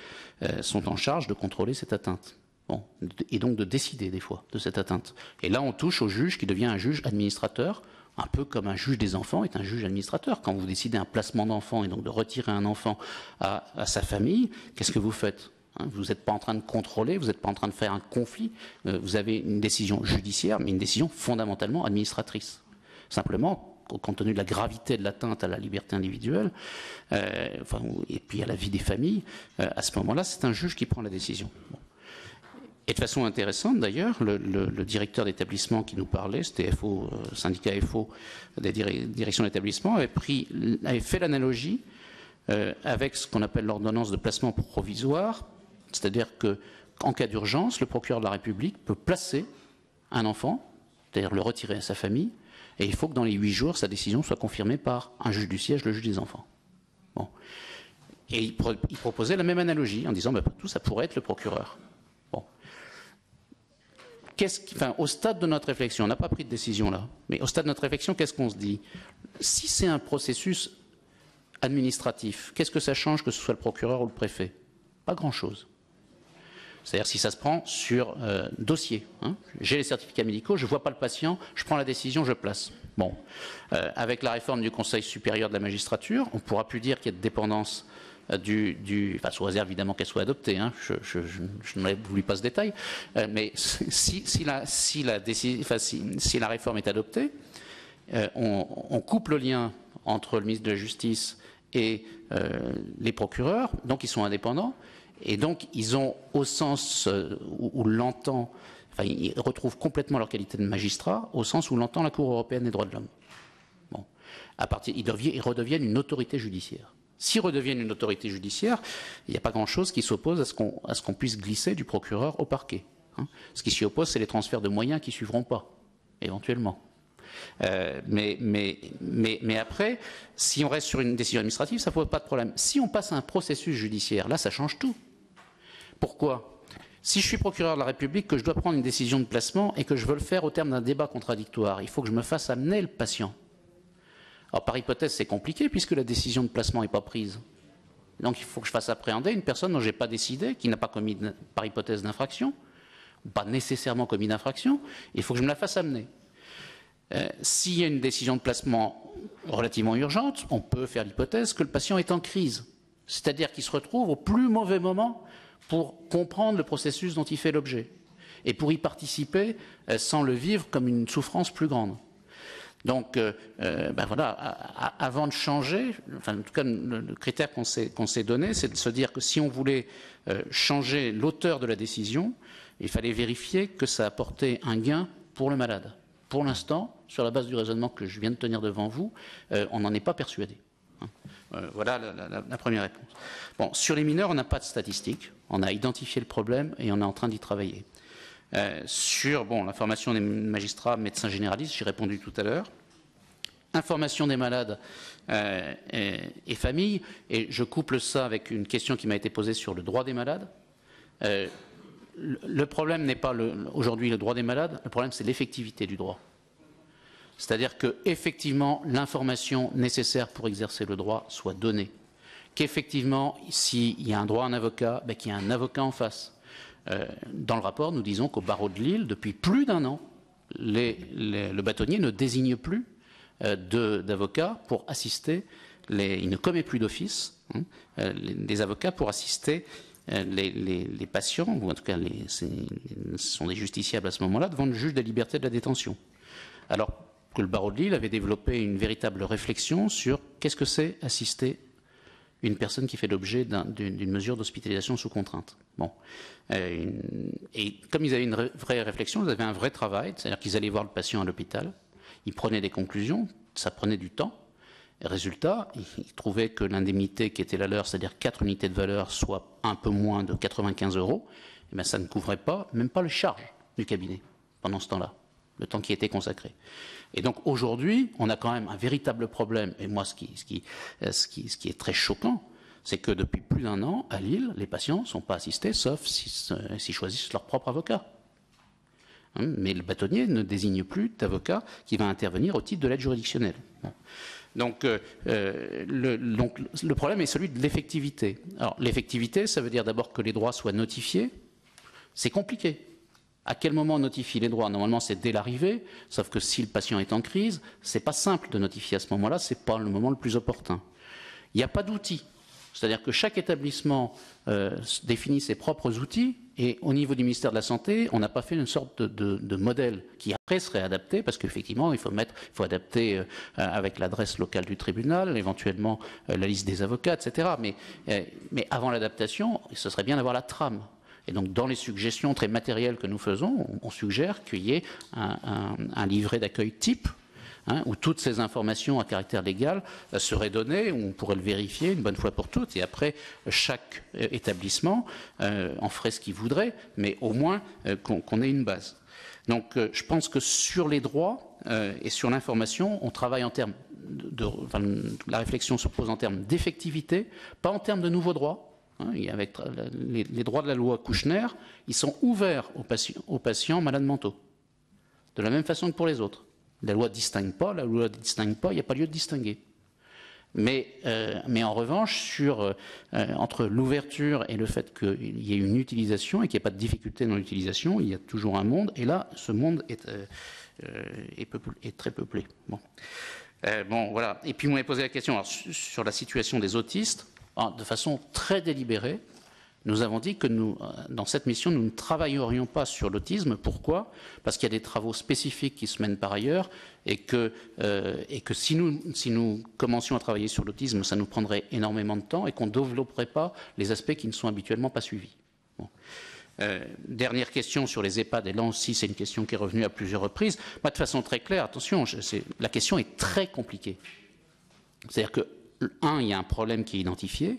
sont en charge de contrôler cette atteinte. Bon, et donc de décider des fois de cette atteinte. Et là, on touche au juge qui devient un juge administrateur, un peu comme un juge des enfants est un juge administrateur. Quand vous décidez un placement d'enfant et donc de retirer un enfant à sa famille, qu'est-ce que vous faites? Vous n'êtes pas en train de contrôler, vous n'êtes pas en train de faire un conflit. Vous avez une décision judiciaire, mais une décision fondamentalement administratrice. Simplement, compte tenu de la gravité de l'atteinte à la liberté individuelle, et puis à la vie des familles, à ce moment-là, c'est un juge qui prend la décision. Bon. Et de façon intéressante, d'ailleurs, le directeur d'établissement qui nous parlait, c'était FO, syndicat FO des directions d'établissement, avait fait l'analogie avec ce qu'on appelle l'ordonnance de placement provisoire, c'est-à-dire qu'en cas d'urgence, le procureur de la République peut placer un enfant, c'est-à-dire le retirer à sa famille, et il faut que dans les 8 jours, sa décision soit confirmée par un juge du siège, le juge des enfants. Bon. Et il proposait la même analogie en disant, tout ça pourrait être le procureur. Au stade de notre réflexion, on n'a pas pris de décision là, mais au stade de notre réflexion, qu'est-ce qu'on se dit? Si c'est un processus administratif, qu'est-ce que ça change que ce soit le procureur ou le préfet? Pas grand-chose. C'est-à-dire si ça se prend sur dossier. J'ai les certificats médicaux, je ne vois pas le patient, je prends la décision, je place. Bon. Avec la réforme du Conseil supérieur de la magistrature, on ne pourra plus dire qu'il y a de dépendance sous réserve évidemment qu'elle soit adoptée, je n'aurais voulu pas ce détail, mais si la réforme est adoptée, on coupe le lien entre le ministre de la Justice et les procureurs, donc ils sont indépendants, et donc ils ont au sens où l'entend, ils retrouvent complètement leur qualité de magistrat, au sens où l'entend la Cour européenne des droits de l'homme. Bon. Ils redeviennent une autorité judiciaire. S'ils redeviennent une autorité judiciaire, il n'y a pas grand-chose qui s'oppose à ce qu'on puisse glisser du procureur au parquet. Ce qui s'y oppose, c'est les transferts de moyens qui ne suivront pas, éventuellement. Mais après, si on reste sur une décision administrative, ça ne pose pas de problème. Si on passe à un processus judiciaire, là, ça change tout. Pourquoi? Si je suis procureur de la République, que je dois prendre une décision de placement et que je veux le faire au terme d'un débat contradictoire, il faut que je me fasse amener le patient. Alors, par hypothèse, c'est compliqué puisque la décision de placement n'est pas prise. Donc, il faut que je fasse appréhender une personne dont je n'ai pas décidé, qui n'a pas commis, par hypothèse, d'infraction, ou pas nécessairement commis d'infraction. Il faut que je me la fasse amener. S'il y a une décision de placement relativement urgente, on peut faire l'hypothèse que le patient est en crise. C'est-à-dire qu'il se retrouve au plus mauvais moment pour comprendre le processus dont il fait l'objet et pour y participer sans le vivre comme une souffrance plus grande. Donc, avant de changer, en tout cas, le critère qu'on s'est donné, c'est de se dire que si on voulait changer l'auteur de la décision, il fallait vérifier que ça apportait un gain pour le malade. Pour l'instant, sur la base du raisonnement que je viens de tenir devant vous, on n'en est pas persuadé. Voilà la première réponse. Bon, sur les mineurs, on n'a pas de statistiques. On a identifié le problème et on est en train d'y travailler. Sur la formation des magistrats, médecins généralistes, j'ai répondu tout à l'heure. Information des malades et familles, et je couple ça avec une question qui m'a été posée sur le droit des malades. Le problème n'est pas aujourd'hui le droit des malades, le problème c'est l'effectivité du droit. C'est-à-dire qu'effectivement, l'information nécessaire pour exercer le droit soit donnée. Qu'effectivement, s'il y a un droit à un avocat, qu'il y ait un avocat en face. Dans le rapport, nous disons qu'au barreau de Lille, depuis plus d'1 an, le bâtonnier ne désigne plus d'avocats pour assister, il ne commet plus d'office des avocats pour assister les patients, ou en tout cas ce sont des justiciables à ce moment-là, devant le juge des libertés de la détention. Alors que le barreau de Lille avait développé une véritable réflexion sur qu'est-ce que c'est assister une personne qui fait l'objet d'une mesure d'hospitalisation sous contrainte. Bon. Et comme ils avaient une vraie réflexion, ils avaient un vrai travail, c'est-à-dire qu'ils allaient voir le patient à l'hôpital, ils prenaient des conclusions, ça prenait du temps, Résultat, ils trouvaient que l'indemnité qui était la leur, c'est-à-dire 4 unités de valeur, soit un peu moins de 95 €, eh bien, ça ne couvrait pas, même pas les charges du cabinet pendant ce temps-là, le temps qui était consacré. Et donc aujourd'hui, on a quand même un véritable problème. Et moi, ce qui est très choquant, c'est que depuis plus d'1 an, à Lille, les patients ne sont pas assistés, sauf s'ils choisissent leur propre avocat. Mais le bâtonnier ne désigne plus d'avocat qui va intervenir au titre de l'aide juridictionnelle. Donc le problème est celui de l'effectivité. Alors l'effectivité, ça veut dire d'abord que les droits soient notifiés. C'est compliqué. À quel moment on notifie les droits? Normalement, c'est dès l'arrivée, sauf que si le patient est en crise, c'est pas simple de notifier à ce moment-là, c'est pas le moment le plus opportun. Il n'y a pas d'outils. C'est-à-dire que chaque établissement définit ses propres outils, et au niveau du ministère de la Santé, on n'a pas fait une sorte de modèle qui après serait adapté, parce qu'effectivement, il faut adapter avec l'adresse locale du tribunal, éventuellement la liste des avocats, etc. Mais avant l'adaptation, ce serait bien d'avoir la trame. Et donc, dans les suggestions très matérielles que nous faisons, on suggère qu'il y ait un livret d'accueil type, où toutes ces informations à caractère légal seraient données, où on pourrait le vérifier une bonne fois pour toutes, et après, chaque établissement en ferait ce qu'il voudrait, mais au moins qu'on ait une base. Donc, je pense que sur les droits et sur l'information, on travaille en termes la réflexion se pose en termes d'effectivité, pas en termes de nouveaux droits. Avec les droits de la loi Kouchner, ils sont ouverts aux patients malades mentaux, de la même façon que pour les autres. La loi ne distingue pas, il n'y a pas lieu de distinguer. Mais en revanche, entre l'ouverture et le fait qu'il y ait une utilisation et qu'il n'y ait pas de difficulté dans l'utilisation, il y a toujours un monde, et là, ce monde est très peuplé. Bon, voilà. Et puis, vous m'avez posé la question sur la situation des autistes. De façon très délibérée, nous avons dit que dans cette mission, nous ne travaillerions pas sur l'autisme. Pourquoi? Parce qu'il y a des travaux spécifiques qui se mènent par ailleurs et que si nous commencions à travailler sur l'autisme, ça nous prendrait énormément de temps et qu'on ne développerait pas les aspects qui ne sont habituellement pas suivis. Bon. Dernière question sur les EHPAD, et là aussi c'est une question qui est revenue à plusieurs reprises. De façon très claire, attention, la question est très compliquée. C'est-à-dire que un, il y a un problème qui est identifié.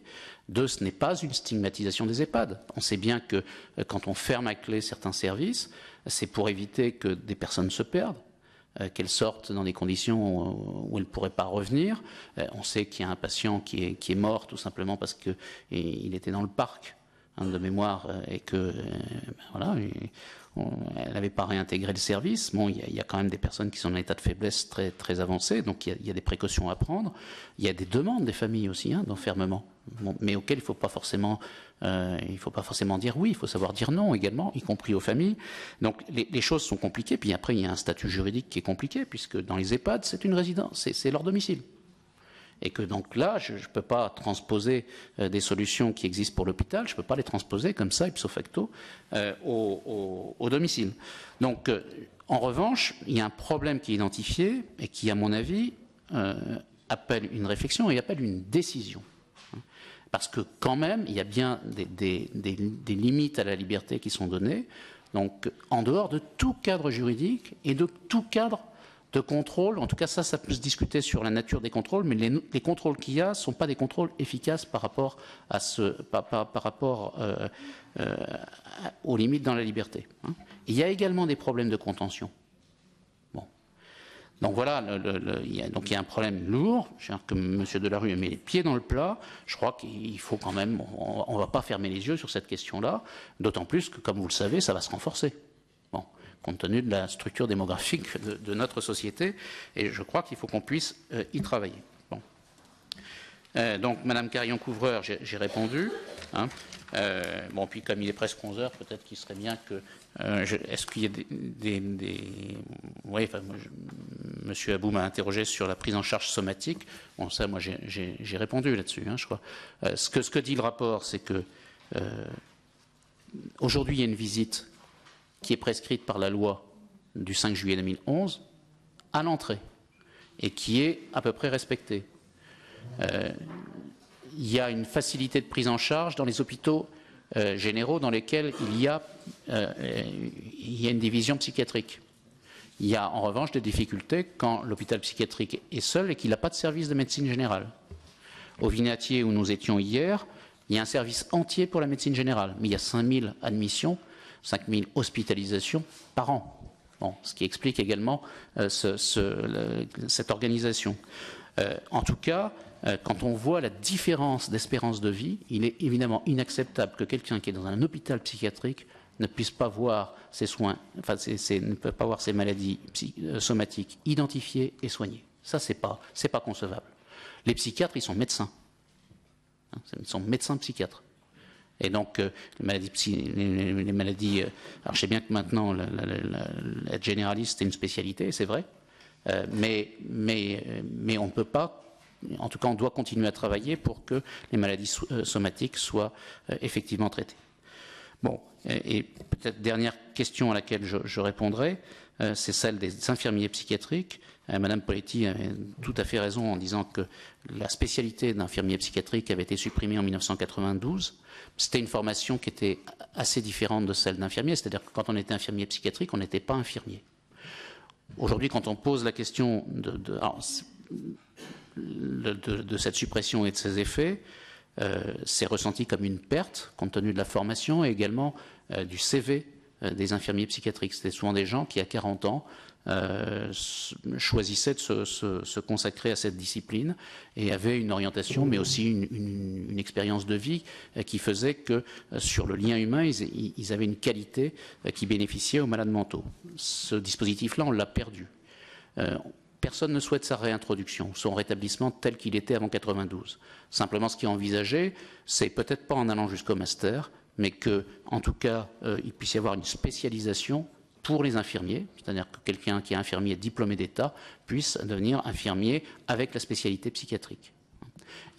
Deux, ce n'est pas une stigmatisation des EHPAD. On sait bien que quand on ferme à clé certains services, c'est pour éviter que des personnes se perdent, qu'elles sortent dans des conditions où elles ne pourraient pas revenir. On sait qu'il y a un patient qui est mort tout simplement parce qu'il était dans le parc de mémoire et que voilà, elle n'avait pas réintégré le service. Bon, il y a quand même des personnes qui sont en état de faiblesse très, très avancé, donc il y a des précautions à prendre. Il y a des demandes des familles aussi d'enfermement, mais auxquelles il ne faut pas forcément dire oui, il faut savoir dire non également, y compris aux familles. Donc les choses sont compliquées. Puis après, il y a un statut juridique qui est compliqué, puisque dans les EHPAD, c'est une résidence, c'est leur domicile. Et que donc là, je ne peux pas transposer des solutions qui existent pour l'hôpital, je ne peux pas les transposer comme ça, ipso facto, au domicile. Donc, en revanche, il y a un problème qui est identifié et qui, à mon avis, appelle une réflexion et appelle une décision. Parce que quand même, il y a bien des limites à la liberté qui sont données, donc en dehors de tout cadre juridique et de tout cadre de contrôle. En tout cas, ça peut se discuter sur la nature des contrôles, mais les contrôles qu'il y a ne sont pas des contrôles efficaces par rapport aux limites dans la liberté. Il y a également des problèmes de contention. Bon. Donc voilà, il y a un problème lourd. Que M. Delarue a mis les pieds dans le plat. Je crois qu'il faut quand même, on ne va pas fermer les yeux sur cette question-là, d'autant plus que, comme vous le savez, ça va se renforcer. Compte tenu de la structure démographique de notre société, et je crois qu'il faut qu'on puisse y travailler. Bon. Donc, Madame Carillon-Couvreur, j'ai répondu. Bon, puis comme il est presque 11 heures, peut-être qu'il serait bien que... Est-ce qu'il y a oui, enfin, Monsieur Abou m'a interrogé sur la prise en charge somatique. Bon, ça, moi, j'ai répondu là-dessus, je crois. Ce que dit le rapport, c'est que aujourd'hui, il y a une visite qui est prescrite par la loi du 5 juillet 2011 à l'entrée et qui est à peu près respectée. Il y a une facilité de prise en charge dans les hôpitaux généraux dans lesquels il y a une division psychiatrique. Il y a en revanche des difficultés quand l'hôpital psychiatrique est seul et qu'il n'a pas de service de médecine générale. Au Vinatier, où nous étions hier, il y a un service entier pour la médecine générale, mais il y a 5000 admissions, 5000 hospitalisations par an. Bon, ce qui explique également cette organisation. En tout cas, quand on voit la différence d'espérance de vie, il est évidemment inacceptable que quelqu'un qui est dans un hôpital psychiatrique ne puisse pas voir ses soins, enfin, ne peut pas voir ses maladies somatiques identifiées et soignées. Ça, c'est pas concevable. Les psychiatres, ils sont médecins. Ils sont médecins psychiatres. Et donc, les maladies alors, je sais bien que maintenant, être généraliste, c'est une spécialité, c'est vrai, mais on ne peut pas. En tout cas, on doit continuer à travailler pour que les maladies somatiques soient effectivement traitées. Bon, et peut-être dernière question à laquelle je répondrai, c'est celle des infirmiers psychiatriques. Madame Poletti avait tout à fait raison en disant que la spécialité d'infirmier psychiatrique avait été supprimée en 1992. C'était une formation qui était assez différente de celle d'infirmier, c'est-à-dire que quand on était infirmier psychiatrique, on n'était pas infirmier. Aujourd'hui, quand on pose la question de cette suppression et de ses effets, c'est ressenti comme une perte compte tenu de la formation et également du CV des infirmiers psychiatriques. C'était souvent des gens qui, à 40 ans, choisissaient de se consacrer à cette discipline et avaient une orientation, mais aussi une expérience de vie qui faisait que sur le lien humain, ils avaient une qualité qui bénéficiait aux malades mentaux. Ce dispositif-là, on l'a perdu. Personne ne souhaite sa réintroduction, son rétablissement tel qu'il était avant 92. Simplement, ce qui est envisagé, c'est peut-être pas en allant jusqu'au master, mais que, en tout cas, il puisse y avoir une spécialisation pour les infirmiers, c'est-à-dire que quelqu'un qui est infirmier diplômé d'État puisse devenir infirmier avec la spécialité psychiatrique.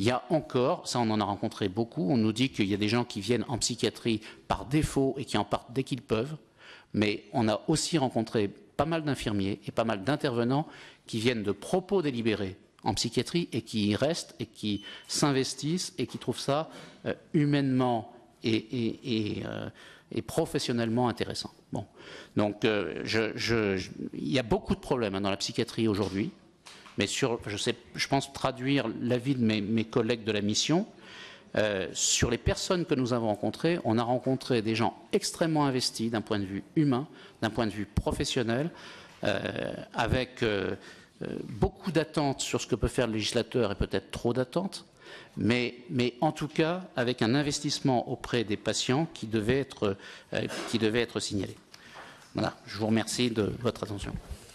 Il y a encore, ça on en a rencontré beaucoup, on nous dit qu'il y a des gens qui viennent en psychiatrie par défaut et qui en partent dès qu'ils peuvent, mais on a aussi rencontré pas mal d'infirmiers et pas mal d'intervenants qui viennent de propos délibérés en psychiatrie et qui y restent et qui s'investissent et qui trouvent ça humainement et professionnellement intéressant. Bon. Donc, il y a beaucoup de problèmes dans la psychiatrie aujourd'hui, mais je pense traduire l'avis de mes collègues de la mission. Sur les personnes que nous avons rencontrées, on a rencontré des gens extrêmement investis d'un point de vue humain, d'un point de vue professionnel, avec beaucoup d'attentes sur ce que peut faire le législateur et peut-être trop d'attentes, mais en tout cas avec un investissement auprès des patients qui devait être signalé. Voilà, je vous remercie de votre attention.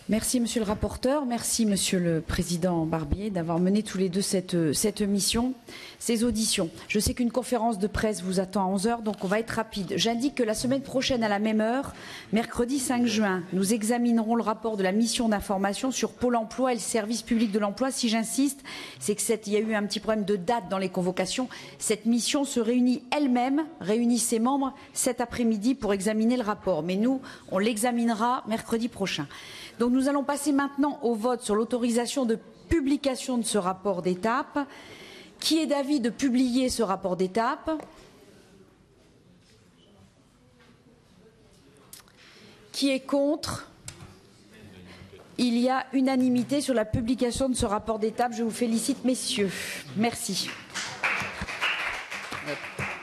Merci Monsieur le rapporteur, merci Monsieur le Président Barbier d'avoir mené tous les deux cette mission, ces auditions. Je sais qu'une conférence de presse vous attend à 11h, donc on va être rapide. J'indique que la semaine prochaine à la même heure, mercredi 5 juin, nous examinerons le rapport de la mission d'information sur Pôle emploi et le service public de l'emploi. Si j'insiste, c'est qu'il y a eu un petit problème de date dans les convocations. Cette mission se réunit elle-même, réunit ses membres cet après-midi pour examiner le rapport. Mais nous, on l'examinera mercredi prochain. Donc nous allons passer maintenant au vote sur l'autorisation de publication de ce rapport d'étape. Qui est d'avis de publier ce rapport d'étape? Qui est contre? Il y a unanimité sur la publication de ce rapport d'étape. Je vous félicite, messieurs. Merci.